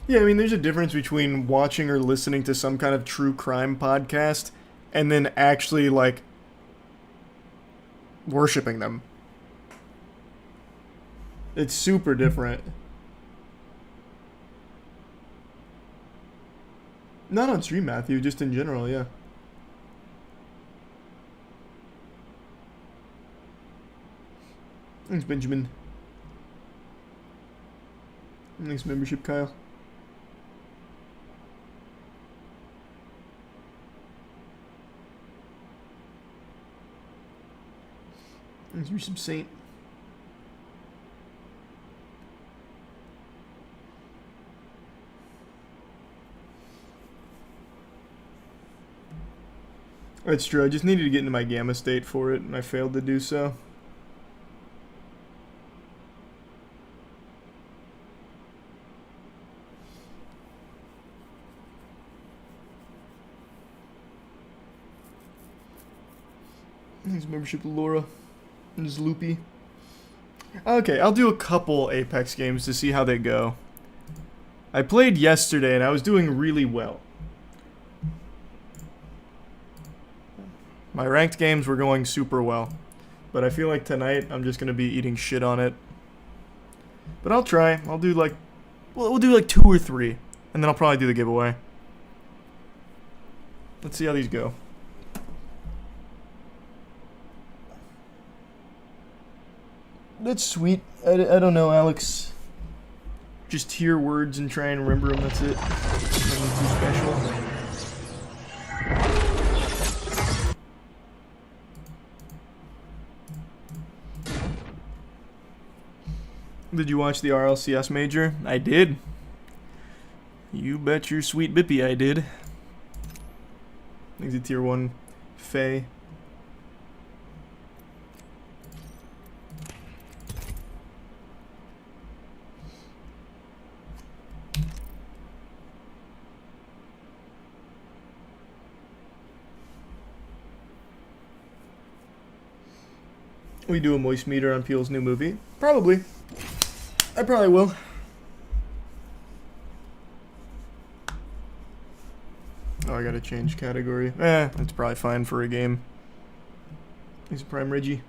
Yeah, I mean, there's a difference between watching or listening to some kind of true crime podcast and then actually, like, worshiping them. It's super different. Not on stream, Matthew, just in general, yeah. Thanks, Benjamin. Thanks, membership, Kyle. Thanks, resub Saint. That's true, I just needed to get into my gamma state for it, and I failed to do so. Thanks, membership to Laura. And just Loopy. Okay, I'll do a couple Apex games to see how they go. I played yesterday and I was doing really well. My ranked games were going super well. But I feel like tonight I'm just going to be eating shit on it. But I'll try. I'll do like... we'll do like 2 or 3. And then I'll probably do the giveaway. Let's see how these go. That's sweet. I don't know, Alex. Just hear words and try and remember them, that's it. Nothing too special. Did you watch the RLCS major? I did. You bet your sweet bippy I did. Exit tier 1. Faye. We do a moist meter on Peele's new movie? Probably. I probably will. Oh, I gotta change category. That's probably fine for a game. He's a Prime Reggie.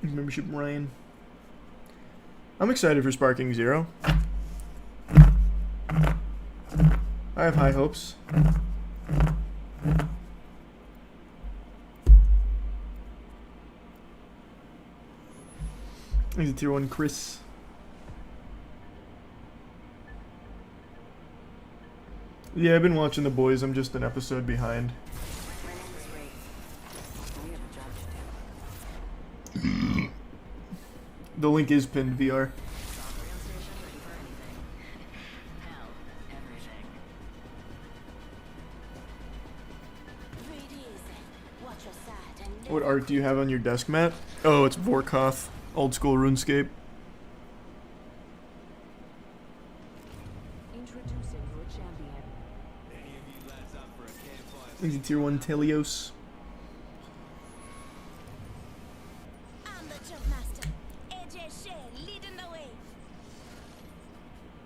Membership Ryan. I'm excited for Sparking Zero. I have high hopes. He's a tier 1 Chris. Yeah, I've been watching The Boys. I'm just an episode behind. The link is pinned VR. What art do you have on your desk, Matt? Oh, it's Vorkoth. Old school RuneScape. Introducing your champion. Easy tier 1 Telios. I'm the jump master. AJ Shea leading the way.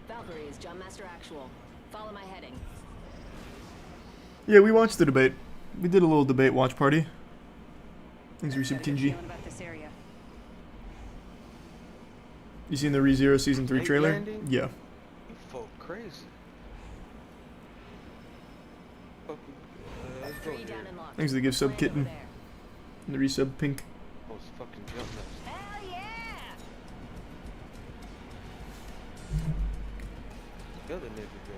Valkyrie is jump master actual. Follow my heading. Yeah, we watched the debate. We did a little debate watch party. Thanks for your sub, Kinji. About this area. You seen the ReZero Season 3 Late trailer? landing? Yeah. You folk crazy. Let's go Three here. down and locked. Thanks for the gift sub, Land Kitten. over there. And the resub, Pink. Most fucking jump nuts. Hell yeah! The other nigga go.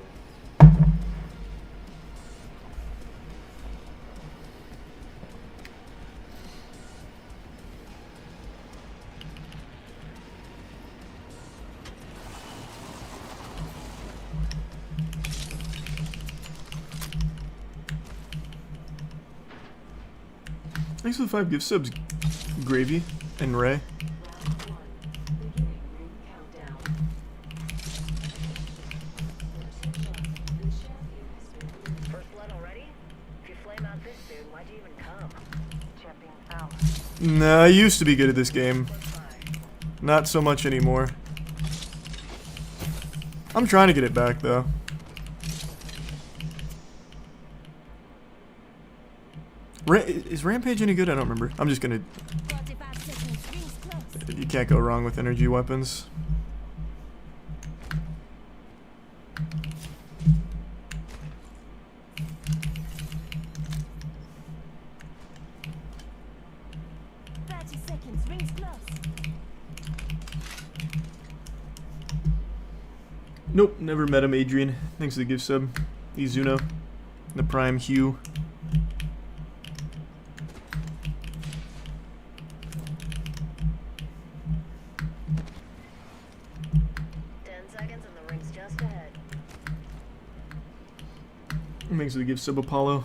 Thanks for the 5 gift subs, Gravy and Ray. First blood already? If you flame out this soon, why'd you even come? Champion out. Nah, I used to be good at this game. Not so much anymore. I'm trying to get it back, though. Is Rampage any good? I don't remember. I'm just gonna... 45 seconds, rings close. You can't go wrong with energy weapons. Rings close. Nope, never met him, Adrian. Thanks for the gift sub. Izuno. The Prime Hugh. Just ahead. Thanks for the gift sub, Apollo.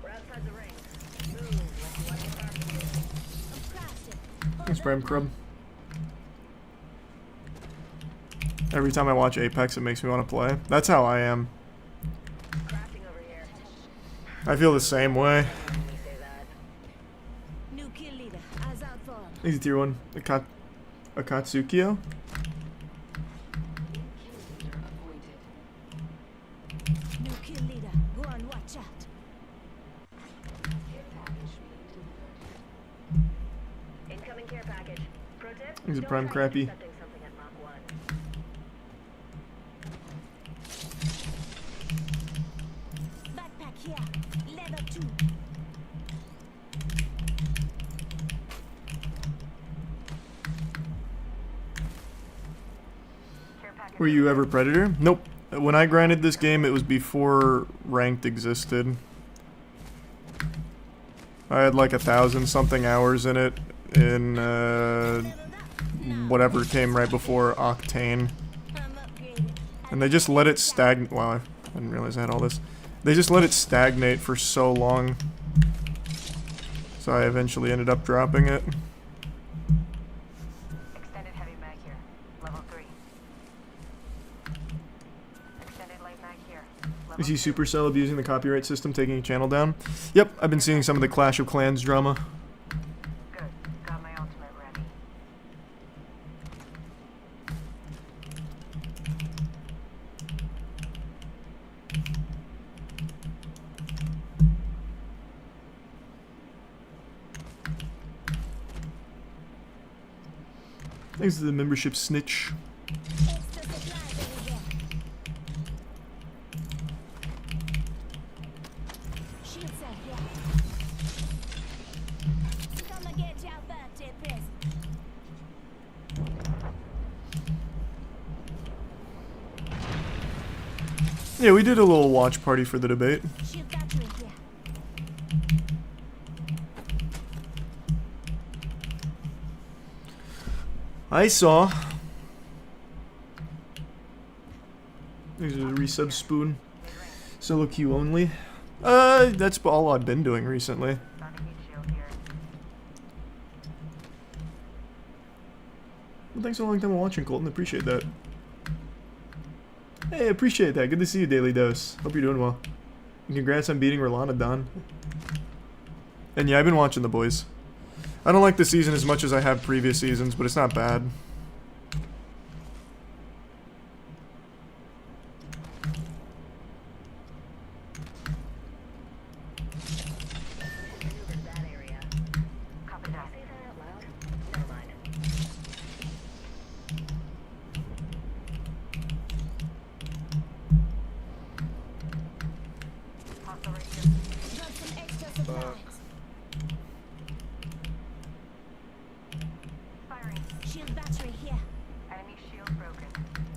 We're outside the ring. Move like you like a barbecue. I'm crafting. Thanks, Prime Crub. Every time I watch Apex, it makes me want to play. That's how I am. Crafting over here. I feel the same way. When we say that. New kill leader. Eyes out for him. Easy tier 1. Akatsukio. New kill leader. Go on, watch out. Incoming care package. Pro tip. He's a don't prime try crappy. intercepting something at Mach 1. Were you ever Predator? Nope. When I grinded this game, it was before Ranked existed. I had like 1,000 something hours in it in whatever came right before Octane. And they just let it stagnate. Wow, I didn't realize I had all this. They just let it stagnate for so long. So I eventually ended up dropping it. Extended heavy mag here. Level 3. Extended light mag here. Is he Supercell abusing the copyright system, taking a channel down? Yep, I've been seeing some of the Clash of Clans drama. Good. Got my ultimate ready. Thanks to the membership snitch. Yeah, we did a little watch party for the debate. I saw. There's a resub spoon. Solo queue only. That's all I've been doing recently. Well, thanks for a long time for watching, Colton. Appreciate that. Hey, appreciate that. Good to see you, Daily Dose. Hope you're doing well. And congrats on beating Rolana, Don. And yeah, I've been watching The Boys. I don't like this season as much as I have previous seasons, but it's not bad.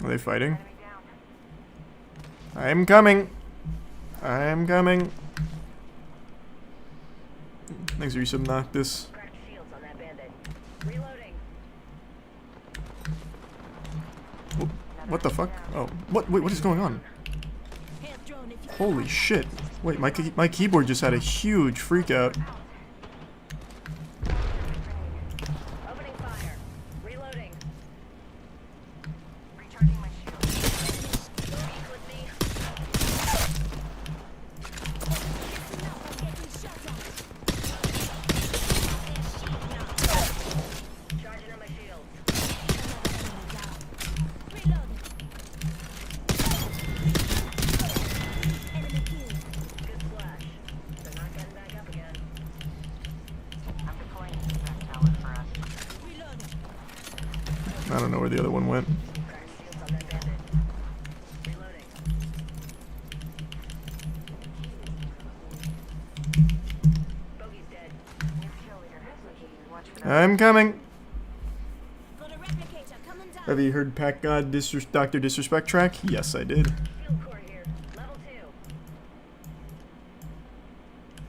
Are they fighting? I'm coming. I'm coming. Thanks for you sub knock this. What the fuck? Oh, what? Wait, what is going on? Holy shit! Wait, my keyboard just had a huge freak out. I don't know where the other one went. I'm coming. Have you heard Pack God Dr. Disrespect track? Yes, I did.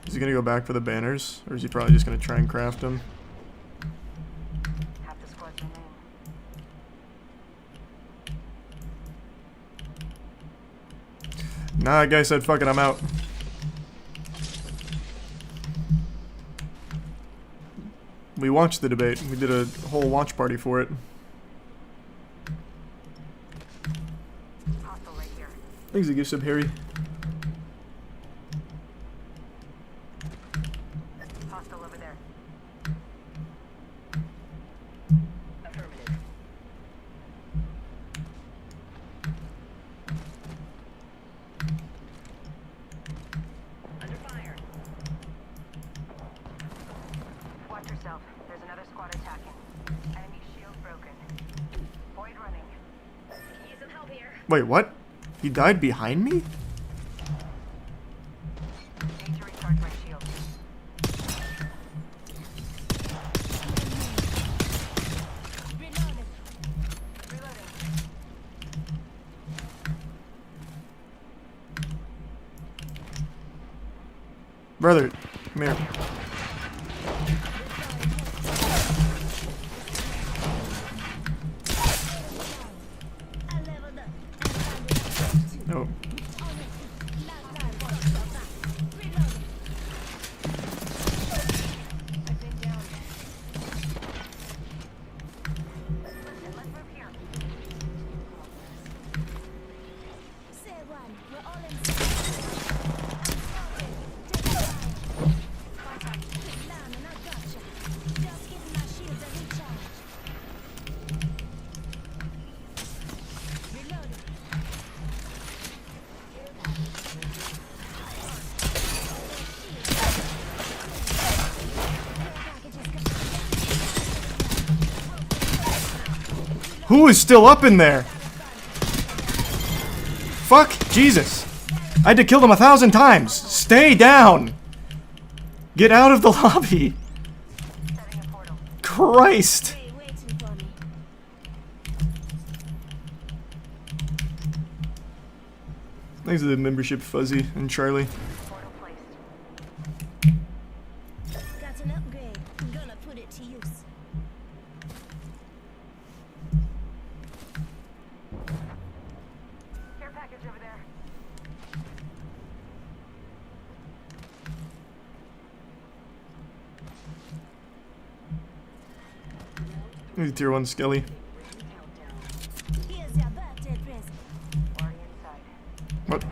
Is he gonna go back for the banners, or is he probably just gonna try and craft them? Nah, that guy said, fuck it, I'm out. We watched the debate. We did a whole watch party for it. Thanks a gift sub, Harry. Hostile over there. Under fire. Watch yourself. There's another squad attacking. Enemy shield broken. Void running. Can use some help here. Wait, what? He died behind me? Need to recharge my shield. Reloading. Brother, come here. No. Who is still up in there? Fuck, Jesus. I had to kill them 1,000 times. Stay down. Get out of the lobby. Christ. Thanks to the membership, Fuzzy and Charlie. Got an upgrade. I'm gonna put it to use. Care package over there. Maybe tier 1 Skelly. Here's your birthday present. Already inside. What?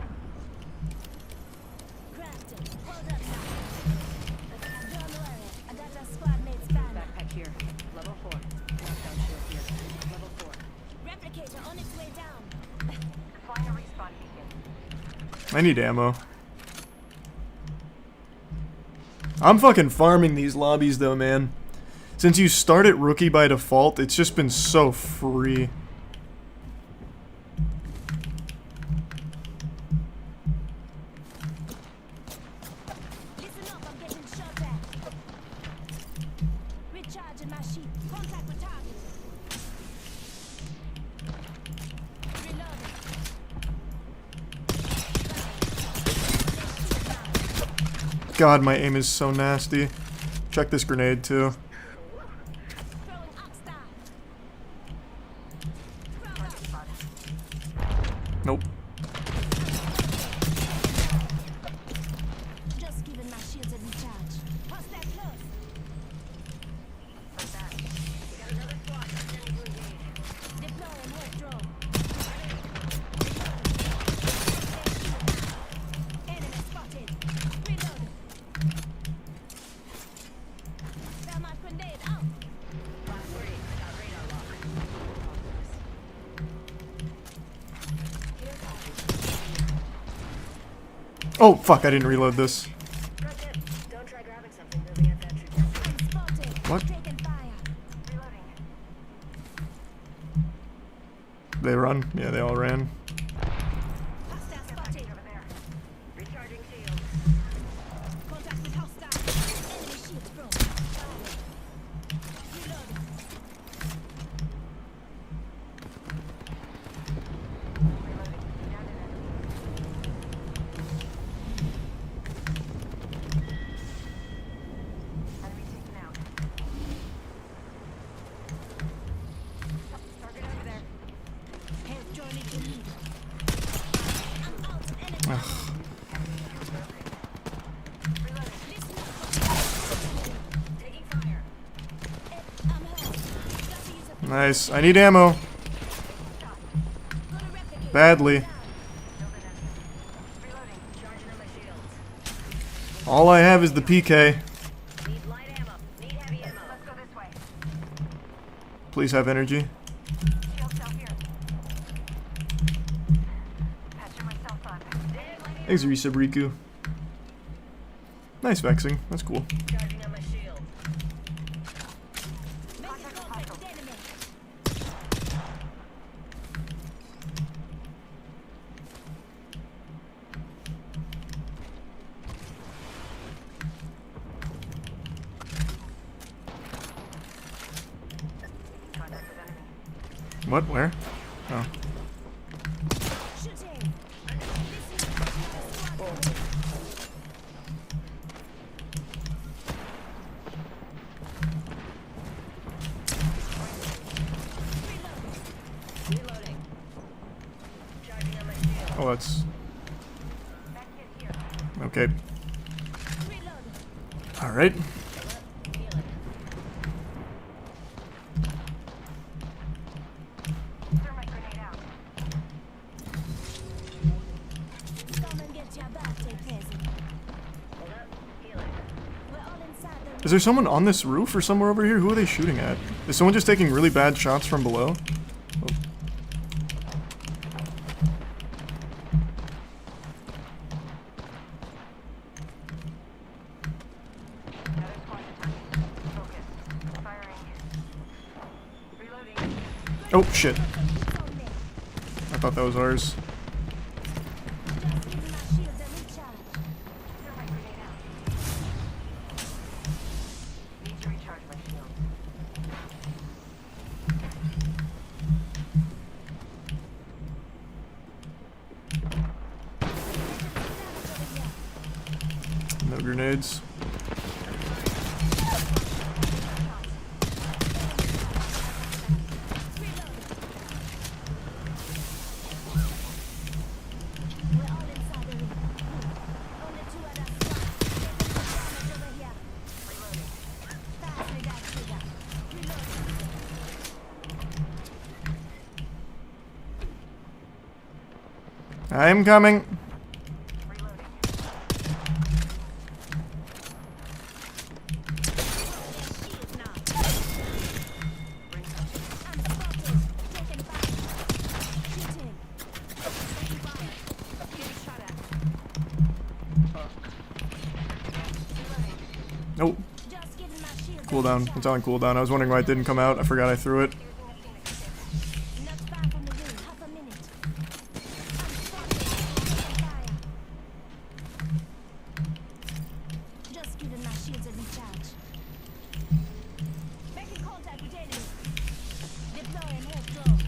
Crafted. Hold up now. Don't worry. I got a squad mate's banner. Backpack here. Level 4. Lockdown shield here. Level 4. Replicator on its way down. Flying a respawn beacon. I need ammo. I'm fucking farming these lobbies though, man. Since you start at rookie by default, it's just been so free. Listen up, I'm getting shot at. Recharging my sheet. Contact with target. Reloading. God, my aim is so nasty. Check this grenade too. Throwing Oxstar. Nope. Just giving my shields a recharge. What's that close? Deploying wave drone. Enemy spotted. Reloading. Thermite grenade out. Oh, fuck, I didn't reload this. Don't try grabbing something moving at that trajectory. I'm spotted. What? Taking fire. Reloading. They run? Yeah, they all ran. Hostile spotted. Over there. Recharging shield. Contact with hostile. Enemy shields broken. Reloading. Enemy taken out. Target over there. Help join it in need. I'm out of enemy. Listen up. Taking fire. I'm hurt. Got to use a Nice. I need ammo. Gonna replicate. Badly. Reloading. Charging on my shields. All I have is the PK. Need light ammo. Need heavy ammo. Let's go this way. Please have energy. Shield cell here. Patching myself up. Thanks, Resub Riku. Nice vexing. That's cool. Charging on my shield. Making contact with enemy. Contact with enemy. What? Where? Oh. Shooting. Listen up. let's. Okay. All right. Thermite grenade out. Come and get your birthday present. We're all inside the Is there someone on this roof or somewhere over here? Who are they shooting at? Is someone just taking really bad shots from below? Oh. Another squad attacking. Focus. Firing. Reloading. Oh shit! it's on me. I thought that was ours. Just give me my shields and recharge. Thermite grenade out. Need to recharge my shield. No grenades. We're all inside the room. Only two other squads. There's some damage over here. Reloading. Fast, we got trigger. Reloading. I'm coming. Reloading. Shields now. Ring touching. I'm spotted. Taking fire. Shooting. Taking fire. Getting shot at. Oh, Just giving my shields a cooldown. recharge. It's on cooldown. I was wondering why it didn't come out. I forgot I threw it. Not far from the ring. Half a minute. I'm spotted. Taking fire. Just giving my shields a recharge. Making contact with enemy. Deploying head drone.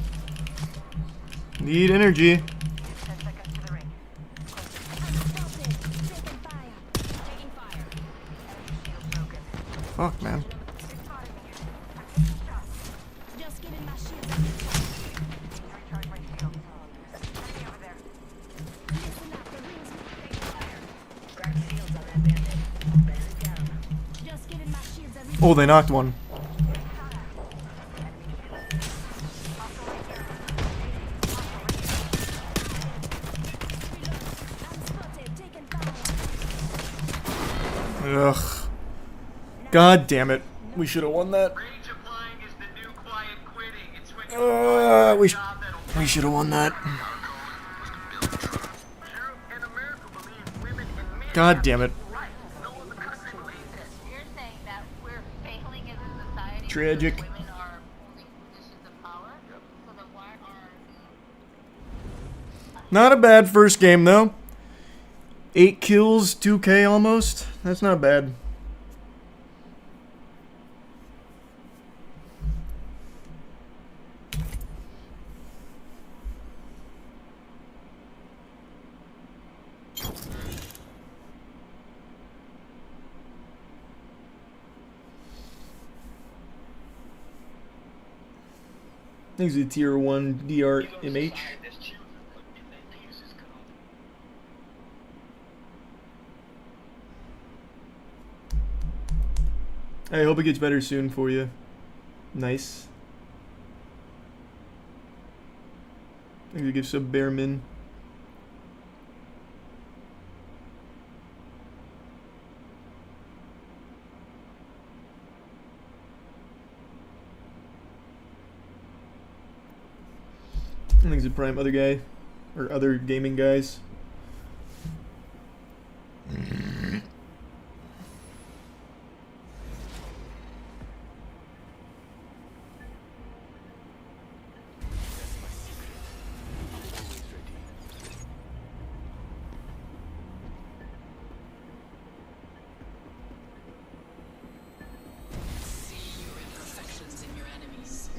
Need energy. 10 seconds to the ring. I'm spotted. Taking fire. Taking fire. Enemy shield broken. Fuck, man. They're spotting me. I'm taking shots. Just giving my shields a recharge. Need to recharge my shield. Enemy over there. Listen up. The rings. Taking fire. Crack shields on that bandit. Bandit down. Just giving my shields a recharge. Oh, they knocked one. Shot at. Enemy shield. Hostile right here. Hostile right here. I'm spotted. Taking fire. Ugh. God damn it. We should have won that. Rage applying is the new quiet quitting. It's when you We should have won that. in America believe women and men God damn it. right. No other country believes this. You're saying that we're failing as a society. Tragic. Women are holding positions of power. So then why are Not a bad first game, though. 8 kills, 2k almost. That's not bad. Things a tier 1 DRMH. I hope it gets better soon for you. Nice. Maybe give some Bearman. I think it's a prime other guy. Or other gaming guys.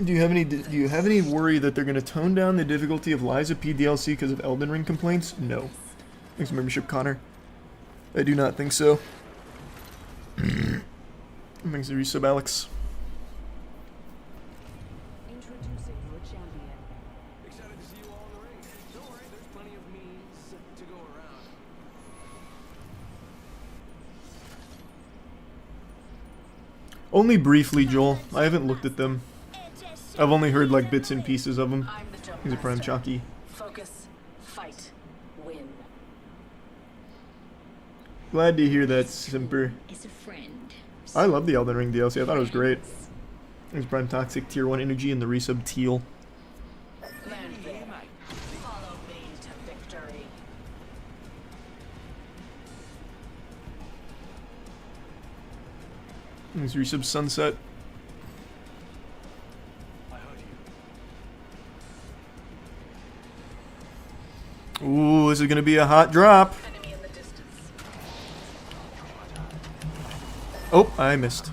Do you have any worry that they're going to tone down the difficulty of Liza P DLC because of Elden Ring complaints? No. Thanks for membership, Connor. I do not think so. Thanks for resub, Alex. Introducing your champion. Excited to see you all in the ring. Don't worry, there's plenty of me Only briefly, Joel. I haven't looked at them. I've only heard like bits and pieces of them. He's a prime Chucky. Focus, fight, win. Glad to hear that, Simper. Is a friend. I love the Elden Ring DLC. I thought it was great. There's Prime Toxic, Tier 1 Energy, and the resub Teal. Land there. Follow me to victory. There's resub Sunset. Ooh, this is gonna be a hot drop. Enemy in the distance. Oh, I missed.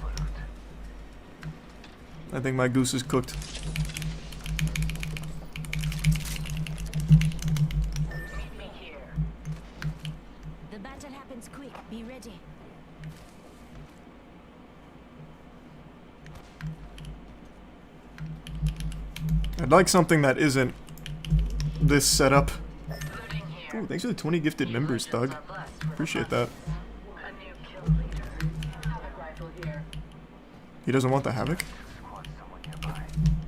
I think my goose is cooked. Meet me here. The battle happens quick. Be ready. I'd like something that isn't this setup. Looting here. Ooh, thanks for the 20 gifted members, Thug. Are blessed with Appreciate that. a new kill leader. Havoc rifle here. He doesn't want the Havoc?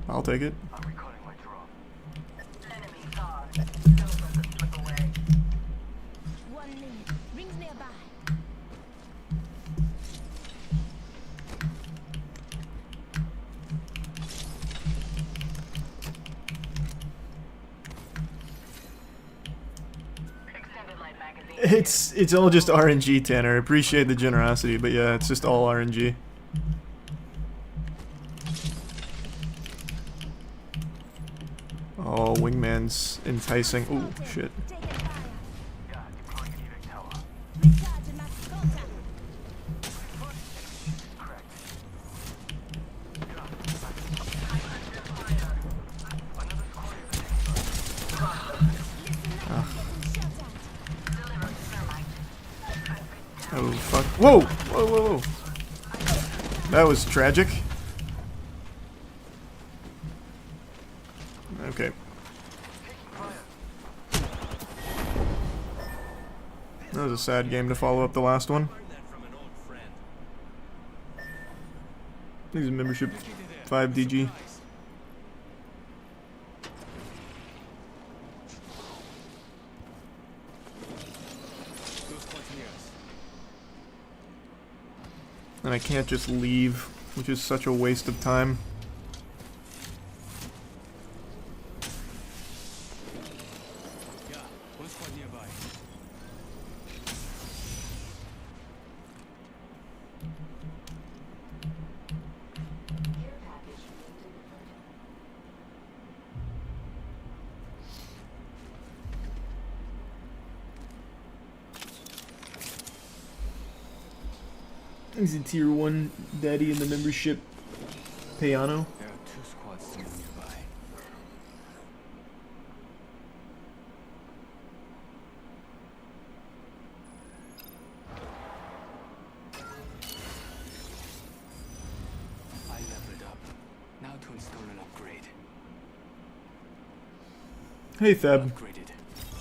I'll take it. Enemy far. Those of us slip away. 1 minute. Rings nearby. Extended light magazine. It's all just RNG, Tanner. I appreciate the generosity, but yeah, it's just all RNG. Oh, Wingman's enticing. Ooh, shit. Taking fire. Recharge my contact. Oh, fuck. Whoa! Whoa, whoa, whoa. That was tragic. Okay. That was a sad game to follow up the last one. There's a membership 5DG. And I can't just leave, which is such a waste of time. He's a tier 1 daddy in the membership. Piano. There are 2 squads still nearby. I leveled up. Now to install an upgrade. Hey Theb. Upgraded.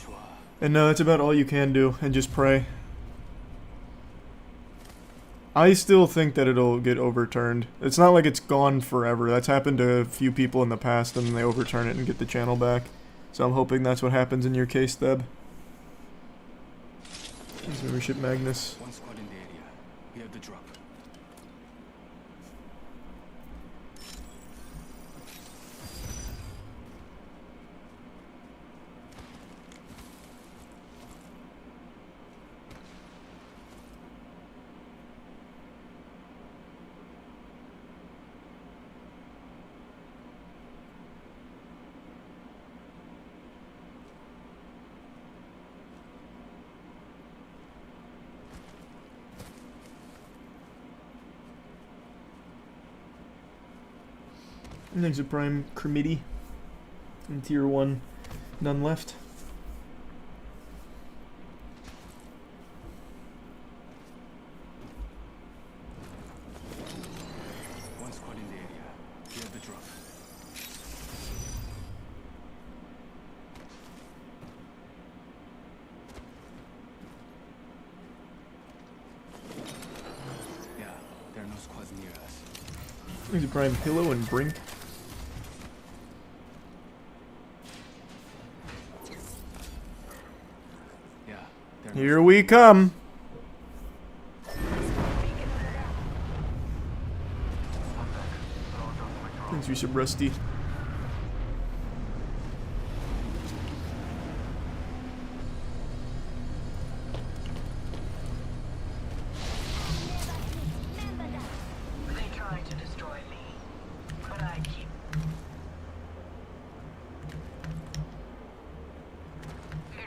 Sure. And no, that's about all you can do, and just pray. I still think that it'll get overturned. It's not like it's gone forever. That's happened to a few people in the past, and then they overturn it and get the channel back. So I'm hoping that's what happens in your case, Theb. There's membership Magnus. 1 squad in the area. We have the drop. And there's a prime Kermiti. In tier 1, none left. One squad in the area. We have the drop. Yeah, there are no squads near us. There's a prime pillow and brink. Yeah, they're Here we come. Thanks you some rusty. They tried to destroy me, but I keep.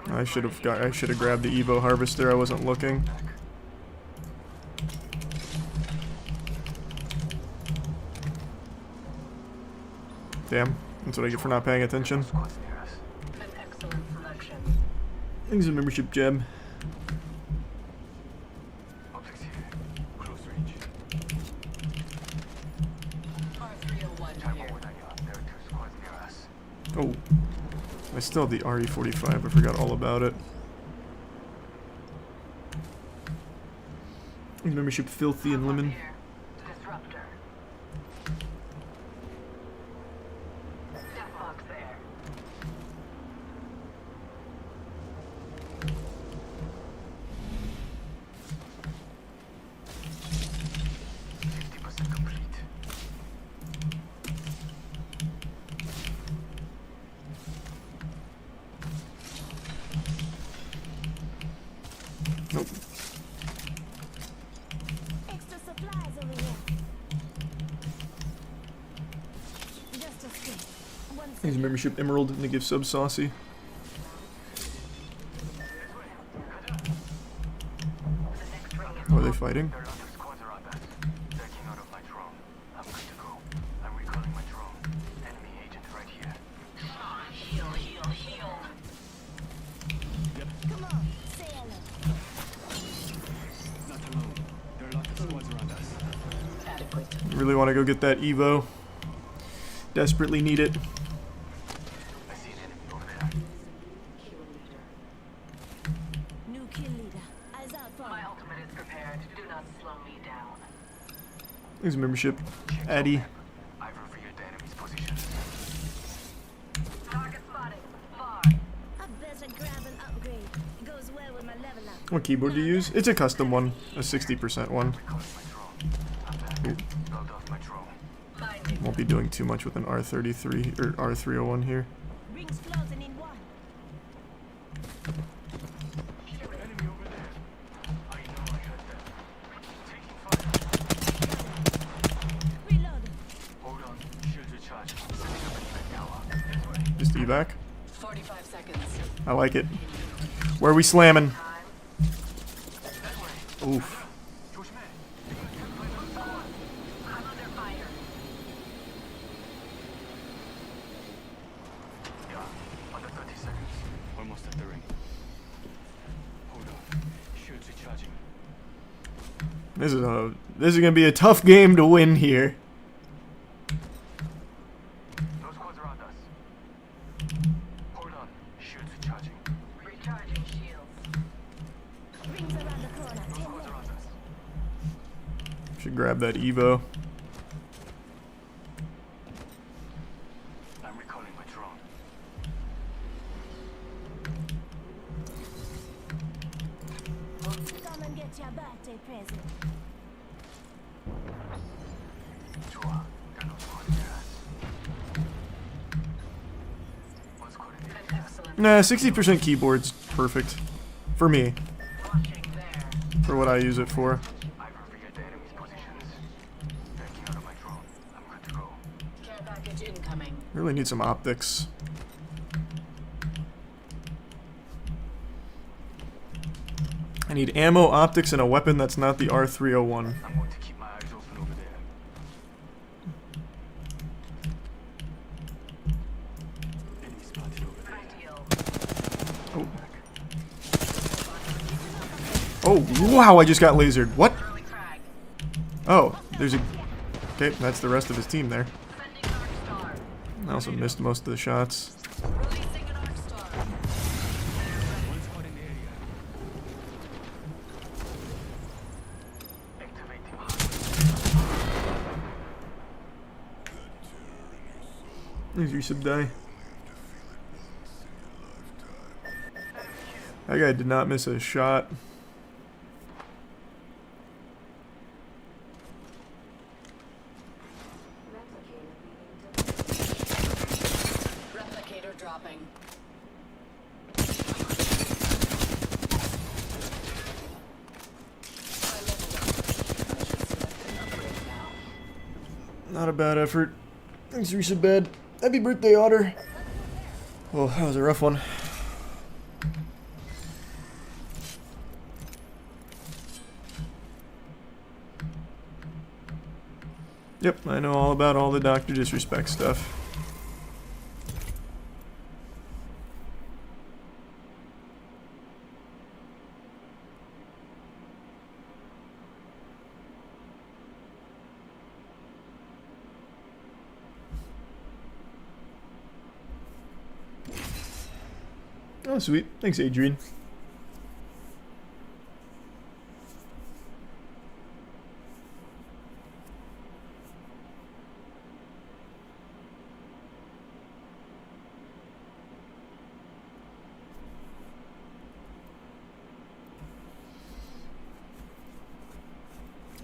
I should have grabbed the Evo harvester. I wasn't looking. Damn, that's what I get for not paying attention. An excellent selection. Thanks a membership, Jeb. Optics here. Close range. R301 here. There are 2 squads near us. Oh, I still have the RE45. I forgot all about it. Thanks membership, Filthy and Lemon. Here. Disruptor. Deathlock's there. Nope. Extra supplies over here. Just a skin. One Thanks membership, Emerald, and the gift sub Saucy. Oh, are they fighting? There are lots of squads around us. Backing out of my drone. I'm good to go. I'm recalling my drone. Enemy agent right here. Heal, heal, heal. Come on, say hello. Not alone. There are lots of squads around us. Adequate. Really want to go get that Evo. Desperately need it. I see an enemy over there. Kill leader. New kill leader. Eyes out for My ultimate is prepared. Do not slow me down. Thanks membership, Addy. I've revealed the enemy's position. Target spotted. Far. I better grab an upgrade. It goes well with my level up. What keyboard do you use? It's a custom one, a 60% one. Recalling my drone. I'm back. Build off my drone. Finding. Won't be doing too much with an R33 or R301 here. Rings closing in one. Enemy over there. I know I heard that. Taking fire. Reloading. Hold on. Shield recharge. Setting up an event tower. This way. Just evac. 45 seconds. I like it. Where are we slamming? Oof. I'm under fire. Yeah. Under 30 seconds. Almost at the ring. Hold on. Shields recharging. This is gonna be a tough game to win here. No squads around us. Hold on. Shields recharging. Recharging shields. Rings around the corner. No squads around us. Should grab that Evo. I'm recalling my drone. Come and get your birthday present. 좋아. There are no squads near us. One squad in the An excellent. Nah, 60% keyboard's perfect. For me. Watching there. For what I use it for. I've revealed the enemy's positions. Backing out of my drone. I'm good to go. Care package incoming. Really need some optics. I need ammo, optics, and a weapon that's not the R301. I'm going to keep my eyes open over there. Enemy spotted over there. Oh, wow, I just got lasered. What? Oh, there's a... Okay, that's the rest of his team there. I also missed most of the shots. Releasing an arc star. One squad in the area. Activating. Thanks, resub die. That guy did not miss a shot. Replicator dropping. Not a bad effort. Thanks, resub bed. Happy birthday, Otter. Well, that was a rough one. Yep, I know all about all the Dr. Disrespect stuff. Oh, sweet. Thanks, Adrian.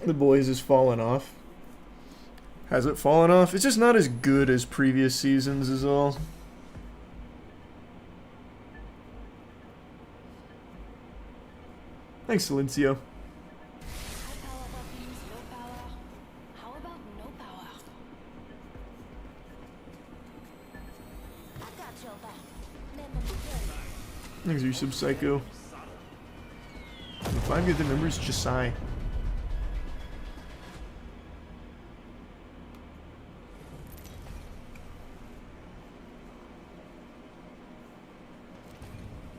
The Boys has fallen off. Has it fallen off? It's just not as good as previous seasons is all. Thanks, Silencio. How about no power? I got your back. Remember the Thanks, you sub psycho. The 5 other members, Josiah.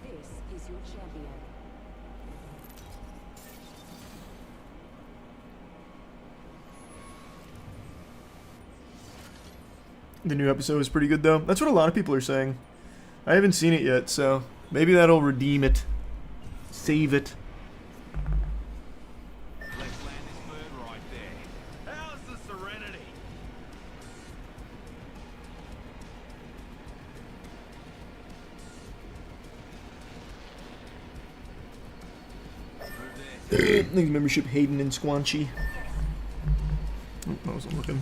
This is your champion. The new episode is pretty good, though. That's what a lot of people are saying. I haven't seen it yet, so maybe that'll redeem it. Save it. Let's land this bird right there. How's the Serenity? Thanks, membership, Hayden and Squanchy. Oh, I wasn't looking.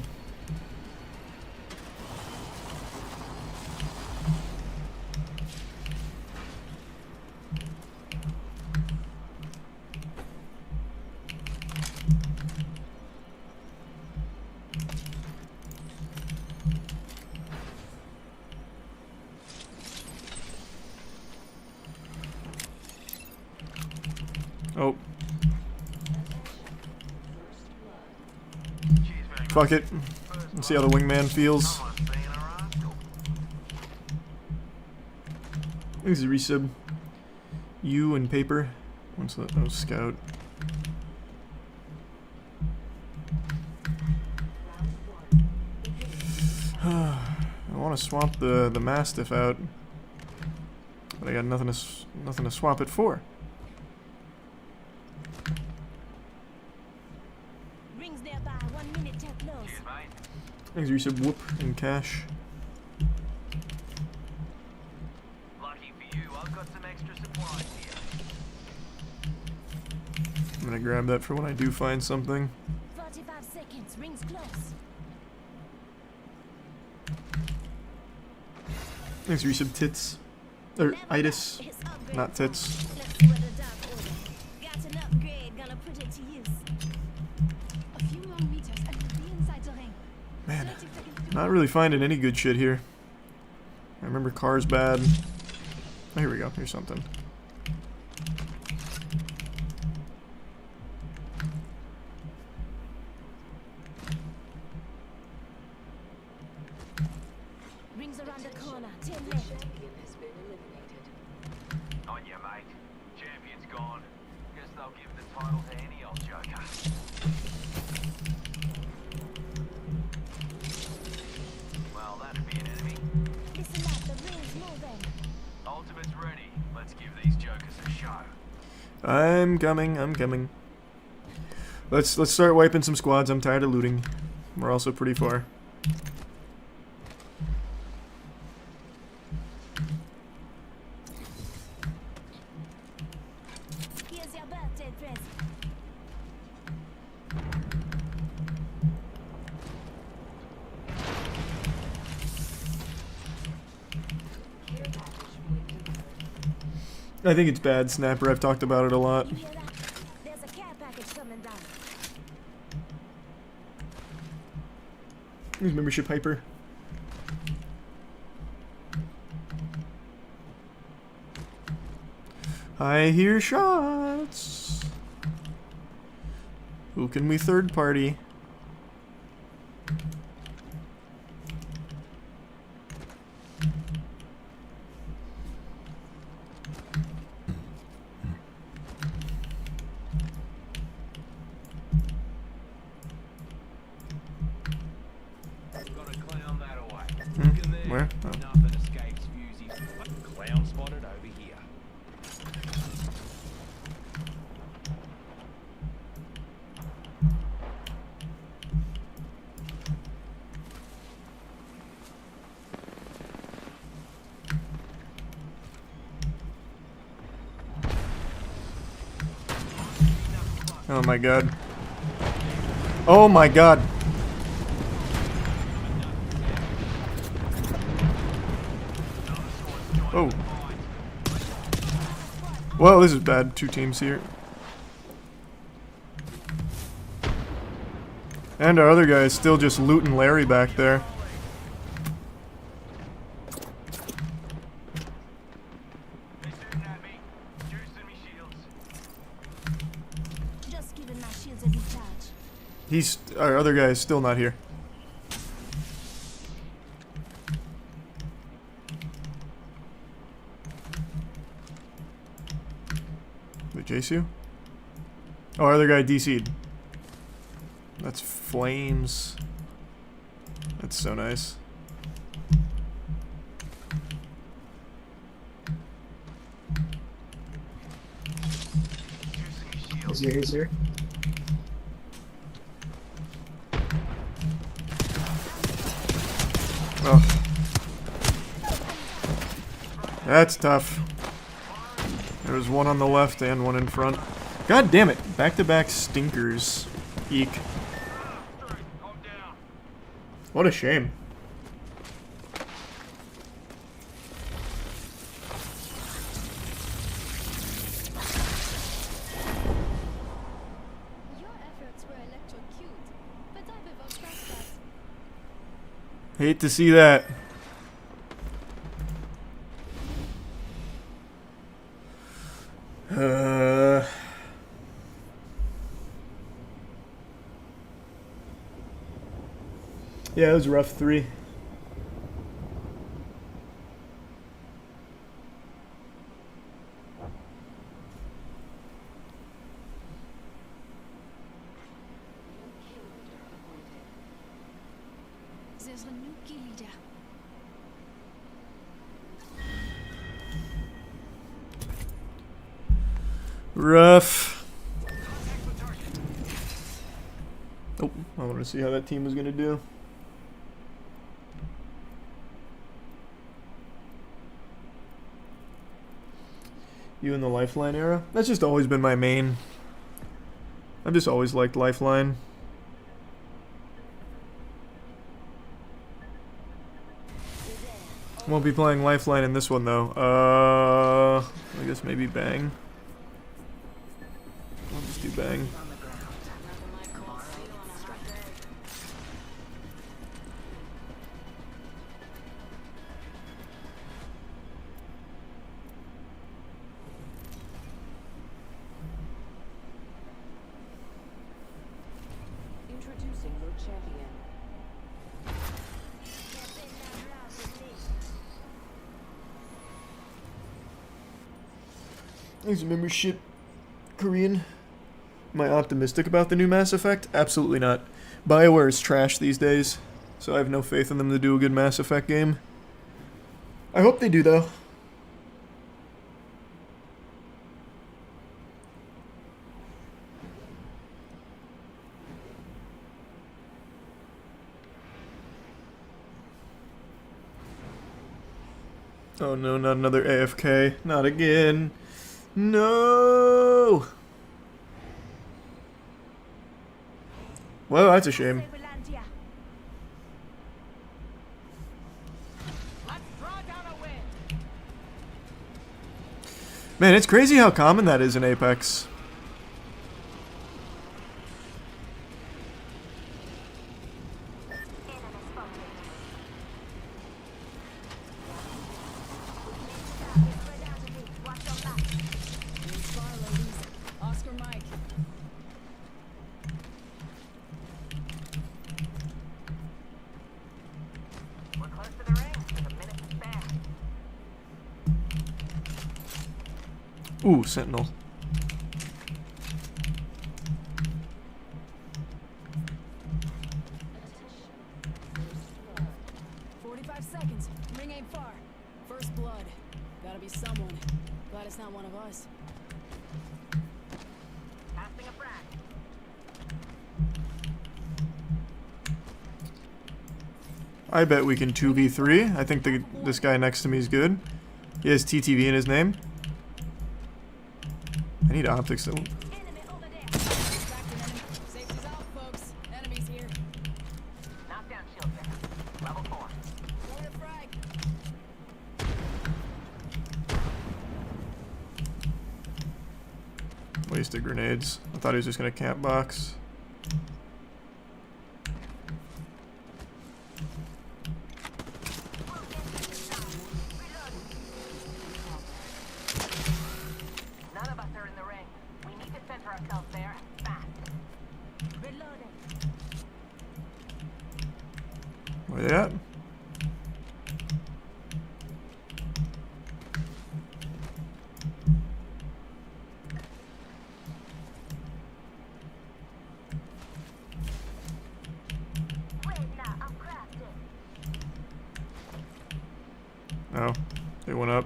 Oh. Fuck it. Let's see how the wingman feels. Thanks, resub. You and paper. What's that? Oh, scout. I want to swap the mastiff out, but I got nothing to swap it for. rings nearby. 1 minute till close. Thanks, resub. Whoop and cash. Lucky for you, I've got some extra supplies here. I'm gonna grab that for when I do find something. 45 seconds. Rings close. Thanks, resub. Tits. Or itis. Not tits. Let's see what the doc ordered. Got an upgrade. Gonna put it to use. A few more meters and we'll be inside the ring. Man, not really finding any good shit here. I remember cars bad. Oh, here we go. Here's something. Rings around the corner. 10 left. On you, mate. Champion's gone. Guess they'll give the title to any old joker. Well, that'd be an enemy. Listen up. The ring's moving. Ultimate's ready. Let's give these jokers a show. I'm coming. I'm coming. Let's start wiping some squads. I'm tired of looting. We're also pretty far. I think it's bad, Snapper. I've talked about it a lot. You hear that? There's a care package coming down. Here's membership hyper. I hear shots. Who can we third party? Where? Oh. Nothing escapes Fusey's clown spotted over here. Oh my god. Oh my god. Oh. Well, this is bad. Two teams here. And our other guy is still just looting Larry back there. Just giving my shields a recharge. Our other guy is still not here. Wait, Jsu? Oh, our other guy DC'd. That's flames. That's so nice. He's here. Oh. That's tough. There was one on the left and one in front. God damn it. Back-to-back stinkers. Eek. What a shame. Your efforts were electrocute, but I will trust that. Hate to see that. Yeah, it was rough 3. There's a new key leader. Rough. Oh, I want to see how that team was going to do. You in the Lifeline era? That's just always been my main. I've just always liked Lifeline. Won't be playing Lifeline in this one though. I guess maybe Bang. I'll just do Bang. Introducing your champion. Thanks, membership, Korean. Am I optimistic about the new Mass Effect? Absolutely not. BioWare is trash these days, so I have no faith in them to do a good Mass Effect game. I hope they do, though. Oh no, not another AFK. Not again. No! Well, that's a shame. Man, it's crazy how common that is in Apex. Oscar Mike. We're close to the ring. There's a minute to spare. Ooh, Sentinel. Seconds. Ring ain't far. First blood. Gotta be someone. Glad it's not one of us. Passing a frag. I bet we can 2v3. I think this guy next to me is good. He has TTV in his name. I need optics though. Safety's out, folks. Enemies here. Knockdown shield there. Level 4. Going to frag. Wasted grenades. I thought he was just gonna camp box. None of us are in the ring. We need to center ourselves there fast. Reloading. Where they at? Oh, they went up.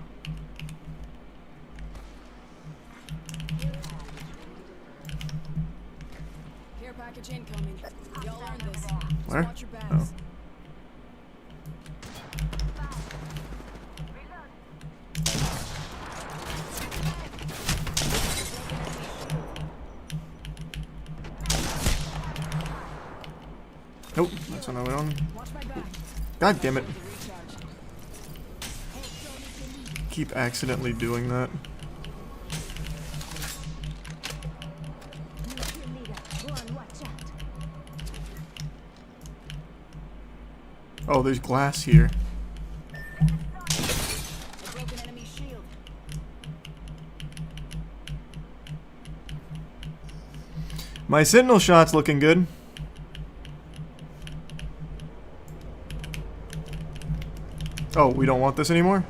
Care package incoming. Y'all earned this. Where? Watch your backs. Oh. Nope, that's what I went on. Watch my back. God damn it. Recharge. Keep accidentally doing that. Oh, there's glass here. A broken enemy shield. My sentinel shot's looking good. Oh, we don't want this anymore?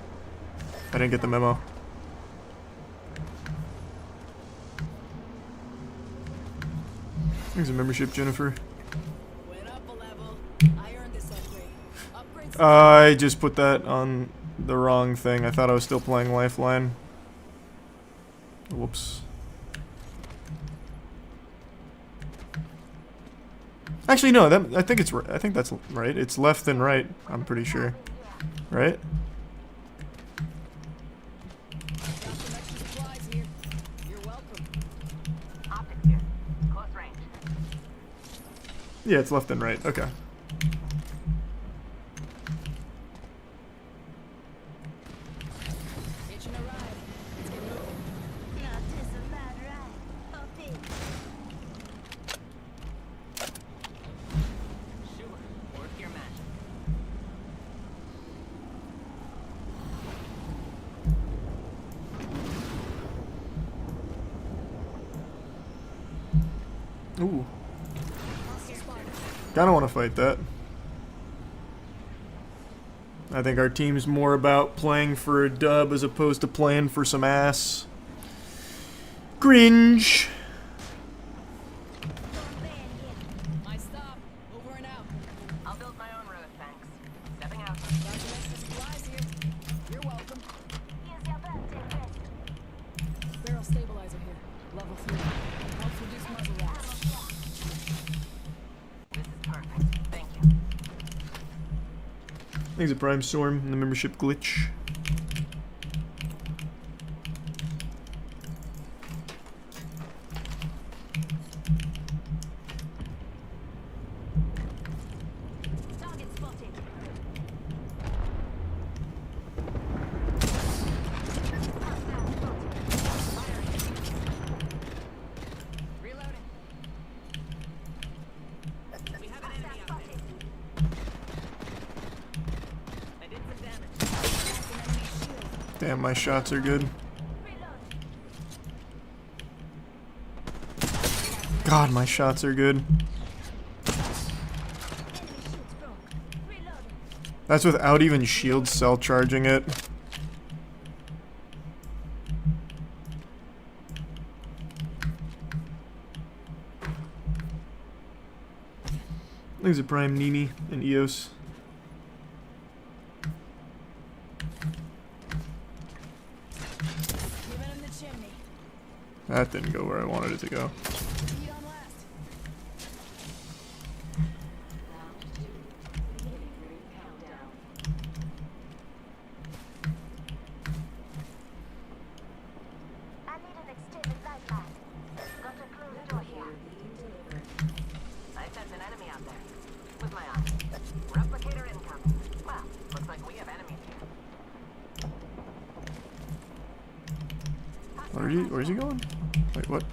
I didn't get the memo. Here's a membership, Jennifer. Went up a level. I earned this upgrade. Upgrade I just put that on the wrong thing. I thought I was still playing Lifeline. Whoops. Actually, no. I think it's. I think that's right. It's left and right. I'm pretty sure. Right? got some extra supplies here. You're welcome. Optics here. Close range. Yeah, it's left and right. Okay. Hitching a ride. Let's get moving. Sure. Work your magic. Ooh. Kinda wanna fight that. I think our team's more about playing for a dub as opposed to playing for some ass. Cringe. My stop. Over and out. I'll build my own road, thanks. Stepping out. Got some extra supplies here. You're welcome. Barrel stabilizer here. Level 3. Helps reduce muzzle rats. This is perfect. Thank you. Thanks to Prime Storm and the membership glitch. Target spotted. Damn, my shots are good. God, my shots are good. That's without even shield cell charging it. There's a Prime Nini and Eos. That didn't go where I wanted it to go. Where's he going? Wait, what?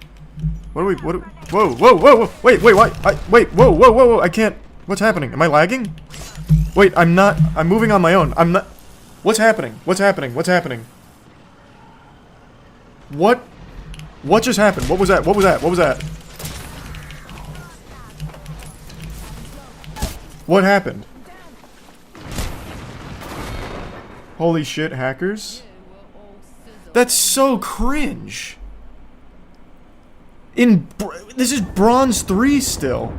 What are we? What? Whoa, whoa, whoa, whoa! Wait, why? Wait, whoa, whoa, whoa, whoa! I can't. What's happening? Am I lagging? Wait, I'm not. I'm moving on my own. I'm not. What's happening? What's happening? What's happening? What? What just happened? What was that? What was that? What was that? What happened? Holy shit, hackers. That's so cringe. This is Bronze 3 still.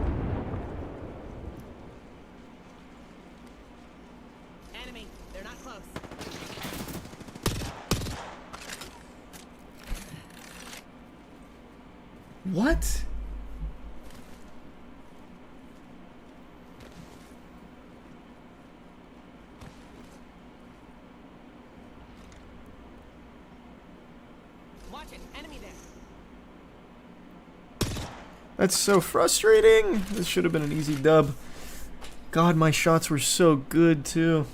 Enemy, they're not close. What? Watch it, enemy there. That's so frustrating. This should have been an easy dub. God, my shots were so good too.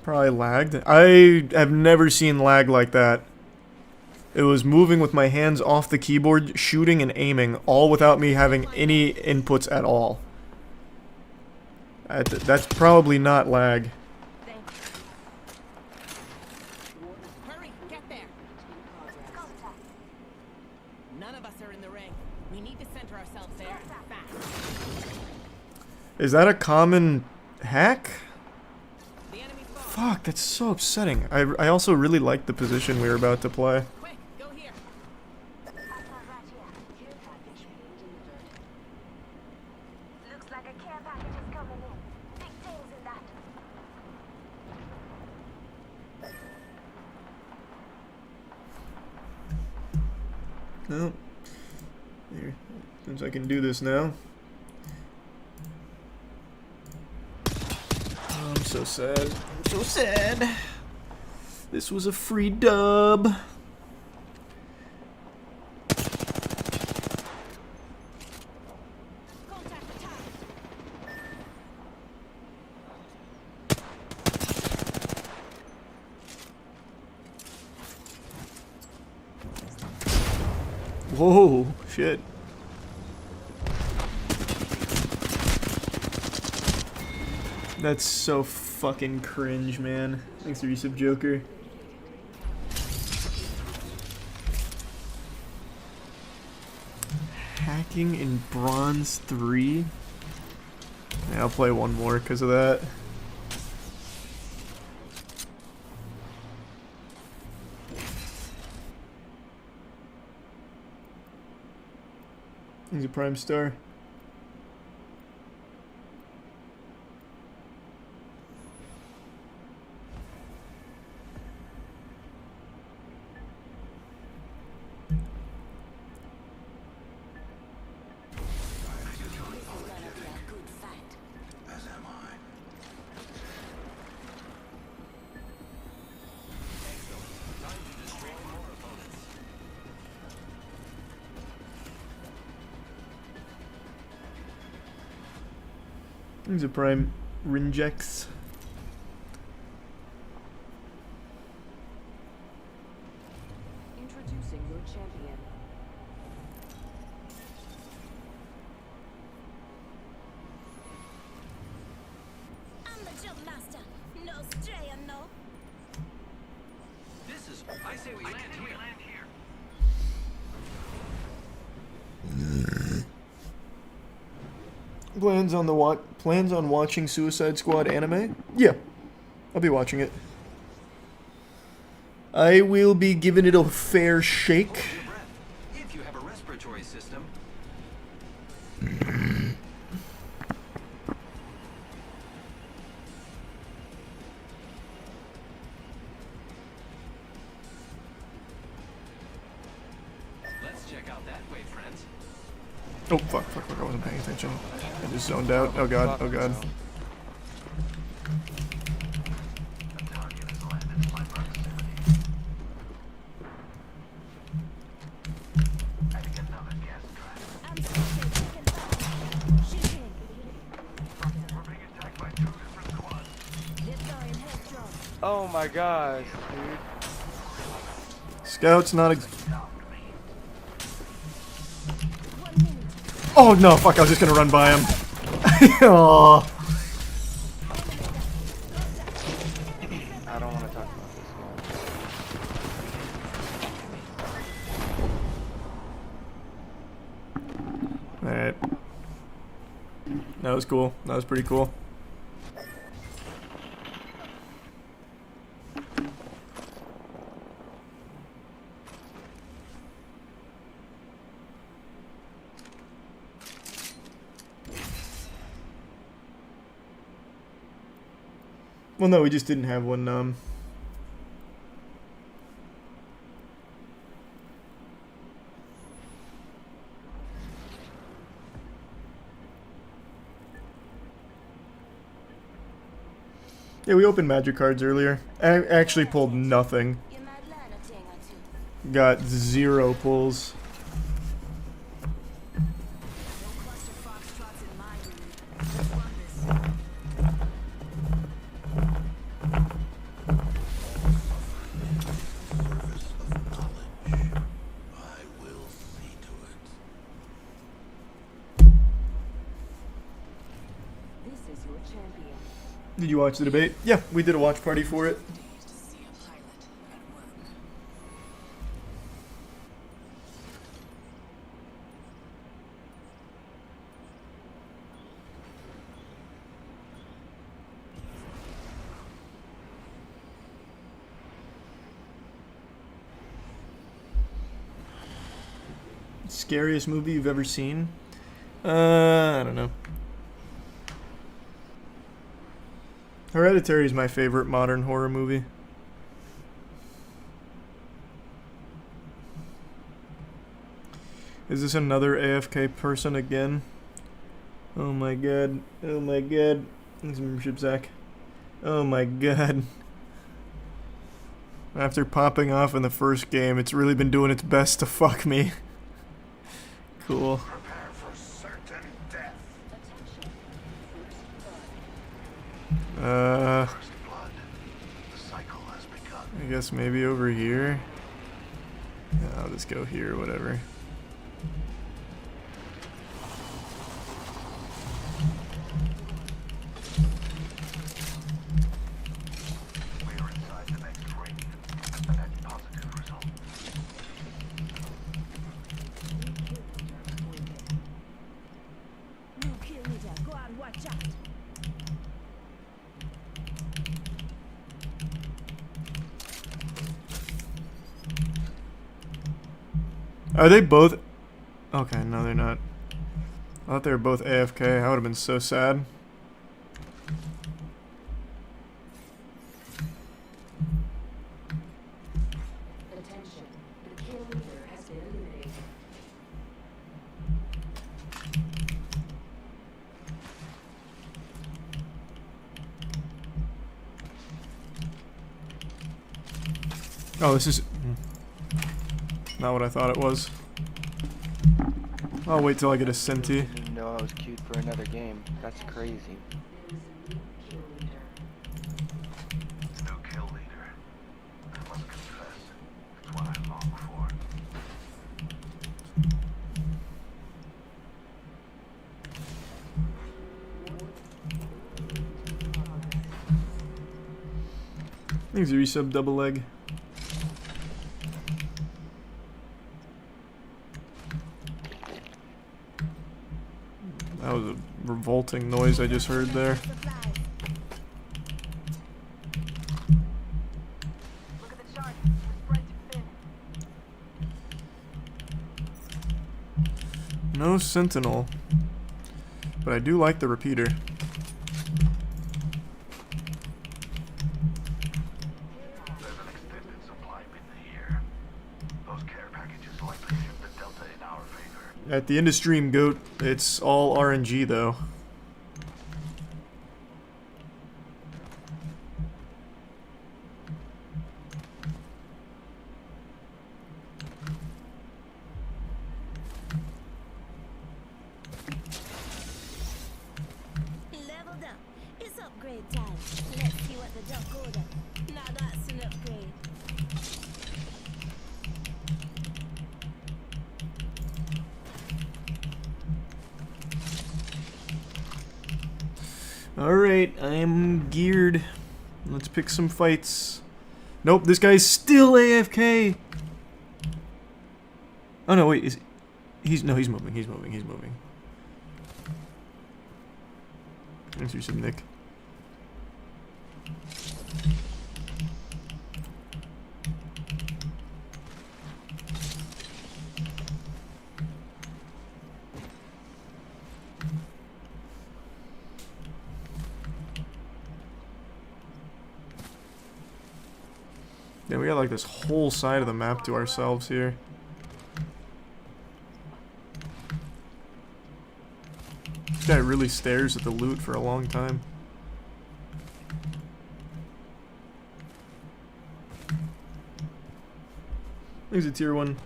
Probably lagged. I have never seen lag like that. It was moving with my hands off the keyboard, shooting and aiming, all without me having any inputs at all. That's probably not lag. Hurry, get there. None of us are in the ring. We need to center ourselves there fast. Is that a common hack? Fuck, that's so upsetting. I also really like the position we were about to play. Quick, go here. Looks like a care package is coming in. Big things in that. No. Here. Seems I can do this now. Oh, I'm so sad. I'm so sad. This was a free dub. Whoa, shit. That's so fucking cringe, man. Thanks for resub, Joker. Hacking in Bronze 3? Yeah, I'll play one more because of that. He's a Prime Star. He's a Prime Rinjex. Introducing your champion. I say we land here. Plans on watching Suicide Squad anime? Yeah, I'll be watching it. I will be giving it a fair shake. If you have a respiratory system. Let's check out that way, friends. Oh, fuck, I wasn't paying attention. I just zoned out. Oh god, oh god. Oh my gosh, dude. Scout's not Oh no, fuck, I was just gonna run by him. Aww. I don't want to talk about this one. Alright. That was cool. That was pretty cool. Well, no, we just didn't have one, Yeah, we opened magic cards earlier. I actually pulled nothing. Got 0 pulls. Did you watch the debate? Yeah, we did a watch party for it. Scariest movie you've ever seen? I don't know. Hereditary is my favorite modern horror movie. Is this another AFK person again? Oh my god. Oh my god. Thanks, membership, Zach. Oh my god. After popping off in the first game, it's really been doing its best to fuck me. Cool. I guess maybe over here. Yeah, I'll just go here, whatever. Are they both? Okay, no, they're not. I thought they were both AFK. I would have been so sad. Attention, the kill leader has been eliminated. Oh, this is not what I thought it was. I'll wait till I get a Senti. Didn't even know I was queued for another game. That's crazy. No kill leader. I must confess, it's what I long for. Thanks, resub double leg. That was a revolting noise I just heard there. Look at the chart. We're spread too thin. No sentinel. But I do like the repeater. There's an extended supply bin here. Those care packages likely shift the Delta in our favor. At the end of stream, Goat, it's all RNG though. Leveled up. It's upgrade time. Let's see what the duck order. Now that's an upgrade. Alright, I'm geared. Let's pick some fights. Nope, this guy's still AFK! Oh no, wait, he's moving, he's moving. Let's do some Nick. Yeah, we got like this whole side of the map to ourselves here. This guy really stares at the loot for a long time. There's a tier 1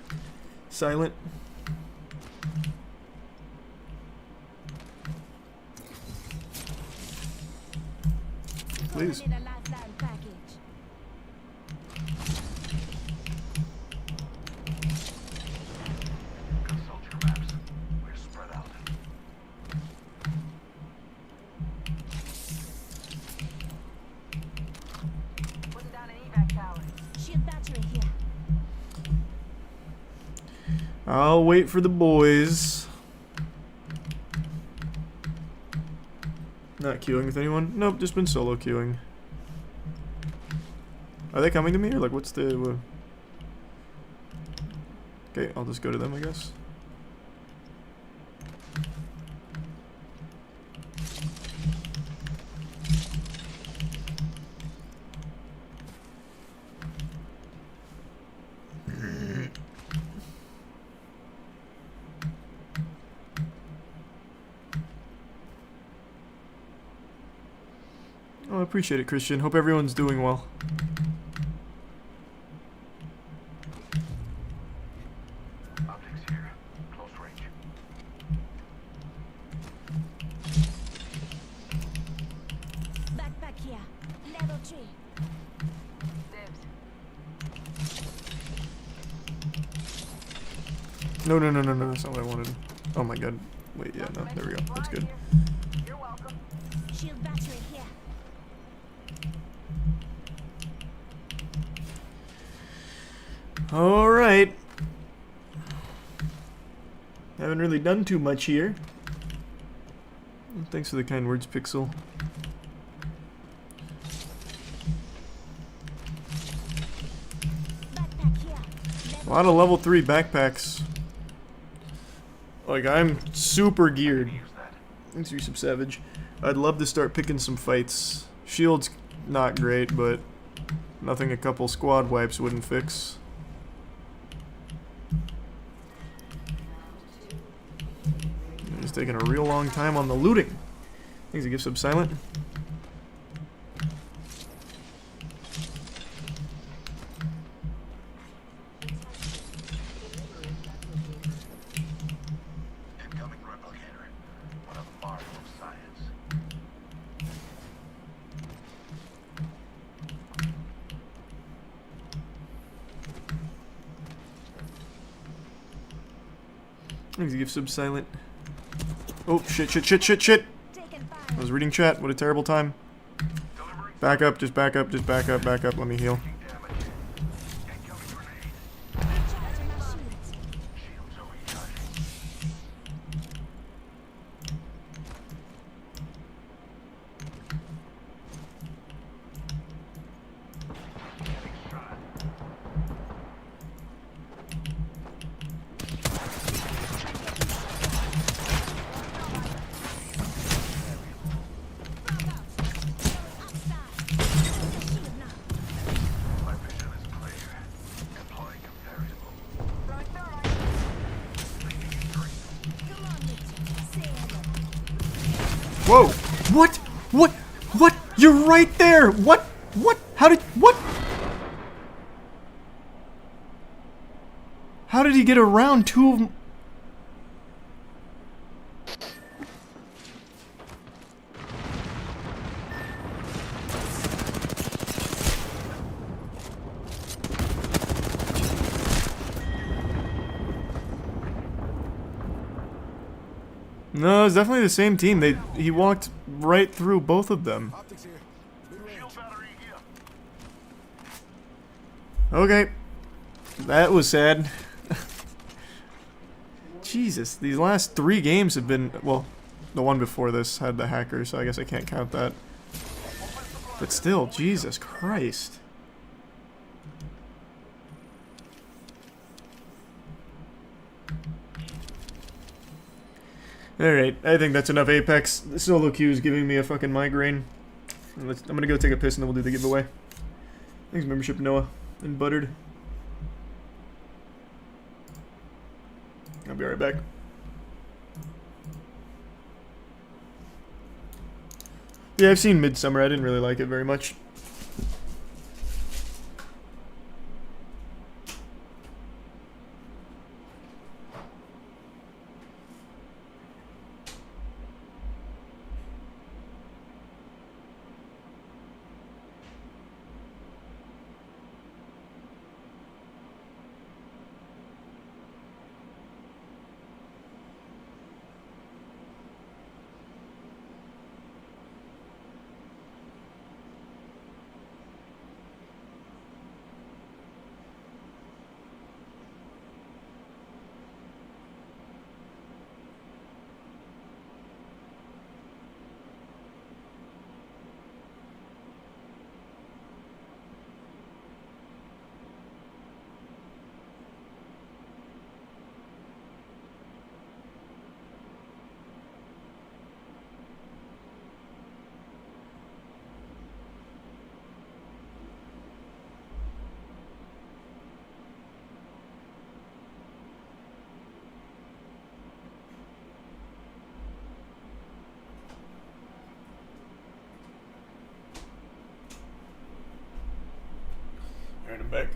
silent. Please. Gonna need a lifeline package. Consult your maps. We're spread out. Putting down an evac tower. Shield battery here. I'll wait for the boys. Not queuing with anyone? Nope, just been solo queuing. Are they coming to me or like what's the... Okay, I'll just go to them I guess. Oh, I appreciate it, Christian. Hope everyone's doing well. Optics here. Close range. Backpack here. Level 3. Dibs. No, that's not what I wanted. Oh my god. Wait, yeah, no, there we go. That's good. You're welcome. Shield battery here. Alright. Haven't really done too much here. Thanks for the kind words, Pixel. Backpack here. A lot of level 3 backpacks. Like, I'm super geared. Thanks for some Savage. I'd love to start picking some fights. Shield's not great, but nothing a couple squad wipes wouldn't fix. He's taking a real long time on the looting. Thanks, a gift sub silent. Incoming replicator. What a marvel of science. Thanks, a gift sub silent. Oh, shit. I was reading chat. What a terrible time. Back up, just back up. Let me heal. Whoa! What? What? What? You're right there! What? What? How did... What? How did he get around two of them? No, it's definitely the same team. He walked right through both of them. Okay. That was sad. Jesus, these last 3 games have been... Well, the one before this had the hacker, so I guess I can't count that. But still, Jesus Christ. Alright, I think that's enough Apex. The solo queue is giving me a fucking migraine. I'm gonna go take a piss and then we'll do the giveaway. Thanks, membership, Noah. And Buttered. I'll be right back. Yeah, I've seen Midsummer. I didn't really like it very much. Alright, I'm back.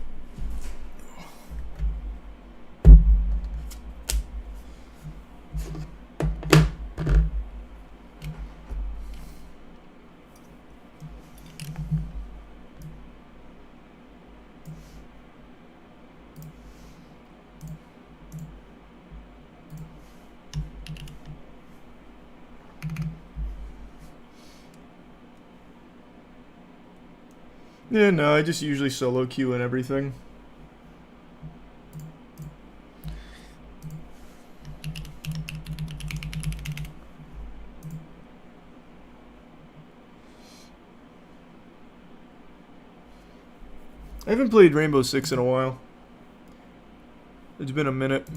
Yeah, no, I just usually solo queue and everything. I haven't played Rainbow Six in a while. It's been a minute.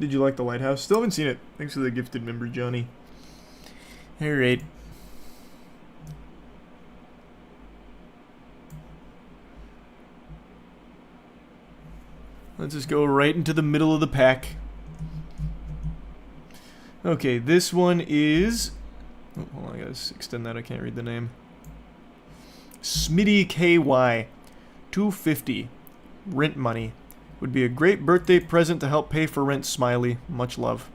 Did you like The Lighthouse? Still haven't seen it. Thanks for the gifted member, Johnny. Alright. Let's just go right into the middle of the pack. Okay, this one is... Oh, hold on, I gotta extend that. I can't read the name. Smitty KY. 250. Rent money. Would be a great birthday present to help pay for rent, Smiley. Much love.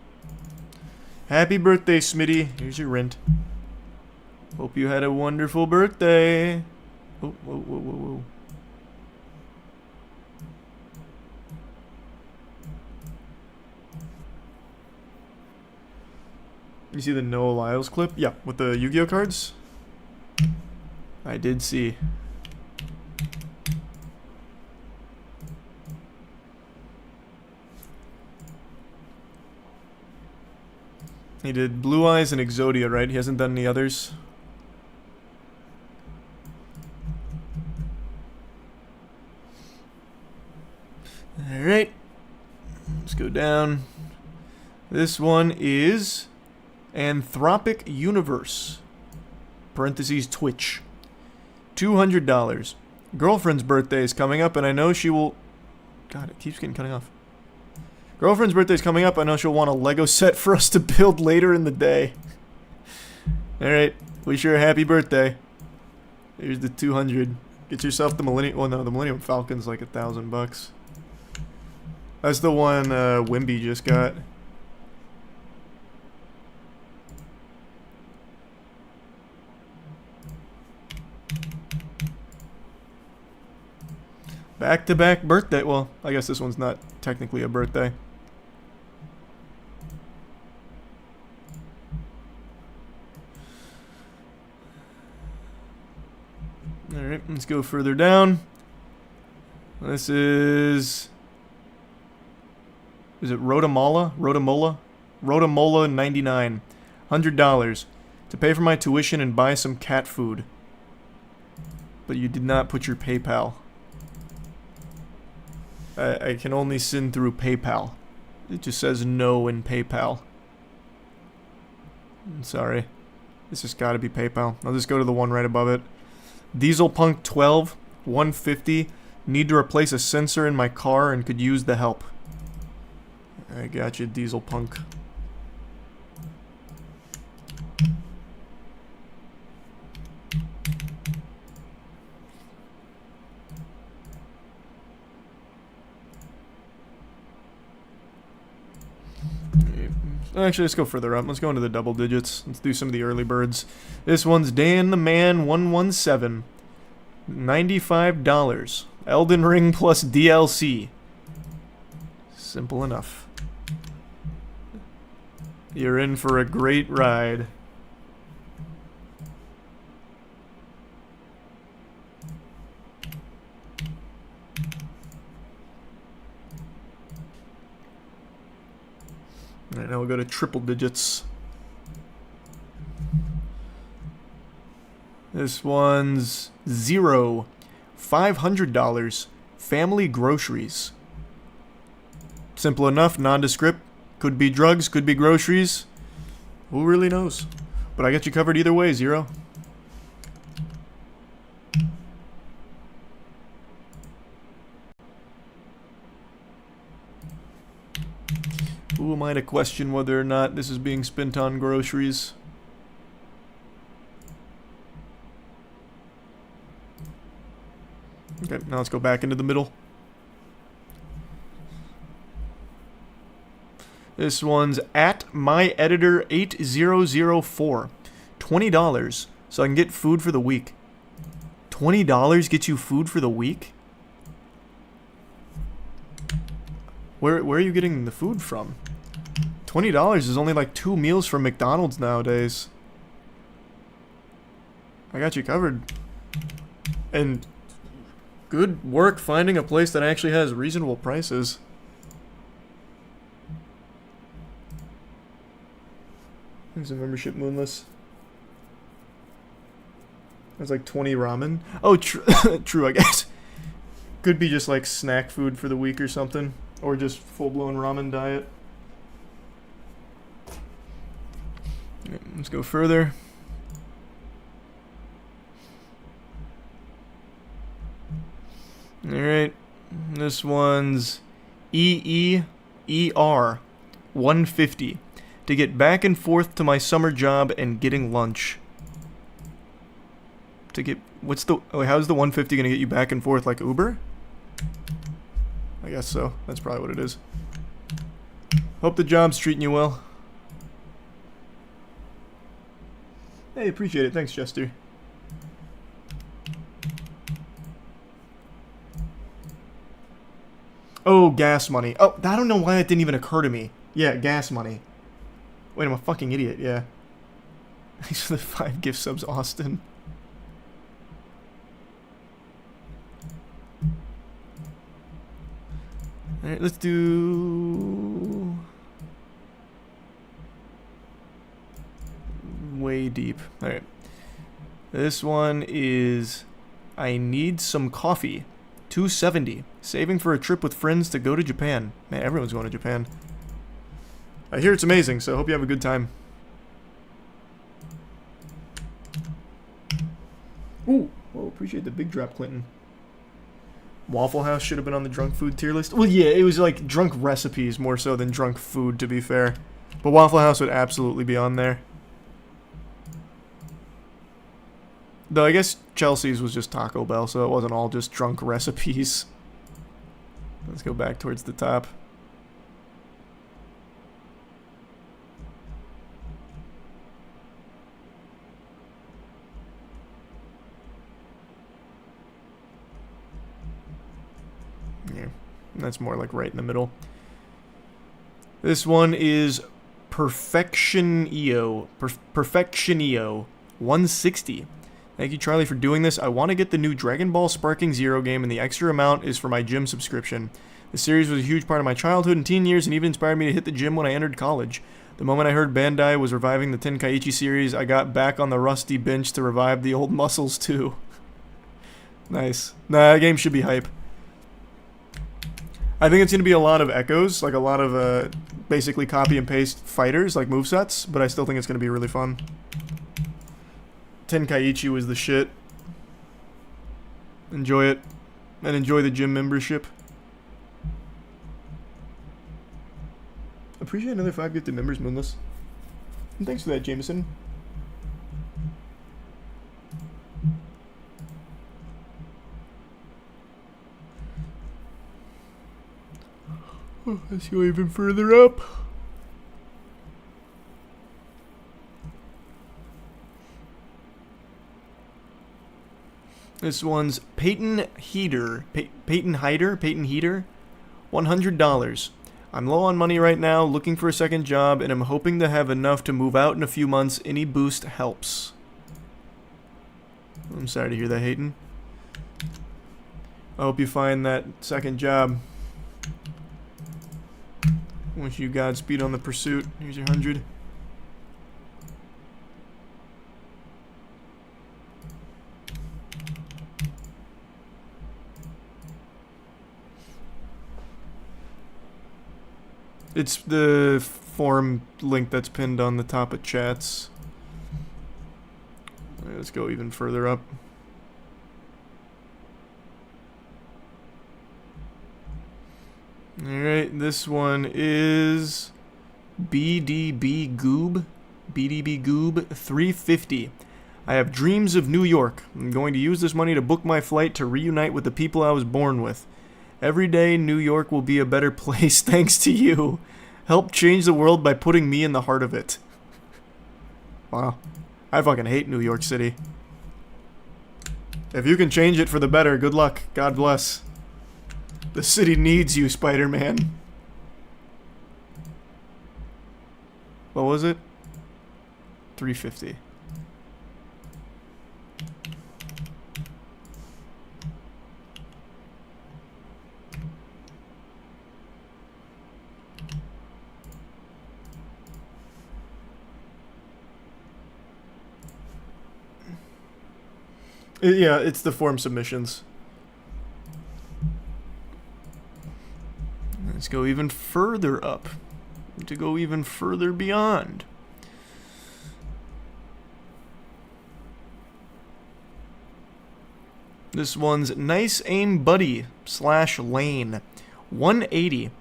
Happy birthday, Smitty. Here's your rent. Hope you had a wonderful birthday. Oh, whoa, whoa, whoa, whoa. You see the Noah Lyles clip? Yeah, with the Yu-Gi-Oh cards? I did see. He did Blue Eyes and Exodia, right? He hasn't done any others. Alright. Let's go down. This one is Anthropic Universe. Parentheses Twitch. $200. girlfriend's birthday is coming up, and I know she will... God, it keeps getting cutting off. Girlfriend's birthday is coming up. I know she'll want a Lego set for us to build later in the day. Alright, wish her a happy birthday. Here's the 200. Get yourself the Millennium... Well, no, the Millennium Falcon's like $1,000. That's the one Wimby just got. Back-to-back birthday. Well, I guess this one's not technically a birthday. Alright, let's go further down. This is... Is it Rotamola? Rotamola 99. $100 to pay for my tuition and buy some cat food. But you did not put your PayPal. I can only send through PayPal. It just says no in PayPal. I'm sorry. This has got to be PayPal. I'll just go to the one right above it. Dieselpunk 12, 150. Need to replace a sensor in my car and could use the help. I got you, Dieselpunk. Actually, let's go further up. Let's go into the double digits. Let's do some of the early birds. This one's Dan the Man 117. $95. Elden Ring plus DLC. Simple enough. You're in for a great ride. Alright, now we'll go to triple digits. This one's $0. $500. Family groceries. Simple enough, nondescript. Could be drugs, could be groceries. Who really knows? But I got you covered either way, $0. Who am I to question whether or not this is being spent on groceries? Okay, now let's go back into the middle. This one's at myeditor8004. $20 so I can get food for the week. $20 gets you food for the week? Where are you getting the food from? $20 is only like 2 meals from McDonald's nowadays. I got you covered. And good work finding a place that actually has reasonable prices. There's a membership Moonless. That's like 20 ramen. Oh, true, I guess. Could be just like snack food for the week or something. Or just full-blown ramen diet. Right, let's go further. Alright. This one's EEER 150. To get back and forth to my summer job and getting lunch. To get... What's the... Oh, how's the 150 gonna get you back and forth? Like Uber? I guess so. That's probably what it is. Hope the job's treating you well. Hey, appreciate it. Thanks, Chester. Oh, gas money. Oh, I don't know why that didn't even occur to me. Yeah, gas money. Wait, I'm a fucking idiot, yeah. Thanks for the 5 gift subs, Austin. Alright, let's do... Way deep. Alright. This one is... I need some coffee. $2.70. Saving for a trip with friends to go to Japan. Man, everyone's going to Japan. I hear it's amazing, so I hope you have a good time. Ooh, well, appreciate the big drop, Clinton. Waffle House should have been on the drunk food tier list. Well, yeah, it was like drunk recipes more so than drunk food, to be fair. But Waffle House would absolutely be on there. Though I guess Chelsea's was just Taco Bell, so it wasn't all just drunk recipes. Let's go back towards the top. Yeah, that's more like right in the middle. This one is Perfectionio. Perfectionio 160. Thank you, Charlie, for doing this. I want to get the new Dragon Ball Sparking Zero game, and the extra amount is for my gym subscription. The series was a huge part of my childhood and teen years, and even inspired me to hit the gym when I entered college. The moment I heard Bandai was reviving the Tenkaichi series, I got back on the rusty bench to revive the old muscles, too. Nice. Nah, that game should be hype. I think it's going to be a lot of echoes, like a lot of basically copy and paste fighters, like movesets, but I still think it's going to be really fun. Tenkaichi was the shit. Enjoy it. And enjoy the gym membership. Appreciate another 5 gifted members, Moonless. And thanks for that, Jameson. Let's go even further up. This one's Peyton Heater. Peyton Heater? $100. I'm low on money right now, looking for a second job, and I'm hoping to have enough to move out in a few months. Any boost helps. I'm sorry to hear that, Hayden. I hope you find that second job. Wish you Godspeed on the pursuit. Here's your 100. It's the forum link that's pinned on the top of chats. Alright, let's go even further up. Alright, this one is BDB Goob. BDB Goob 350. I have dreams of New York. I'm going to use this money to book my flight to reunite with the people I was born with. Every day, New York will be a better place thanks to you. Help change the world by putting me in the heart of it. Wow. I fucking hate New York City. If you can change it for the better, good luck. God bless. The city needs you, Spider-Man. What was it? 350. Yeah, it's the form submissions. Let's go even further up. To go even further beyond. This one's Nice Aim Buddy /Lane. 180.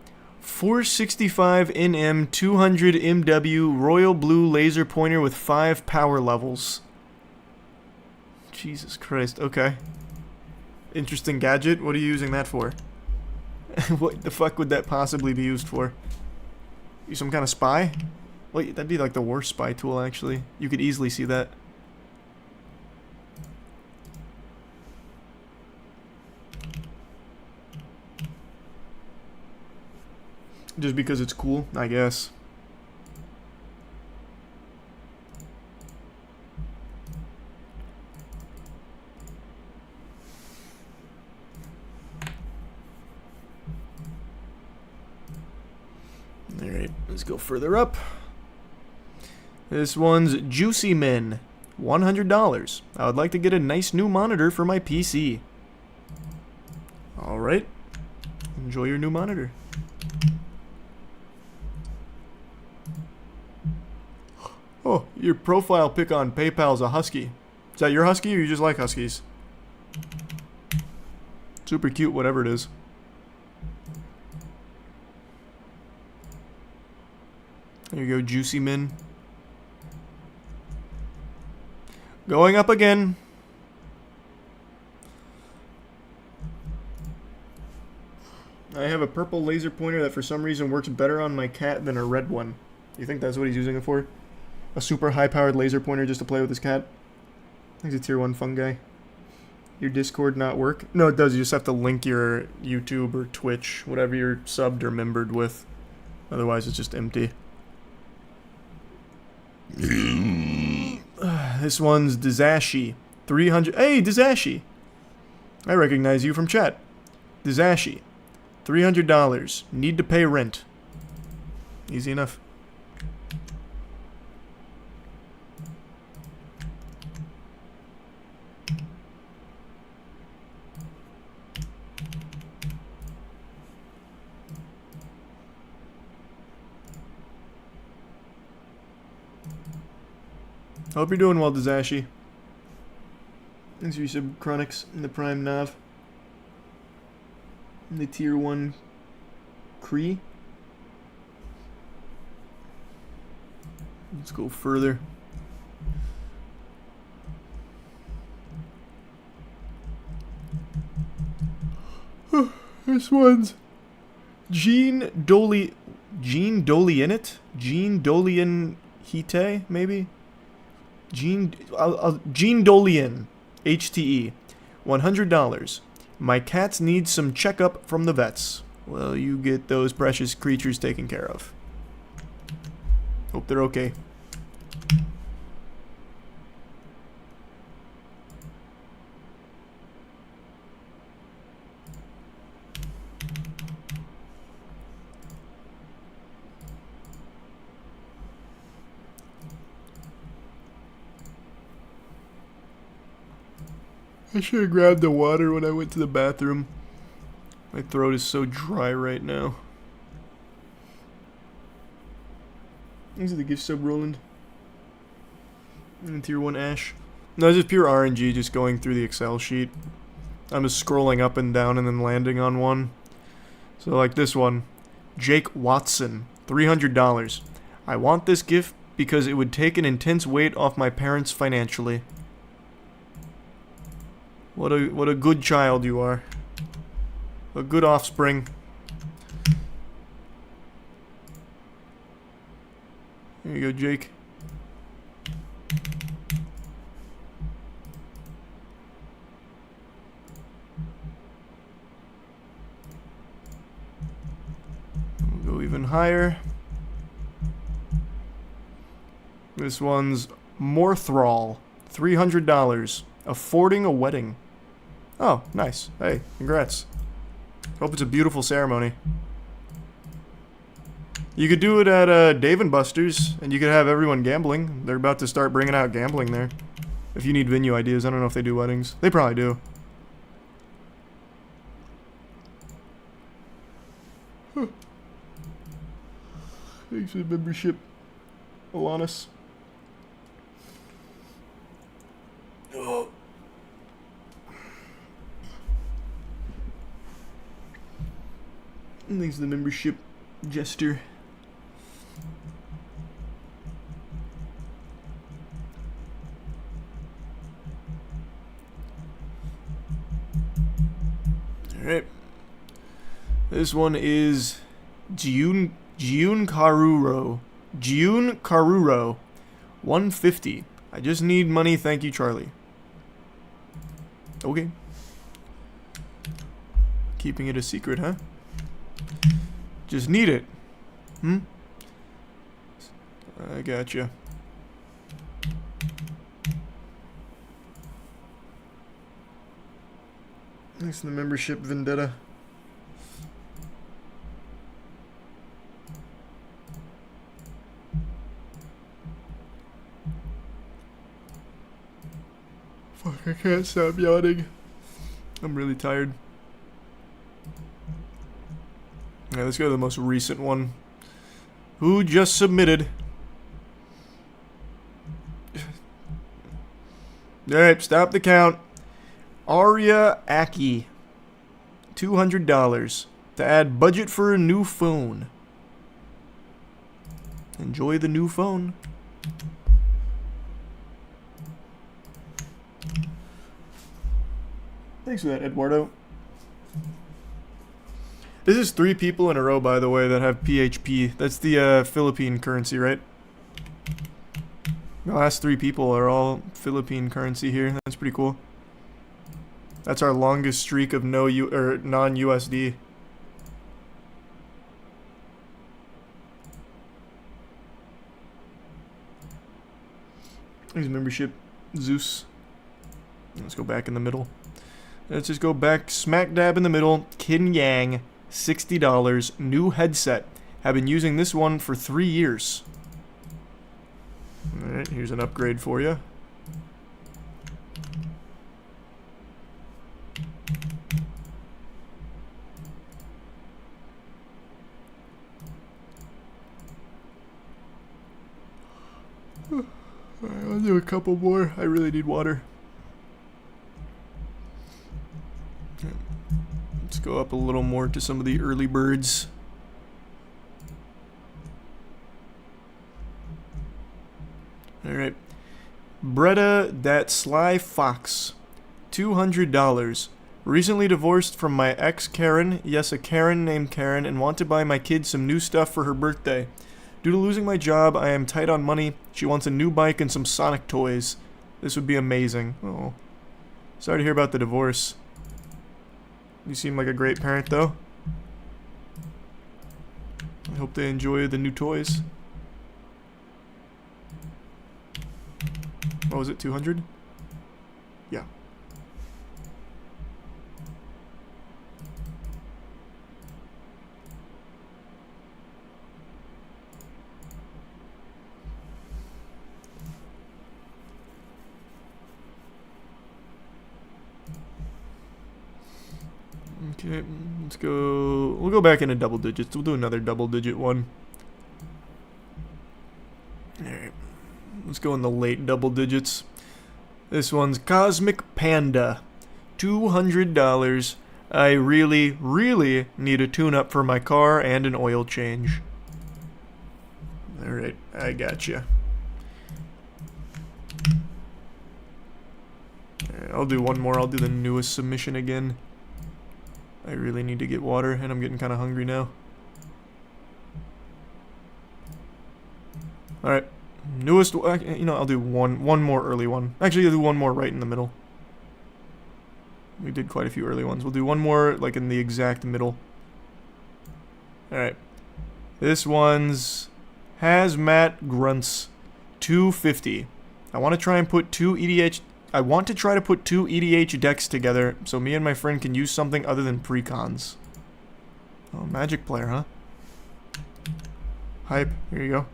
465 NM 200 MW Royal Blue laser pointer with 5 power levels. Jesus Christ, okay. Interesting gadget. What are you using that for? What the fuck would that possibly be used for? You some kind of spy? Wait, that'd be like the worst spy tool, actually. You could easily see that. Just because it's cool, I guess. Alright, let's go further up. This one's Juicy Men. $100. I would like to get a nice new monitor for my PC. Alright. Enjoy your new monitor. Oh, your profile pic on PayPal is a husky. Is that your husky or you just like huskies? Super cute, whatever it is. There you go, Juicy Min. Going up again. I have a purple laser pointer that for some reason works better on my cat than a red one. You think that's what he's using it for? A super high-powered laser pointer just to play with his cat? He's a tier 1 fungi. Your Discord not work? No, it does. You just have to link your YouTube or Twitch, whatever you're subbed or membered with. Otherwise, it's just empty. This one's Dizashi. 300. Hey, Dizashi! I recognize you from chat. Dizashi. $300. Need to pay rent. Easy enough. Hope you're doing well, Dizashi. Thanks for your sub Chronics in the Prime Nav. In the Tier 1 Cree. Let's go further. This one's Gene Dolian it? Gene Dolian Hite, maybe? Gene Dolian, HTE, $100. My cats need some checkup from the vets. Well, you get those precious creatures taken care of. Hope they're okay. I should have grabbed the water when I went to the bathroom. My throat is so dry right now. These are the gift sub, Roland. And tier 1 Ash. No, this is pure RNG, just going through the Excel sheet. I'm just scrolling up and down and then landing on one. So like this one. Jake Watson. $300. I want this gift because it would take an intense weight off my parents financially. What a good child you are. A good offspring. Here you go, Jake. We'll go even higher. This one's Morthrall. $300. Affording a wedding. Oh, nice. Hey, congrats. Hope it's a beautiful ceremony. You could do it at Dave & Buster's, and you could have everyone gambling. They're about to start bringing out gambling there. If you need venue ideas, I don't know if they do weddings. They probably do. Huh. Thanks for the membership, Alanis. Oh. Thanks for the membership, Jester. Alright. This one is Jun Karuro. Jun Karuro. $150. I just need money, thank you, Charlie. Okay. Keeping it a secret, huh? Just need it. Hmm? I gotcha. Thanks for the membership, Vendetta. Fuck, I can't stop yawning. I'm really tired. Yeah, let's go to the most recent one. Who just submitted? Alright, stop the count. Arya Aki. $200 to add budget for a new phone. Enjoy the new phone. Thanks for that, Eduardo. This is 3 people in a row, by the way, that have PHP. That's the Philippine currency, right? The last 3 people are all Philippine currency here. That's pretty cool. That's our longest streak of non-USD. Here's membership, Zeus. Let's go back in the middle. Let's just go back smack dab in the middle. Kin Yang, $60, new headset. Have been using this one for 3 years. Alright, here's an upgrade for you. Alright, I'll do a couple more. I really need water. Let's go up a little more to some of the early birds. Alright. Bretta That Sly Fox. $200. Recently divorced from my ex Karen. Yes, a Karen named Karen, and want to buy my kid some new stuff for her birthday. Due to losing my job, I am tight on money. She wants a new bike and some Sonic toys. This would be amazing. Oh. Sorry to hear about the divorce. You seem like a great parent, though. I hope they enjoy the new toys. What was it, 200? Yeah. Okay, let's go. We'll go back into double digits. We'll do another double digit one. Alright. Let's go in the late double digits. This one's Cosmic Panda. $200. I really, really need a tune-up for my car and an oil change. Alright, I gotcha. Alright, I'll do one more. I'll do the newest submission again. I really need to get water, and I'm getting kind of hungry now. Alright. Newest, you know, I'll do one more early one. Actually, I'll do one more right in the middle. We did quite a few early ones. We'll do one more, like, in the exact middle. Alright. This one's Hazmat Grunts. $250. I want to try and put two EDH... I want to try to put 2 EDH decks together so me and my friend can use something other than precons. Oh, Magic player, huh? Hype. Here you go.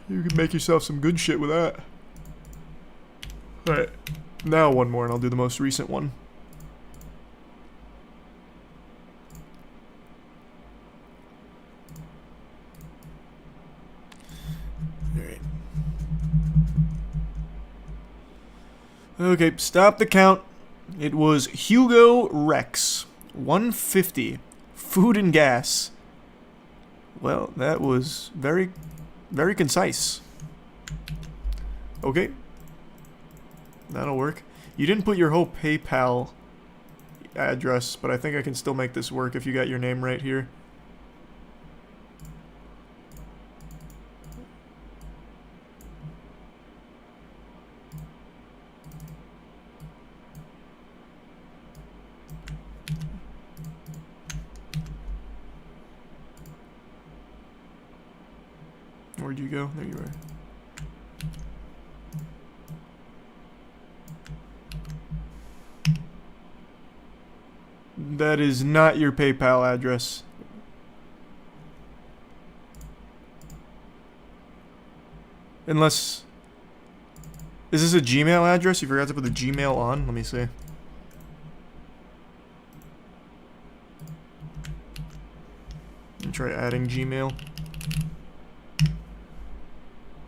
You can make yourself some good shit with that. Alright. Now one more and I'll do the most recent one. Alright. Okay, stop the count. It was Hugo Rex. $150. Food and gas. Well, that was very concise. Okay. That'll work. You didn't put your whole PayPal address, but I think I can still make this work if you got your name right here. Where'd you go? There you are. That is not your PayPal address. Unless... Is this a Gmail address? You forgot to put the Gmail on? Let me see. Let me try adding Gmail.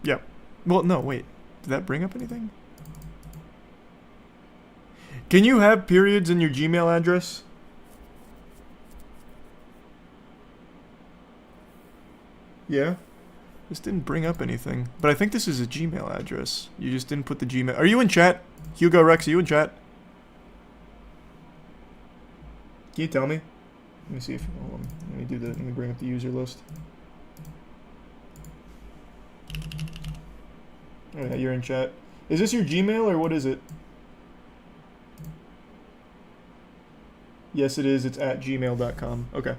Yep. Well, no, wait. Did that bring up anything? Can you have periods in your Gmail address? Yeah? This didn't bring up anything. But I think this is a Gmail address. You just didn't put the Gmail. Are you in chat? Hugo Rex, are you in chat? Can you tell me? Let me see if. Hold on. Let me bring up the user list. Oh yeah, you're in chat. Is this your Gmail or what is it? Yes, it is. It's at gmail.com. Okay.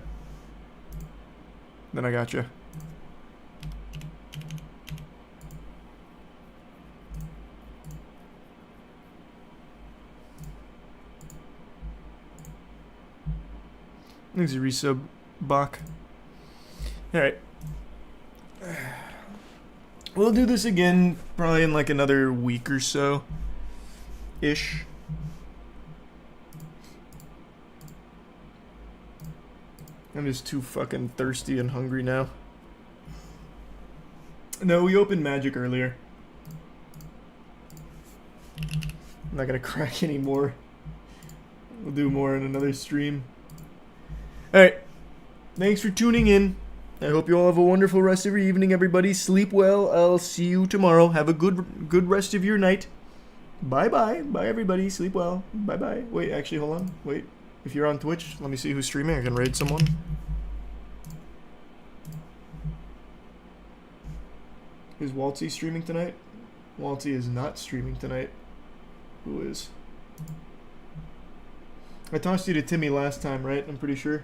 Then I gotcha. Thanks, a resub, Bach. Alright. We'll do this again probably in like another week or so. Ish. I'm just too fucking thirsty and hungry now. No, we opened Magic earlier. I'm not gonna crack anymore. We'll do more in another stream. Alright. Thanks for tuning in. I hope you all have a wonderful rest of your evening, everybody. Sleep well. I'll see you tomorrow. Have a good rest of your night. Bye-bye. Bye, everybody. Sleep well. Bye-bye. Wait, actually, hold on. Wait. If you're on Twitch, let me see who's streaming. I can raid someone. Is Waltzy streaming tonight? Waltzy is not streaming tonight. Who is? I tossed you to Timmy last time, right? I'm pretty sure.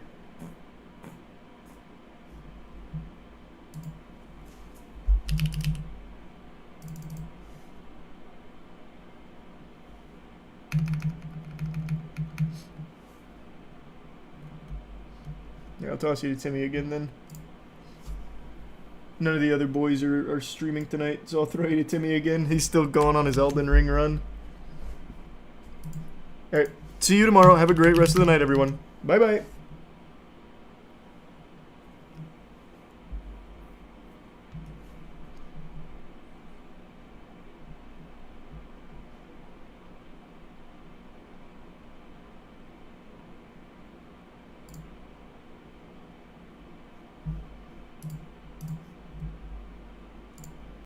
Yeah, I'll toss you to Timmy again then. None of the other boys are streaming tonight, so I'll throw you to Timmy again. He's still going on his Elden Ring run. Alright, see you tomorrow. Have a great rest of the night, everyone. Bye-bye.